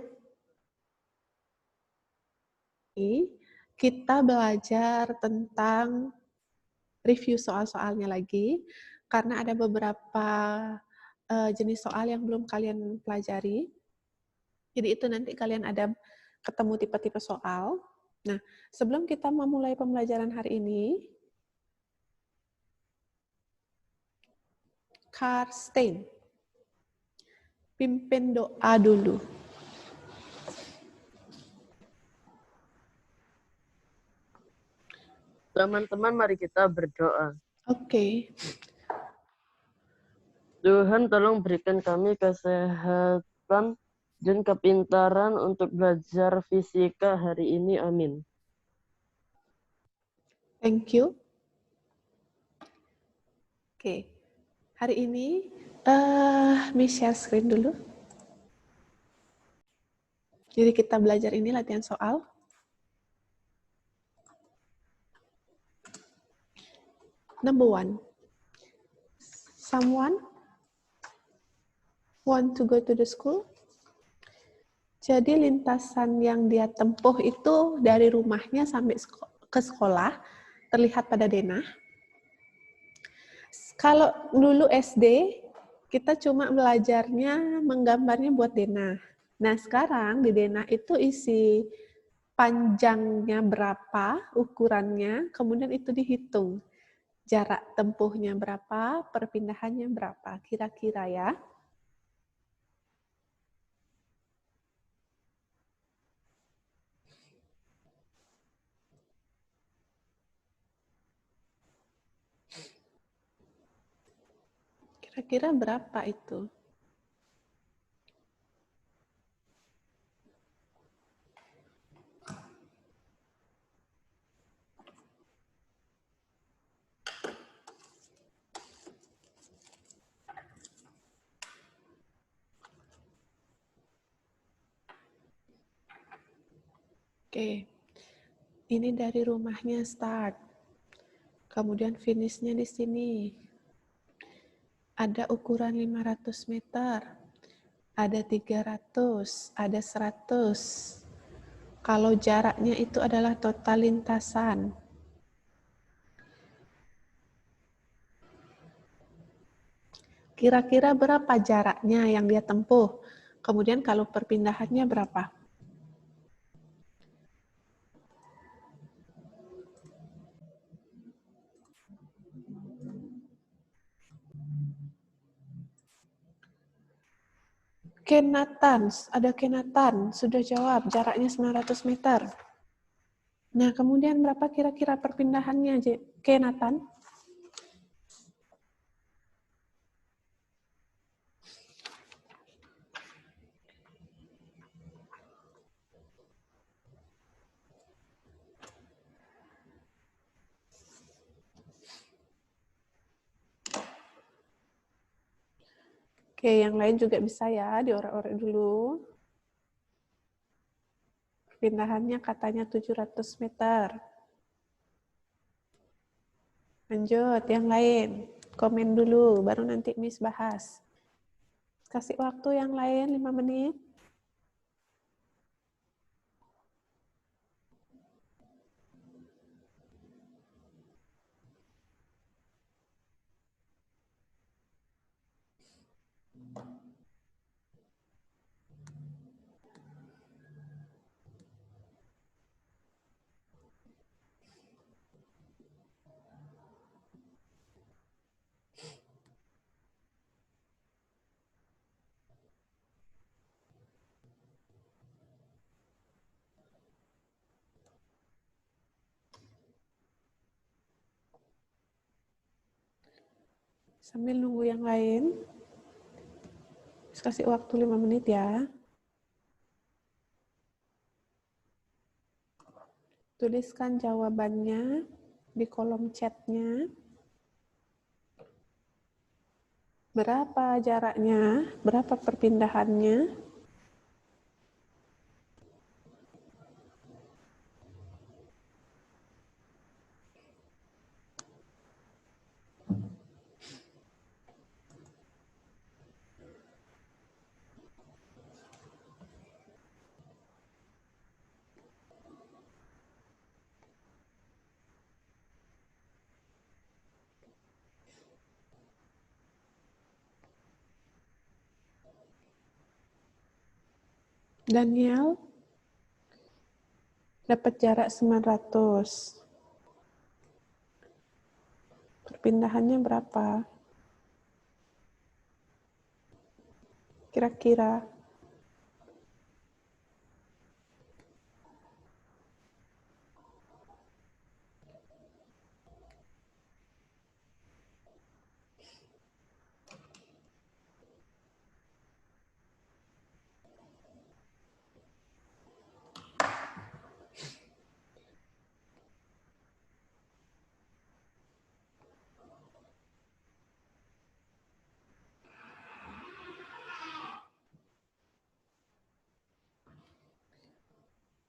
S8: Kita belajar tentang review soal-soalnya lagi, karena ada beberapa jenis soal yang belum kalian pelajari. Jadi itu nanti kalian ada ketemu tipe-tipe soal. Nah, sebelum kita memulai pembelajaran hari ini, Karsten, pimpin doa dulu.
S9: Teman-teman, mari kita berdoa.
S8: Oke.
S9: Tuhan, tolong berikan kami kesehatan dan kepintaran untuk belajar fisika hari ini. Amin.
S8: Thank you. Oke. Hari ini, Miss share screen dulu. Jadi kita belajar ini latihan soal. Number 1. Someone want to go to the school? Jadi lintasan yang dia tempuh itu dari rumahnya sampai ke sekolah, terlihat pada denah. Kalau dulu SD, kita cuma belajarnya menggambarnya buat denah. Nah sekarang di denah itu isi panjangnya berapa, ukurannya, kemudian itu dihitung. Jarak tempuhnya berapa, perpindahannya berapa, kira-kira ya. Kira-kira berapa itu? Oke. Ini dari rumahnya start. Kemudian finishnya di sini. Ada ukuran 500 meter. Ada 300, ada 100. Kalau jaraknya itu adalah total lintasan. Kira-kira berapa jaraknya yang dia tempuh? Kemudian kalau perpindahannya berapa? Kenatan, ada Kenatan, sudah jawab, jaraknya 900 meter. Nah, kemudian berapa kira-kira perpindahannya, Kenatan? Oke, yang lain juga bisa ya, diorek-orek dulu. Pindahannya katanya 700 meter. Lanjut, yang lain. Komen dulu, baru nanti Miss bahas. Kasih waktu yang lain 5 menit. Sambil nunggu yang lain, kasih waktu 5 menit ya. Tuliskan jawabannya di kolom chatnya. Berapa jaraknya, berapa perpindahannya. Daniel dapat jarak 900. Perpindahannya berapa? Kira-kira.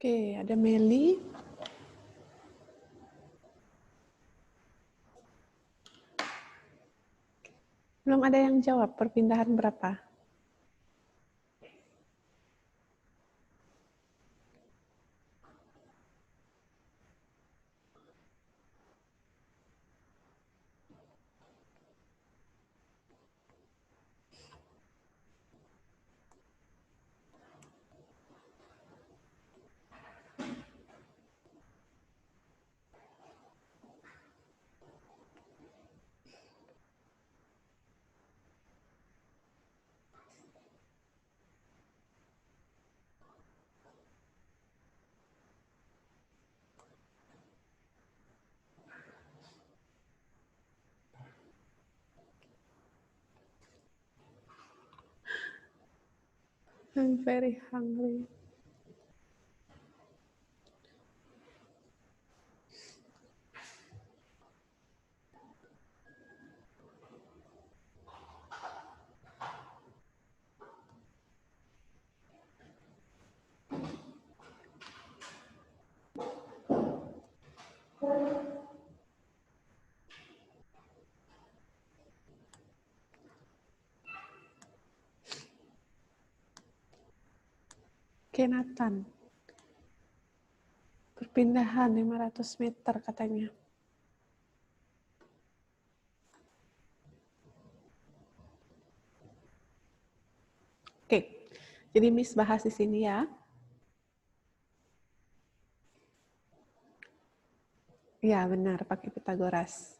S8: Oke, ada Meli. Belum ada yang jawab perpindahan berapa. I'm very hungry. Oke, Nathan. Perpindahan 500 meter katanya. Oke, jadi Miss bahas di sini ya. Ya, benar, pakai Pitagoras.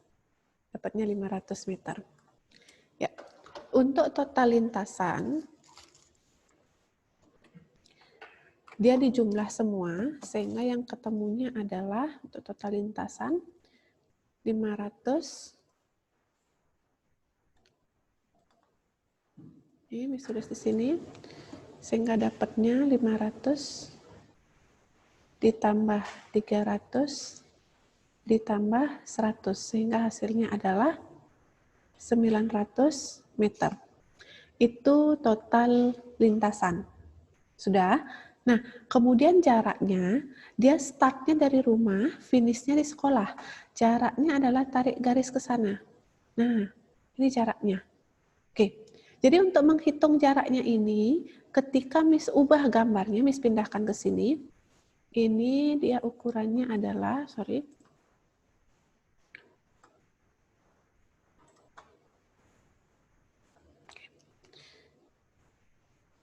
S8: Dapatnya 500 meter. Ya, untuk total lintasan, dia dijumlah semua, sehingga yang ketemunya adalah untuk total lintasan 500. Ini tulis di sini, sehingga dapatnya 500 ditambah 300 ditambah 100, sehingga hasilnya adalah 900 meter. Itu total lintasan. Sudah? Nah, kemudian jaraknya, dia startnya dari rumah, finishnya di sekolah. Jaraknya adalah tarik garis ke sana. Nah, ini jaraknya. Oke, jadi untuk menghitung jaraknya ini, ketika Miss ubah gambarnya, Miss pindahkan ke sini, ini dia ukurannya adalah,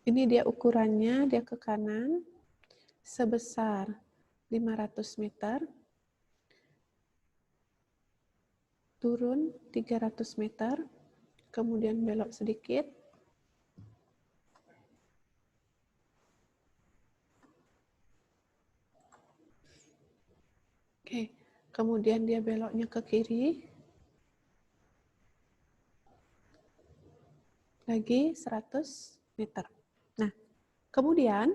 S8: ini dia ukurannya, dia ke kanan, sebesar 500 meter, turun 300 meter, kemudian belok sedikit, oke, kemudian dia beloknya ke kiri, lagi 100 meter. Nah, kemudian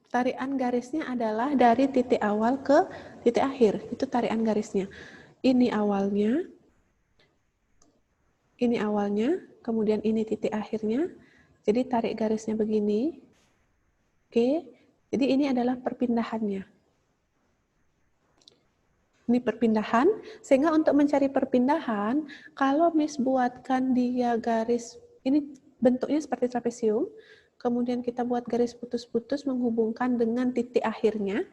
S8: tarian garisnya adalah dari titik awal ke titik akhir. Itu tarian garisnya. Ini awalnya, kemudian ini titik akhirnya. Jadi tarik garisnya begini. Oke, jadi ini adalah perpindahannya. Ini perpindahan, sehingga untuk mencari perpindahan, kalau Miss buatkan dia garis, ini bentuknya seperti trapesium, kemudian kita buat garis putus-putus menghubungkan dengan titik akhirnya.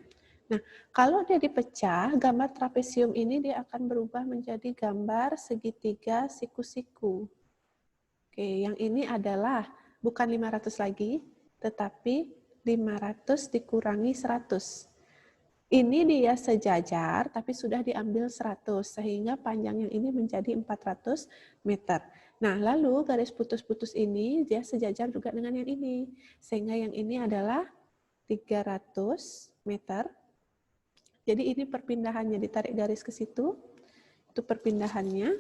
S8: Nah, kalau dia dipecah, gambar trapesium ini dia akan berubah menjadi gambar segitiga siku-siku. Oke, yang ini adalah bukan 500 lagi, tetapi 500 dikurangi 100. Ini dia sejajar, tapi sudah diambil 100, sehingga panjang yang ini menjadi 400 meter. Nah, lalu garis putus-putus ini, dia sejajar juga dengan yang ini. Sehingga yang ini adalah 300 meter. Jadi ini perpindahannya, ditarik garis ke situ, itu perpindahannya.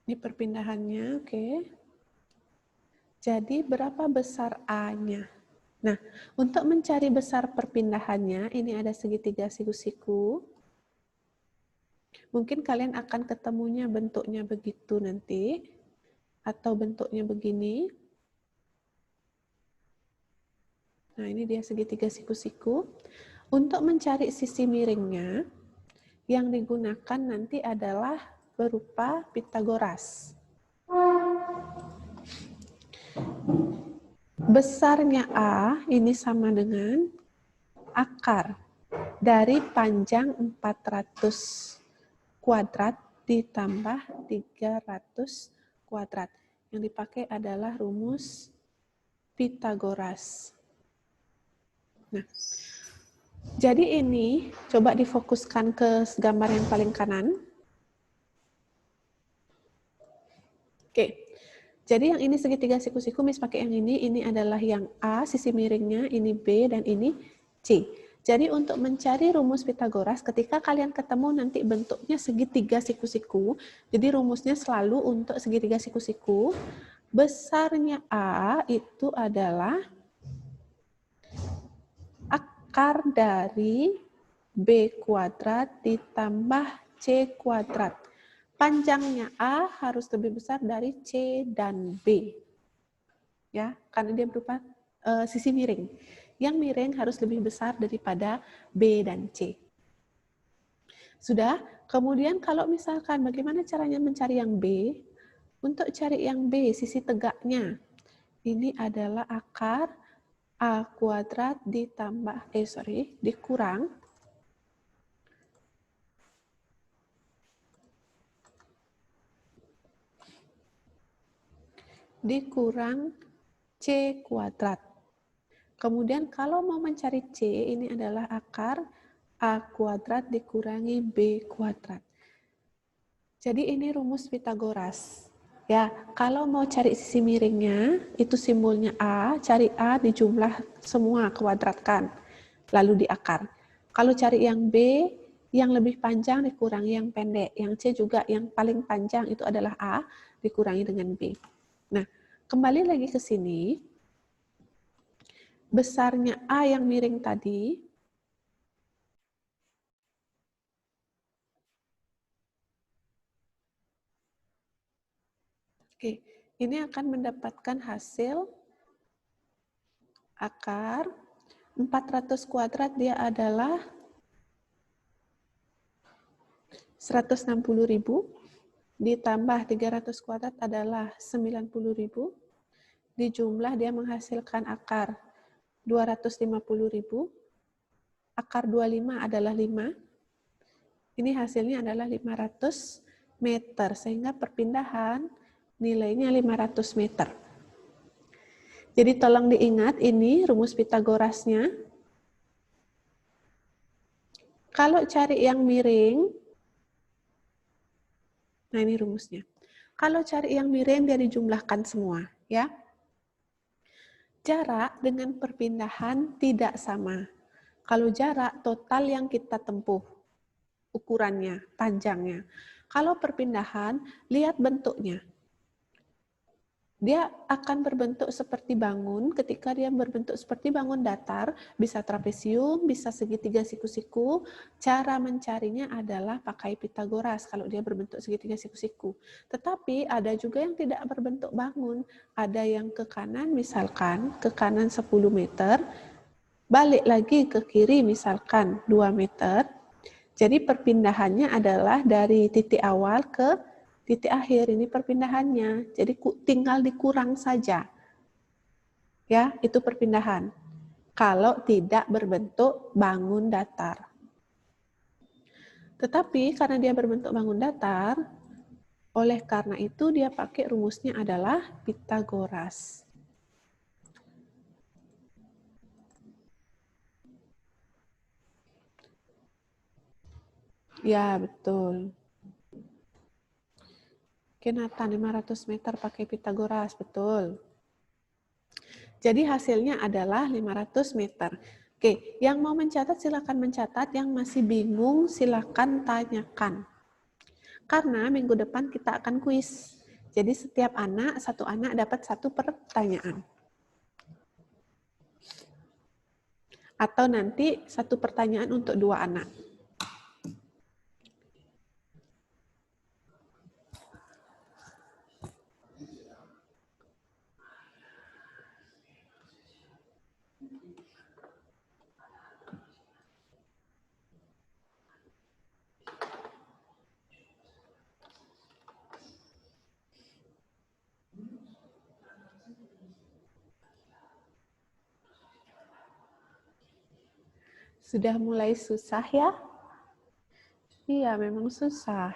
S8: Ini perpindahannya, oke. Jadi berapa besar A-nya? Nah, untuk mencari besar perpindahannya, ini ada segitiga siku-siku. Mungkin kalian akan ketemunya bentuknya begitu nanti, atau bentuknya begini. Nah, ini dia segitiga siku-siku. Untuk mencari sisi miringnya, yang digunakan nanti adalah berupa Pitagoras. Besarnya A ini sama dengan akar dari panjang 400 kuadrat ditambah 300 kuadrat. Yang dipakai adalah rumus Pitagoras. Nah, jadi ini coba difokuskan ke gambar yang paling kanan. Oke, jadi yang ini segitiga siku-siku, Miss pakai yang ini adalah yang A, sisi miringnya, ini B, dan ini C. Jadi untuk mencari rumus Pitagoras, ketika kalian ketemu nanti bentuknya segitiga siku-siku, jadi rumusnya selalu untuk segitiga siku-siku, besarnya A itu adalah akar dari B kuadrat ditambah C kuadrat. Panjangnya A harus lebih besar dari C dan B. Ya, karena dia berupa sisi miring. Yang miring harus lebih besar daripada B dan C. Sudah? Kemudian kalau misalkan bagaimana caranya mencari yang B? Untuk cari yang B, sisi tegaknya. Ini adalah akar A kuadrat ditambah, dikurang C kuadrat. Kemudian kalau mau mencari C, ini adalah akar A kuadrat dikurangi B kuadrat. Jadi ini rumus Pitagoras. Ya, kalau mau cari sisi miringnya, itu simbolnya A, cari A dijumlah semua, kuadratkan, lalu diakar. Kalau cari yang B, yang lebih panjang dikurangi yang pendek. Yang C juga yang paling panjang itu adalah A, dikurangi dengan B. Nah, kembali lagi ke sini, besarnya A yang miring tadi, oke, ini akan mendapatkan hasil akar 400 kuadrat dia adalah 160.000 ditambah 300 kuadrat adalah 90.000 dijumlah dia menghasilkan akar 250.000, akar 25 adalah 5, ini hasilnya adalah 500 meter, sehingga perpindahan nilainya 500 meter. Jadi tolong diingat ini rumus Pitagorasnya. Kalau cari yang miring, nah ini rumusnya. Kalau cari yang miring dia dijumlahkan semua, ya. Jarak dengan perpindahan tidak sama. Kalau jarak total yang kita tempuh, ukurannya, panjangnya. Kalau perpindahan, lihat bentuknya. Dia akan berbentuk seperti bangun. Ketika dia berbentuk seperti bangun datar, bisa trapesium, bisa segitiga siku-siku. Cara mencarinya adalah pakai Pitagoras kalau dia berbentuk segitiga siku-siku. Tetapi ada juga yang tidak berbentuk bangun. Ada yang ke kanan, misalkan ke kanan 10 meter, balik lagi ke kiri misalkan 2 meter. Jadi perpindahannya adalah dari titik awal ke titik akhir, ini perpindahannya. Jadi tinggal dikurang saja. Ya, itu perpindahan. Kalau tidak berbentuk bangun datar. Tetapi karena dia berbentuk bangun datar, oleh karena itu dia pakai rumusnya adalah Pitagoras. Ya, betul. Oke, Nathan, 500 meter pakai Pitagoras, betul. Jadi hasilnya adalah 500 meter. Oke, yang mau mencatat silakan mencatat, yang masih bingung silakan tanyakan. Karena minggu depan kita akan kuis. Jadi setiap satu anak dapat 1 pertanyaan. Atau nanti 1 pertanyaan untuk 2 anak. Sudah mulai susah ya? Iya, memang susah.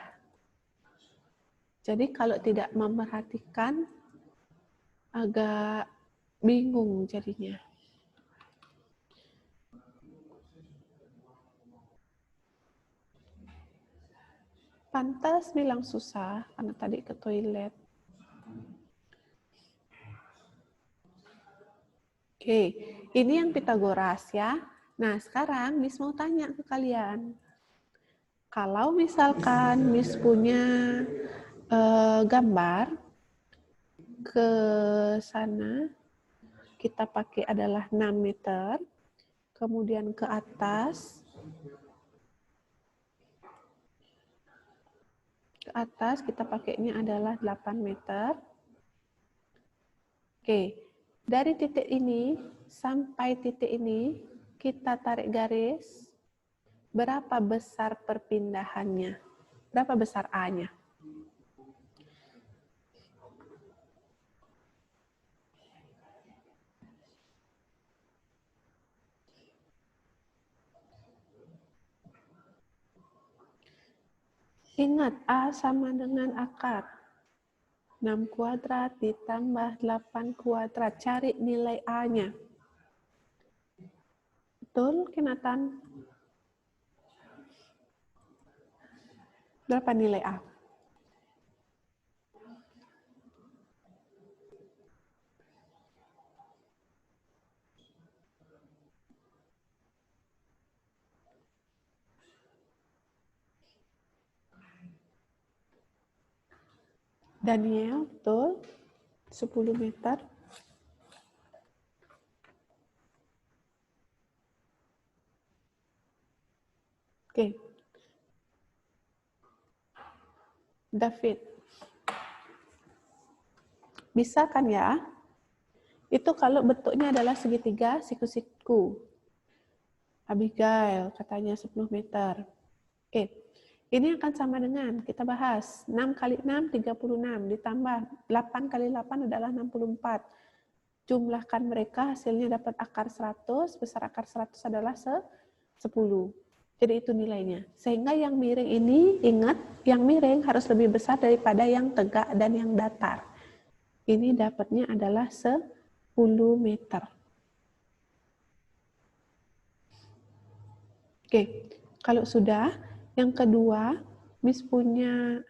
S8: Jadi kalau tidak memperhatikan, agak bingung jadinya. Pantas bilang susah, karena tadi ke toilet. Oke, ini yang Pitagoras ya. Nah, sekarang Miss mau tanya ke kalian. Kalau misalkan Miss punya gambar, ke sana kita pakai adalah 6 meter, kemudian ke atas kita pakainya adalah 8 meter. Oke, dari titik ini sampai titik ini kita tarik garis berapa besar perpindahannya? Berapa besar A-nya? Ingat, A sama dengan akar. 6 kuadrat ditambah 8 kuadrat. Cari nilai A-nya. Betul, Kinatan? Berapa nilai A? Daniel, betul. 10 meter. Oke. David. Bisa kan ya? Itu kalau bentuknya adalah segitiga, siku-siku. Abigail, katanya 10 meter. Oke. Ini akan sama dengan, kita bahas, 6 kali 6, 36, ditambah 8 kali 8 adalah 64. Jumlahkan mereka, hasilnya dapat akar 100, besar akar 100 adalah 10. Jadi itu nilainya. Sehingga yang miring ini, ingat, yang miring harus lebih besar daripada yang tegak dan yang datar. Ini dapatnya adalah 10 meter. Oke, kalau sudah, yang kedua, Miss punya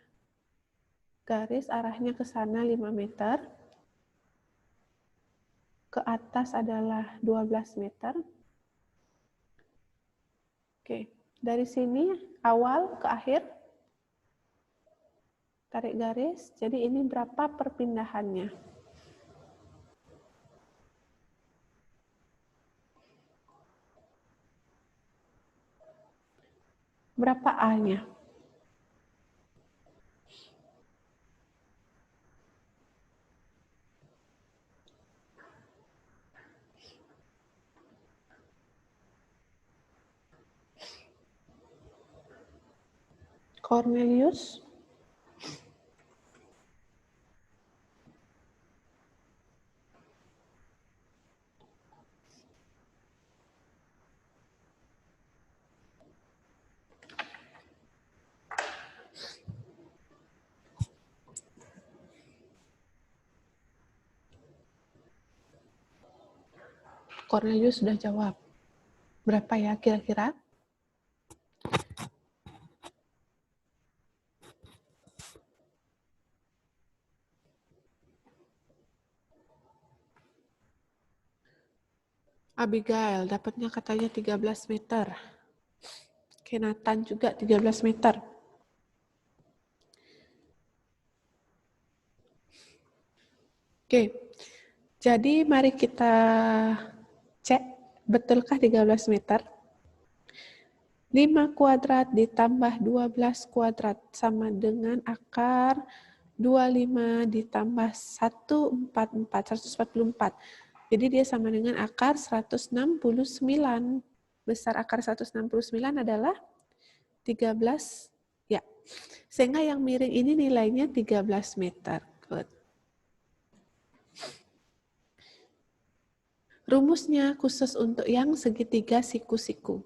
S8: garis arahnya ke sana 5 meter. Ke atas adalah 12 meter. Oke, dari sini awal ke akhir. Tarik garis. Jadi ini berapa perpindahannya? Berapa A-nya? Cornelius? Cornelius sudah jawab. Berapa ya kira-kira? Abigail dapatnya katanya 13 meter. Kenatan juga 13 meter. Oke, jadi mari kita cek, betulkah 13 meter? 5 kuadrat ditambah 12 kuadrat sama dengan akar 25 ditambah 144. Jadi dia sama dengan akar 169. Besar akar 169 adalah 13. Ya. Sehingga yang miring ini nilainya 13 meter. Good. Rumusnya khusus untuk yang segitiga siku-siku.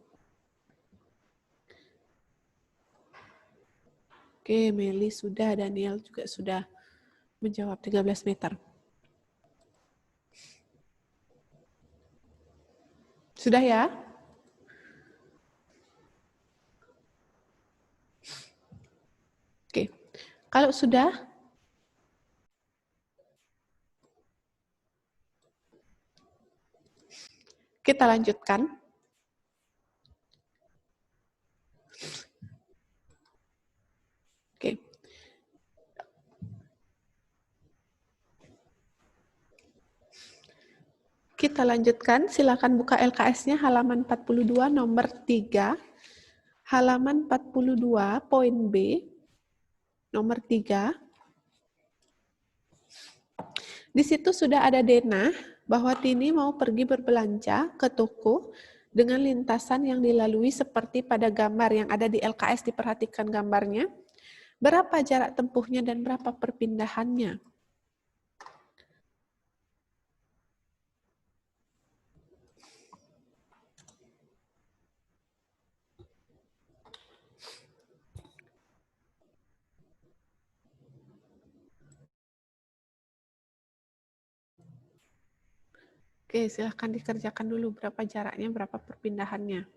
S8: Oke, Meli sudah, Daniel juga sudah menjawab 13 meter. Sudah ya? Oke, kalau sudah, kita lanjutkan. Oke. Kita lanjutkan, silakan buka LKS-nya halaman 42 nomor 3. Halaman 42 poin B nomor 3. Di situ sudah ada denah bahwa Tini mau pergi berbelanja ke toko dengan lintasan yang dilalui seperti pada gambar yang ada di LKS, diperhatikan gambarnya. Berapa jarak tempuhnya dan berapa perpindahannya? Oke, silahkan dikerjakan dulu berapa jaraknya, berapa perpindahannya.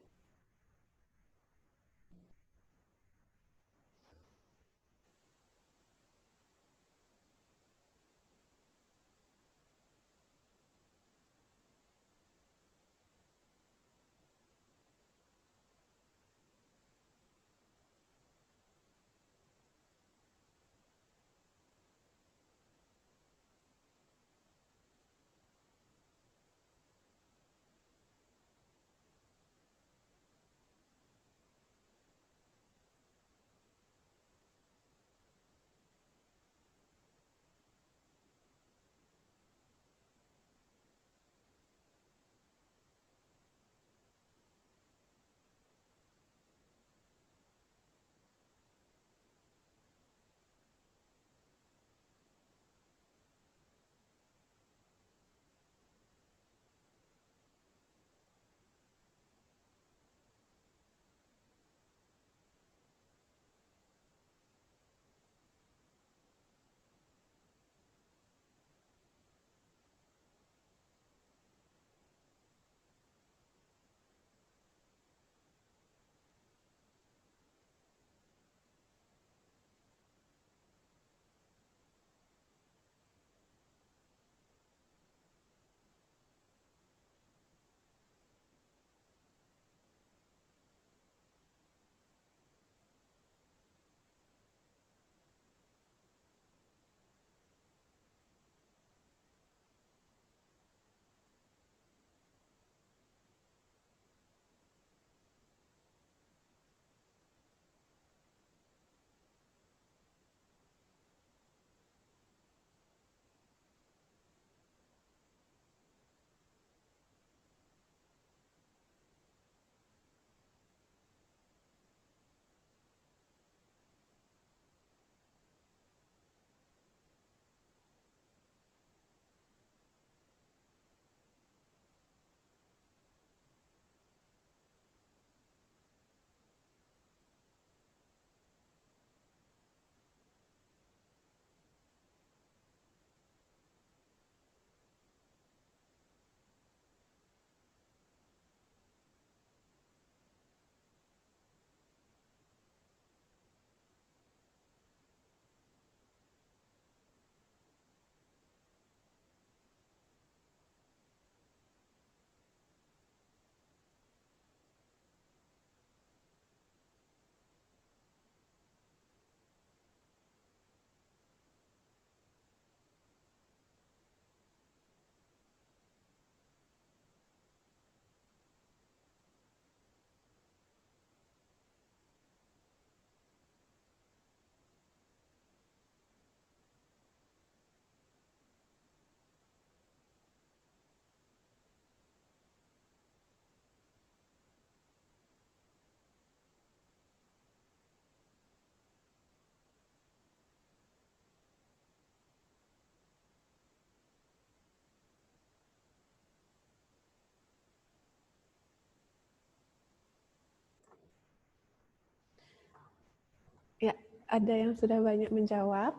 S8: Ya, ada yang sudah banyak menjawab.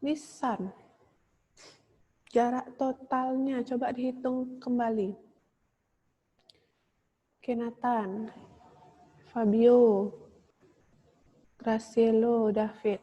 S8: Nisan, jarak totalnya coba dihitung kembali. Kenatan, Fabio, Gracielo, David.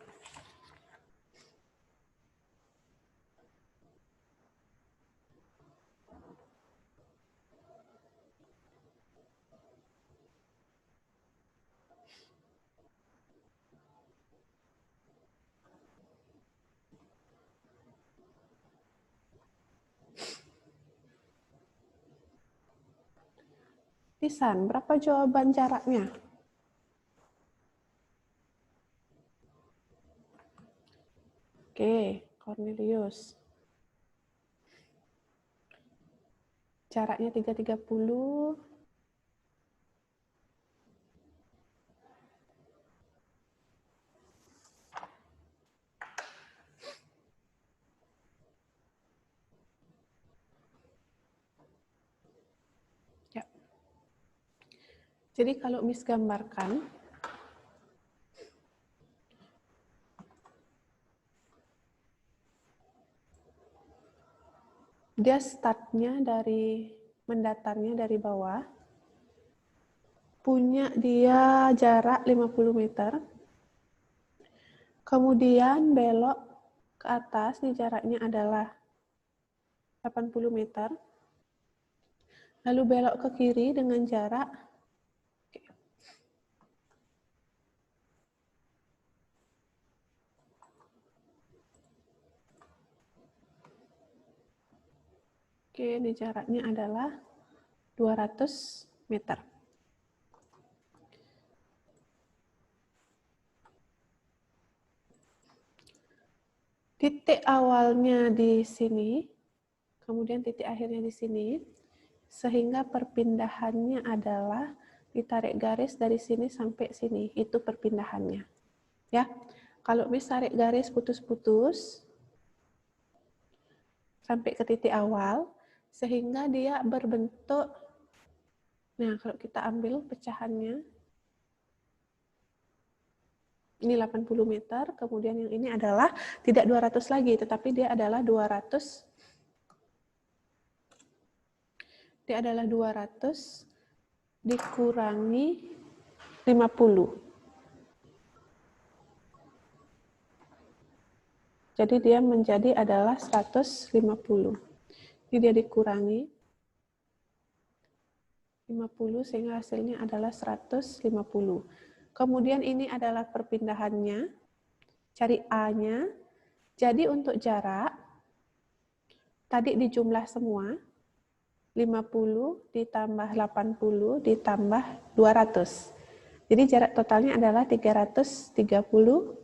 S8: Nisan, berapa jawaban jaraknya? Oke, Cornelius. Jaraknya 330. Ya. Jadi kalau Miss gambarkan, dia startnya dari mendatarnya dari bawah, punya dia jarak 50 meter, kemudian belok ke atas, nih jaraknya adalah 80 meter, lalu belok ke kiri dengan jarak ini jaraknya adalah 200 meter. Titik awalnya di sini, kemudian titik akhirnya di sini, sehingga perpindahannya adalah ditarik garis dari sini sampai sini, itu perpindahannya. Ya, kalau Miss tarik garis putus-putus sampai ke titik awal, sehingga dia berbentuk, nah kalau kita ambil pecahannya, ini 80 meter, kemudian yang ini adalah tidak 200 lagi, tetapi dia adalah 200, dia adalah 200 dikurangi 50. Jadi dia menjadi adalah 150. Ini dia dikurangi 50 sehingga hasilnya adalah 150. Kemudian ini adalah perpindahannya, cari A-nya. Jadi untuk jarak, tadi dijumlah semua, 50 ditambah 80 ditambah 200. Jadi jarak totalnya adalah 330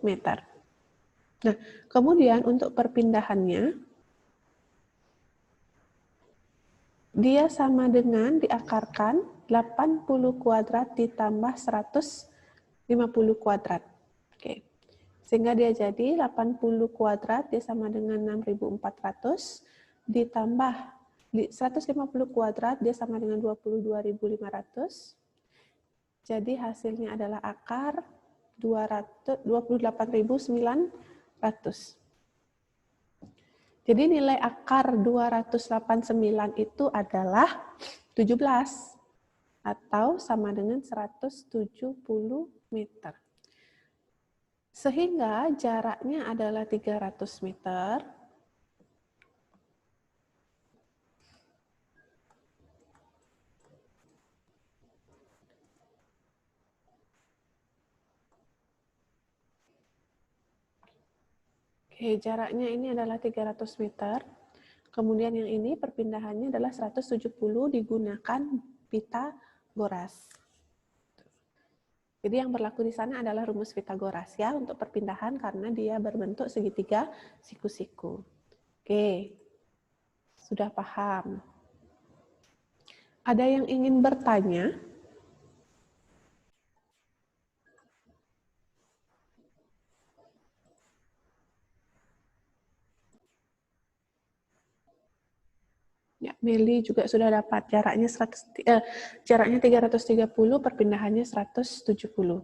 S8: meter. Nah, kemudian untuk perpindahannya, dia sama dengan diakarkan 80 kuadrat ditambah 150 kuadrat. Oke. Sehingga dia jadi 80 kuadrat dia sama dengan 6.400 ditambah 150 kuadrat dia sama dengan 22.500. Jadi hasilnya adalah akar 28.900. Jadi nilai akar 289 itu adalah 17 atau sama dengan 170 meter. Sehingga jaraknya adalah 300 meter. Oke, jaraknya ini adalah 300 meter. Kemudian yang ini perpindahannya adalah 170 digunakan Pythagoras. Jadi yang berlaku di sana adalah rumus Pythagoras ya untuk perpindahan karena dia berbentuk segitiga siku-siku. Oke, sudah paham. Ada yang ingin bertanya? Ya, Meli juga sudah dapat jaraknya 330, perpindahannya 170.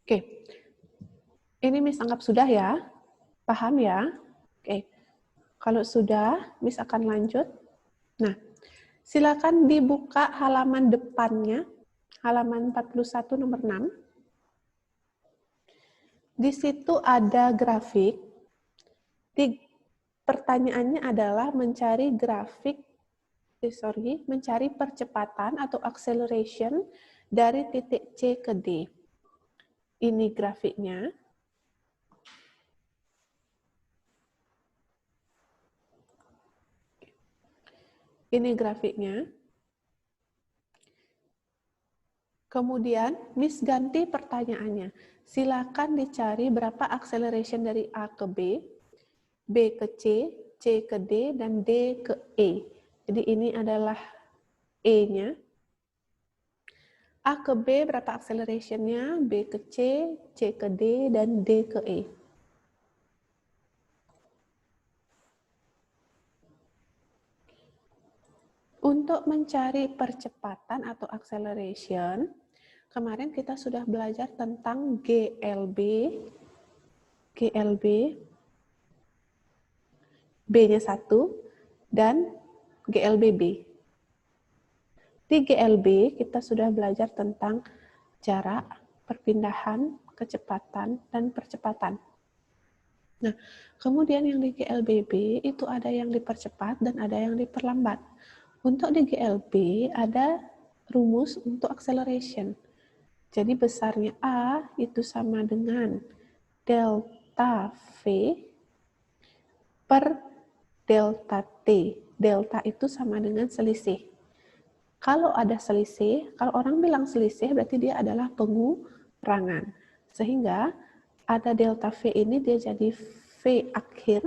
S8: Oke. Ini Miss anggap sudah ya. Paham ya? Oke. Kalau sudah, Miss akan lanjut. Nah, silakan dibuka halaman depannya, halaman 41 nomor 6. Di situ ada grafik. Pertanyaannya adalah mencari mencari percepatan atau acceleration dari titik C ke D. Ini grafiknya. Ini grafiknya. Kemudian, Miss ganti pertanyaannya. Silakan dicari berapa acceleration dari A ke B, B ke C ke D, dan D ke E. Jadi ini adalah E-nya. A ke B berapa acceleration-nya, B ke C ke D, dan D ke E. Untuk mencari percepatan atau acceleration, kemarin kita sudah belajar tentang GLB, B-nya 1, dan GLBB. Di GLB, kita sudah belajar tentang jarak, perpindahan, kecepatan, dan percepatan. Nah, kemudian yang di GLBB itu ada yang dipercepat dan ada yang diperlambat. Untuk di GLB ada rumus untuk acceleration. Jadi besarnya A itu sama dengan delta V per delta T. Delta itu sama dengan selisih. Kalau ada selisih, kalau orang bilang selisih berarti dia adalah pengurangan. Sehingga ada delta V ini dia jadi V akhir,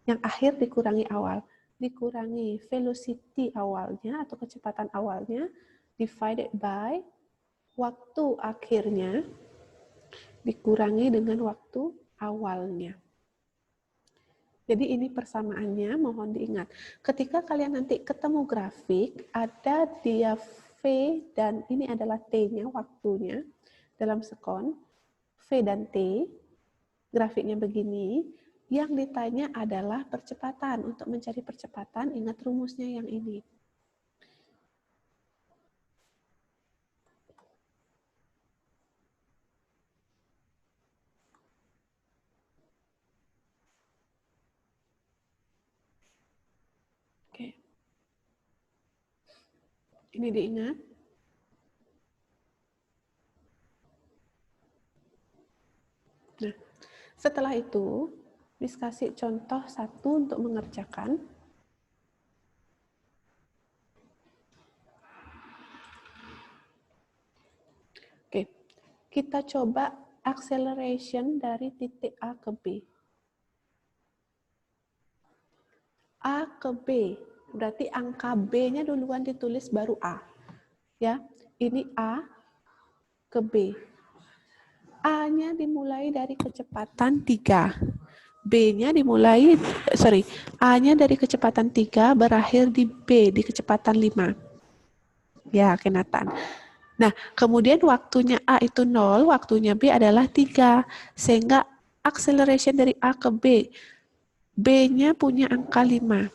S8: yang akhir dikurangi awal. Dikurangi velocity awalnya atau kecepatan awalnya, divided by waktu akhirnya, dikurangi dengan waktu awalnya. Jadi ini persamaannya, mohon diingat. Ketika kalian nanti ketemu grafik, ada dia V dan ini adalah T-nya, waktunya dalam sekon, V dan T, grafiknya begini, yang ditanya adalah percepatan. Untuk mencari percepatan, ingat rumusnya yang ini. Oke. Ini diingat. Nah, setelah itu, Miss kasih contoh satu untuk mengerjakan. Oke, kita coba acceleration dari titik A ke B. A ke B, berarti angka B-nya duluan ditulis baru A. Ya, ini A ke B. A-nya dimulai dari kecepatan 3. B-nya dimulai, A-nya dari kecepatan 3 berakhir di B, di kecepatan 5. Ya, Kenatan. Nah, kemudian waktunya A itu 0, waktunya B adalah 3. Sehingga acceleration dari A ke B, B-nya punya angka 5.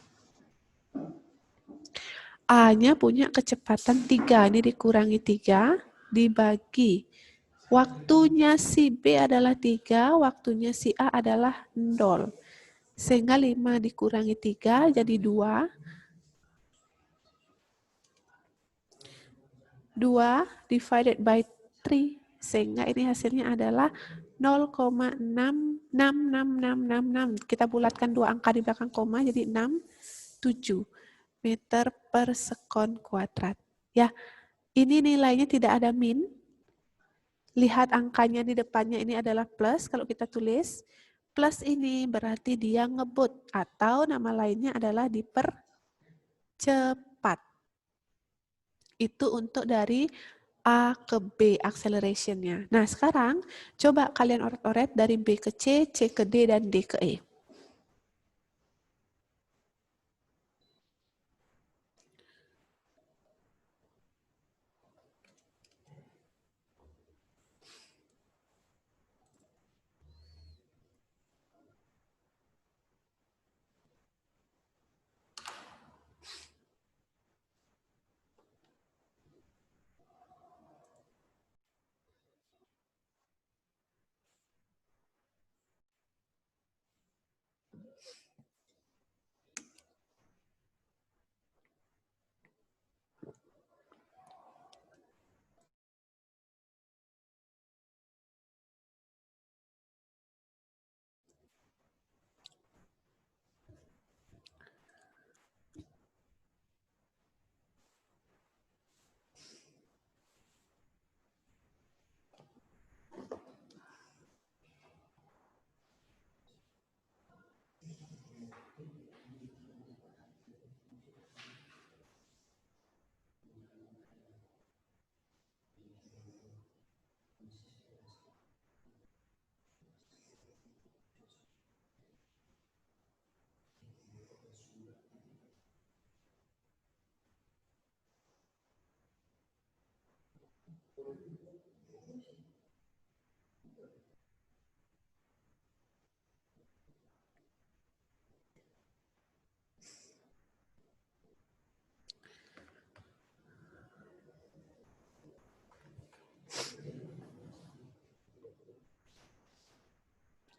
S8: A-nya punya kecepatan 3, ini dikurangi 3, dibagi. Waktunya si B adalah 3, waktunya si A adalah 0. Sehingga 5 dikurangi 3 jadi 2. 2 divided by 3. Sehingga ini hasilnya adalah 0,66666. Kita bulatkan dua angka di belakang koma jadi 67 meter per sekon kuadrat. Ya, ini nilainya tidak ada min. Lihat angkanya di depannya ini adalah plus. Kalau kita tulis plus ini berarti dia ngebut atau nama lainnya adalah dipercepat. Itu untuk dari A ke B acceleration-nya. Nah, sekarang coba kalian oret-oret dari B ke C ke D, dan D ke E.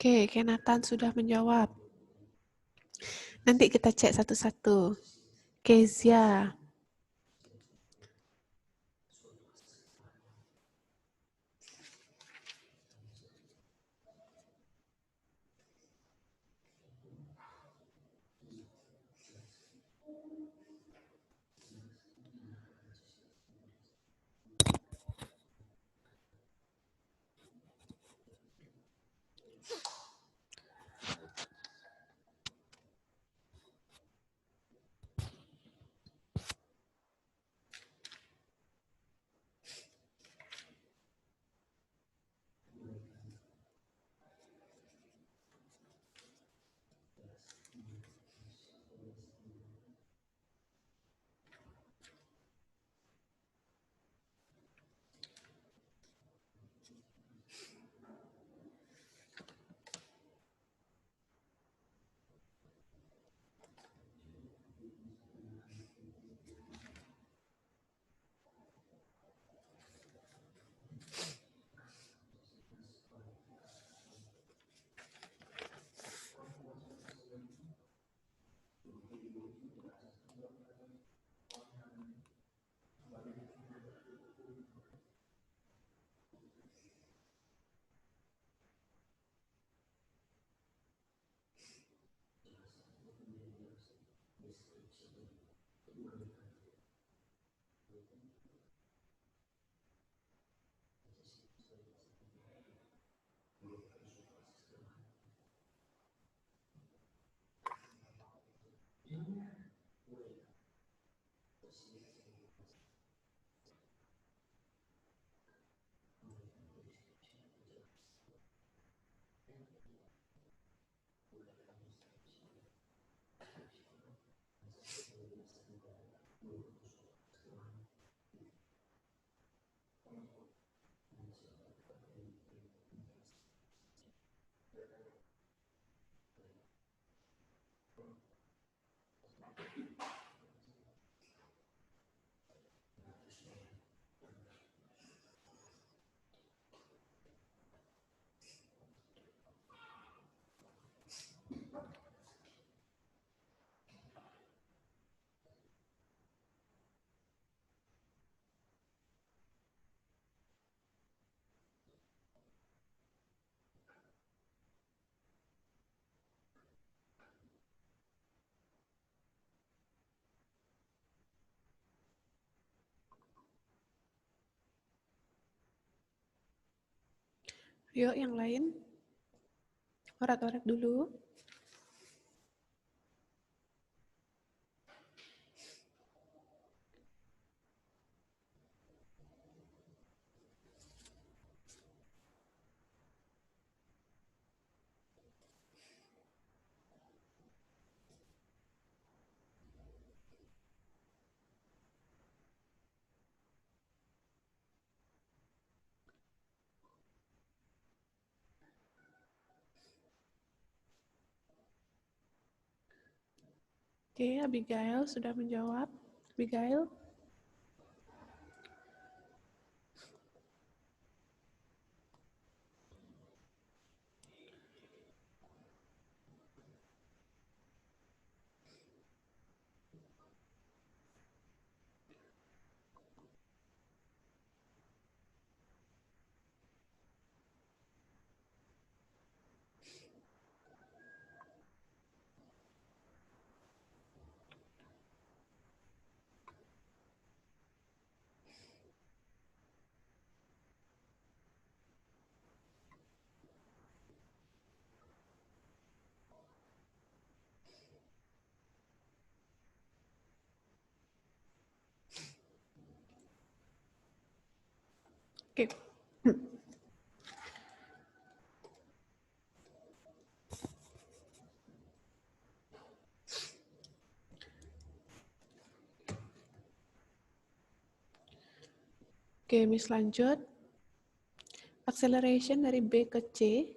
S8: Oke, Kenatan sudah menjawab. Nanti kita cek satu-satu. Kezia. Yuk, yang lain. Orat-orat dulu. Oke, Abigail sudah menjawab. Abigail. Oke. Oke, Miss lanjut. Acceleration dari B ke C.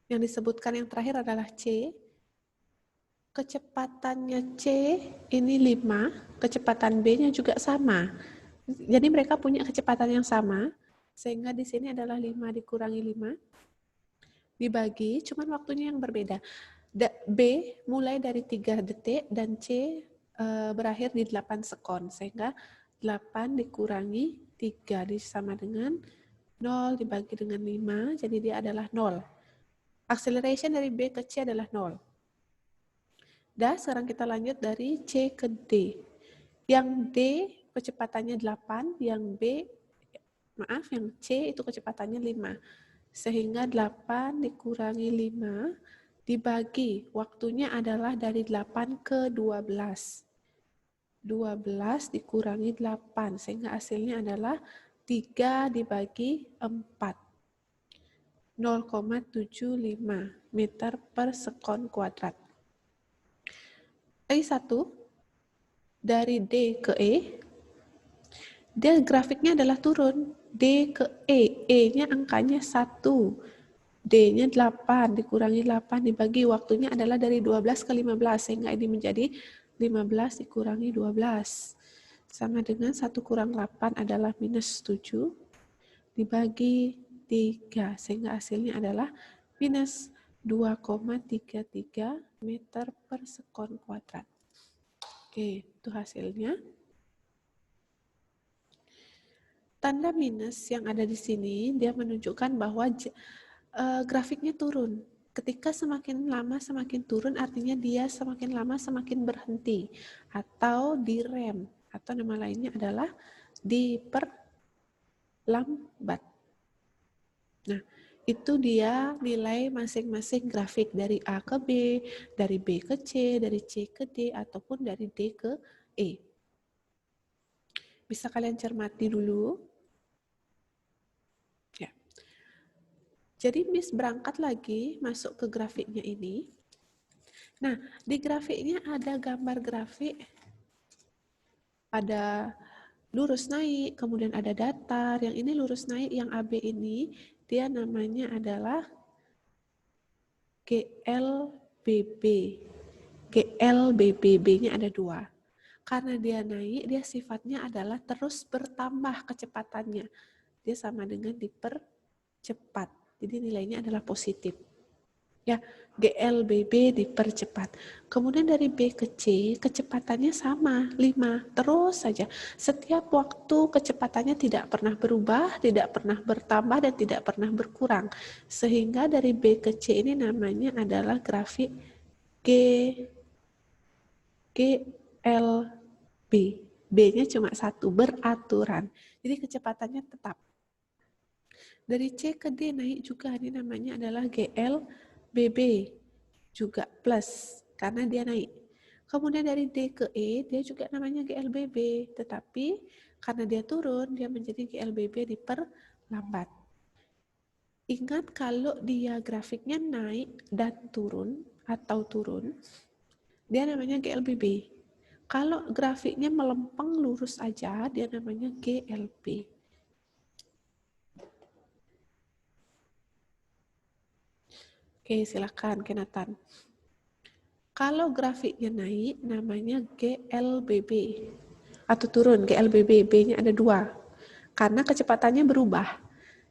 S8: Yang disebutkan yang terakhir adalah C. Kecepatannya C ini 5, kecepatan B-nya juga sama. Jadi mereka punya kecepatan yang sama, sehingga di sini adalah 5 dikurangi 5, dibagi, cuman waktunya yang berbeda. B mulai dari 3 detik dan C berakhir di 8 sekon, sehingga 8 dikurangi 3 sama dengan 0 dibagi dengan 5, jadi dia adalah 0. Acceleration dari B ke C adalah 0. Dan sekarang kita lanjut dari C ke D. Yang D kecepatannya 8, yang C itu kecepatannya 5. Sehingga 8 dikurangi 5 dibagi, waktunya adalah dari 8 ke 12. 12 dikurangi 8, sehingga hasilnya adalah 3 dibagi 4. 0,75 meter per sekon kuadrat. E1 dari D ke E, dia grafiknya adalah turun. D ke E, E-nya angkanya 1, D-nya 8, dikurangi 8 dibagi, waktunya adalah dari 12 ke 15, sehingga ini menjadi 15 dikurangi 12. Sama dengan 1 kurang 8 adalah minus 7, dibagi 3, sehingga hasilnya adalah minus 2,33 meter per sekon kuadrat. Oke, itu hasilnya. Tanda minus yang ada di sini, dia menunjukkan bahwa grafiknya turun. Ketika semakin lama semakin turun, artinya dia semakin lama semakin berhenti. Atau direm, atau nama lainnya adalah diperlambat. Nah, itu dia nilai masing-masing grafik dari A ke B, dari B ke C, dari C ke D, ataupun dari D ke E. Bisa kalian cermati dulu. Ya. Jadi Miss berangkat lagi masuk ke grafiknya ini. Nah, di grafiknya ada gambar grafik, ada lurus naik, kemudian ada datar. Yang ini lurus naik, yang AB ini dia namanya adalah GLBB. GLBB, B-nya ada 2. Karena dia naik, dia sifatnya adalah terus bertambah kecepatannya. Dia sama dengan dipercepat. Jadi nilainya adalah positif. Ya, GLBB dipercepat. Kemudian dari B ke C, kecepatannya sama, 5. Terus saja. Setiap waktu kecepatannya tidak pernah berubah, tidak pernah bertambah, dan tidak pernah berkurang. Sehingga dari B ke C ini namanya adalah grafik GLB. B-nya cuma 1, beraturan. Jadi kecepatannya tetap. Dari C ke D naik juga, ini namanya adalah GLBB, juga plus, karena dia naik. Kemudian dari D ke E, dia juga namanya GLBB, tetapi karena dia turun, dia menjadi GLBB diperlambat. Ingat kalau dia grafiknya naik dan turun, atau turun, dia namanya GLBB. Kalau grafiknya melempeng lurus aja, dia namanya GLB. Oke, silakan Kenatan. Kalau grafiknya naik, namanya GLBB. Atau turun, GLBB. B-nya ada 2. Karena kecepatannya berubah.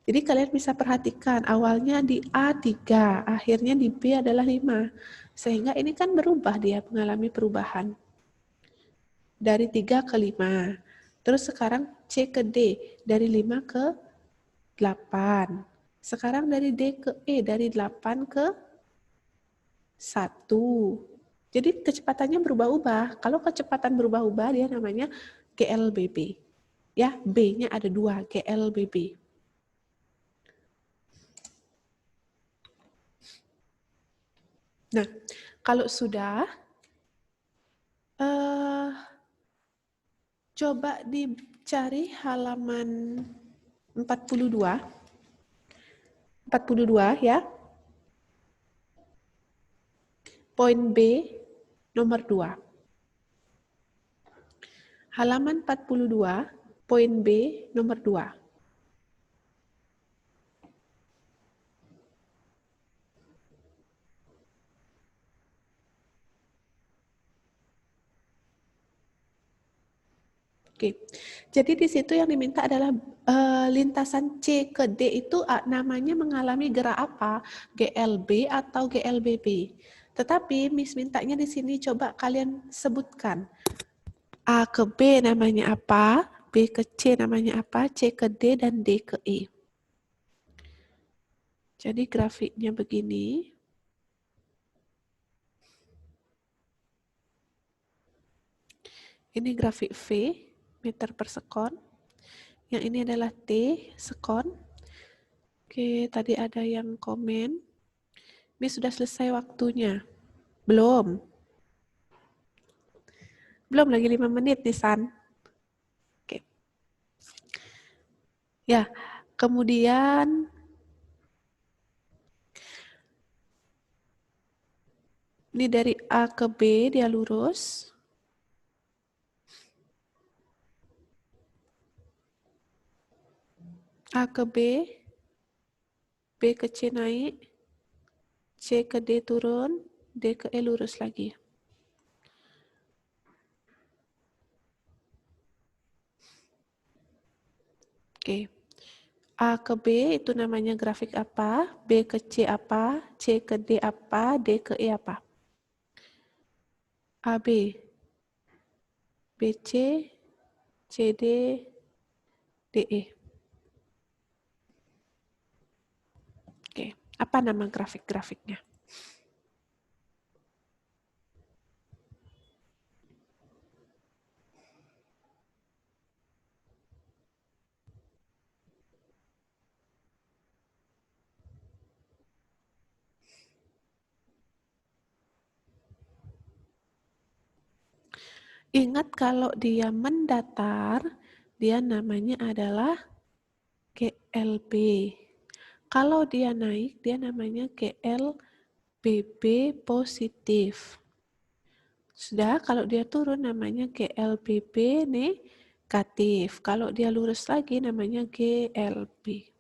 S8: Jadi kalian bisa perhatikan, awalnya di A3, akhirnya di B adalah 5. Sehingga ini kan berubah, dia mengalami perubahan. Dari 3 ke 5. Terus sekarang C ke D, dari 5 ke 8. Sekarang dari D ke E, dari 8 ke 1. Jadi kecepatannya berubah-ubah. Kalau kecepatan berubah-ubah, dia namanya GLBB. Ya, B-nya ada 2, GLBB. Nah, kalau sudah, Coba dicari halaman 42. 42 ya. Poin B nomor 2. Halaman 42, poin B nomor 2. Oke, jadi di situ yang diminta adalah lintasan C ke D itu namanya mengalami gerak apa? GLB atau GLBB. Tetapi Miss mintanya di sini coba kalian sebutkan. A ke B namanya apa? B ke C namanya apa? C ke D dan D ke E. Jadi grafiknya begini. Ini grafik V, meter per sekon. Yang ini adalah T, sekon. Oke, tadi ada yang komen. Miss sudah selesai waktunya. Belum. Belum, lagi 5 menit nih, San. Oke. Ya, kemudian ini dari A ke B, dia lurus. A ke B, B ke C naik, C ke D turun, D ke E lurus lagi. Oke. A ke B itu namanya grafik apa, B ke C apa, C ke D apa, D ke E apa? AB, BC, CD, DE. Oke, apa nama grafik-grafiknya? Ingat kalau dia mendatar, dia namanya adalah GLB. Kalau dia naik, dia namanya GLBB positif. Sudah, kalau dia turun namanya GLBB negatif. Kalau dia lurus lagi namanya GLB.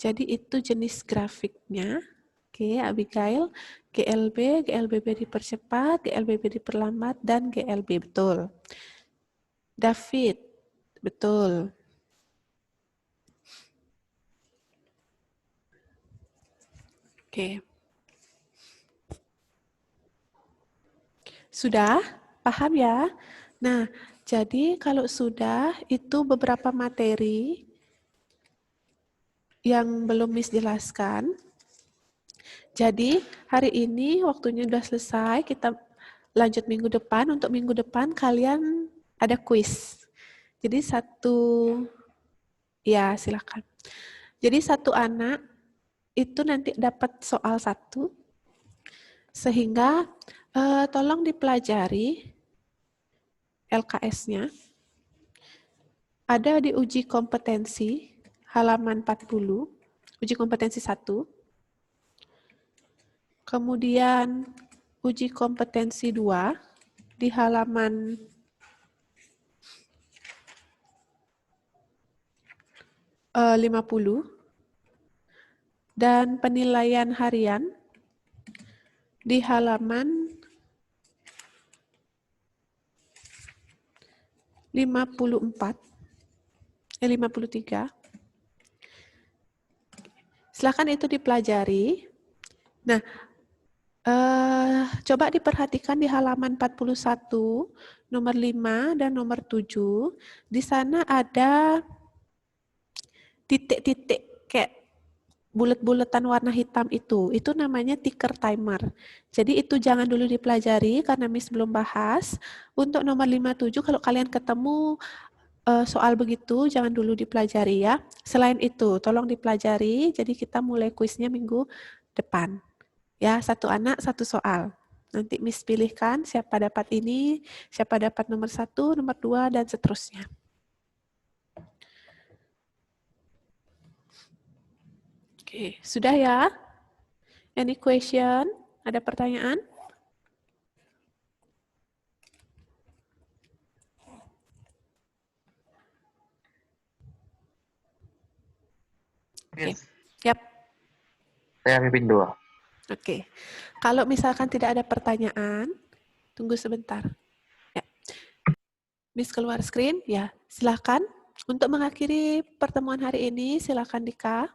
S8: Jadi itu jenis grafiknya. Oke, Abigail, GLB, GLBB dipercepat, GLBB diperlambat, dan GLB, betul. David, betul. Oke. Sudah? Paham ya? Nah, jadi kalau sudah, itu beberapa materi yang belum Miss jelaskan. Jadi hari ini waktunya sudah selesai, kita lanjut minggu depan. Untuk minggu depan kalian ada kuis. Jadi silakan. Jadi satu anak itu nanti dapat soal 1, sehingga tolong dipelajari LKS-nya. Ada di uji kompetensi halaman 40, uji kompetensi 1. Kemudian uji kompetensi 2 di halaman 50 dan penilaian harian di halaman 53. Silakan itu dipelajari. Nah, coba diperhatikan di halaman 41, nomor 5 dan nomor 7. Di sana ada titik-titik kayak bulet-buletan warna hitam itu namanya ticker timer. Jadi itu jangan dulu dipelajari karena Miss belum bahas. Untuk nomor 57 kalau kalian ketemu soal begitu jangan dulu dipelajari ya. Selain itu tolong dipelajari. Jadi kita mulai kuisnya minggu depan. Ya, satu anak satu soal. Nanti Miss pilihkan siapa dapat ini, siapa dapat nomor 1, nomor 2, dan seterusnya. Oke, sudah ya? Any question? Ada pertanyaan? Oke. Yap.
S10: Saya pimpin 2.
S8: Oke. Kalau misalkan tidak ada pertanyaan, tunggu sebentar. Ya. Miss keluar screen, ya. Silakan. Untuk mengakhiri pertemuan hari ini, silakan Dika.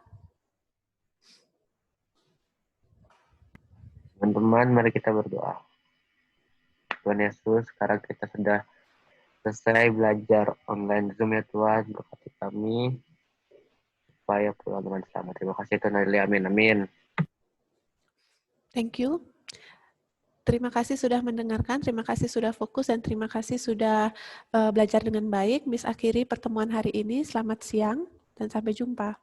S10: Teman-teman, mari kita berdoa. Tuhan Yesus, sekarang kita sudah selesai belajar online Zoom ya Tuhan. Berkati kami supaya pulang dengan selamat. Terima kasih Tuhan. Amin. Amin.
S8: Thank you. Terima kasih sudah mendengarkan, terima kasih sudah fokus, dan terima kasih sudah belajar dengan baik. Miss akhiri pertemuan hari ini. Selamat siang dan sampai jumpa.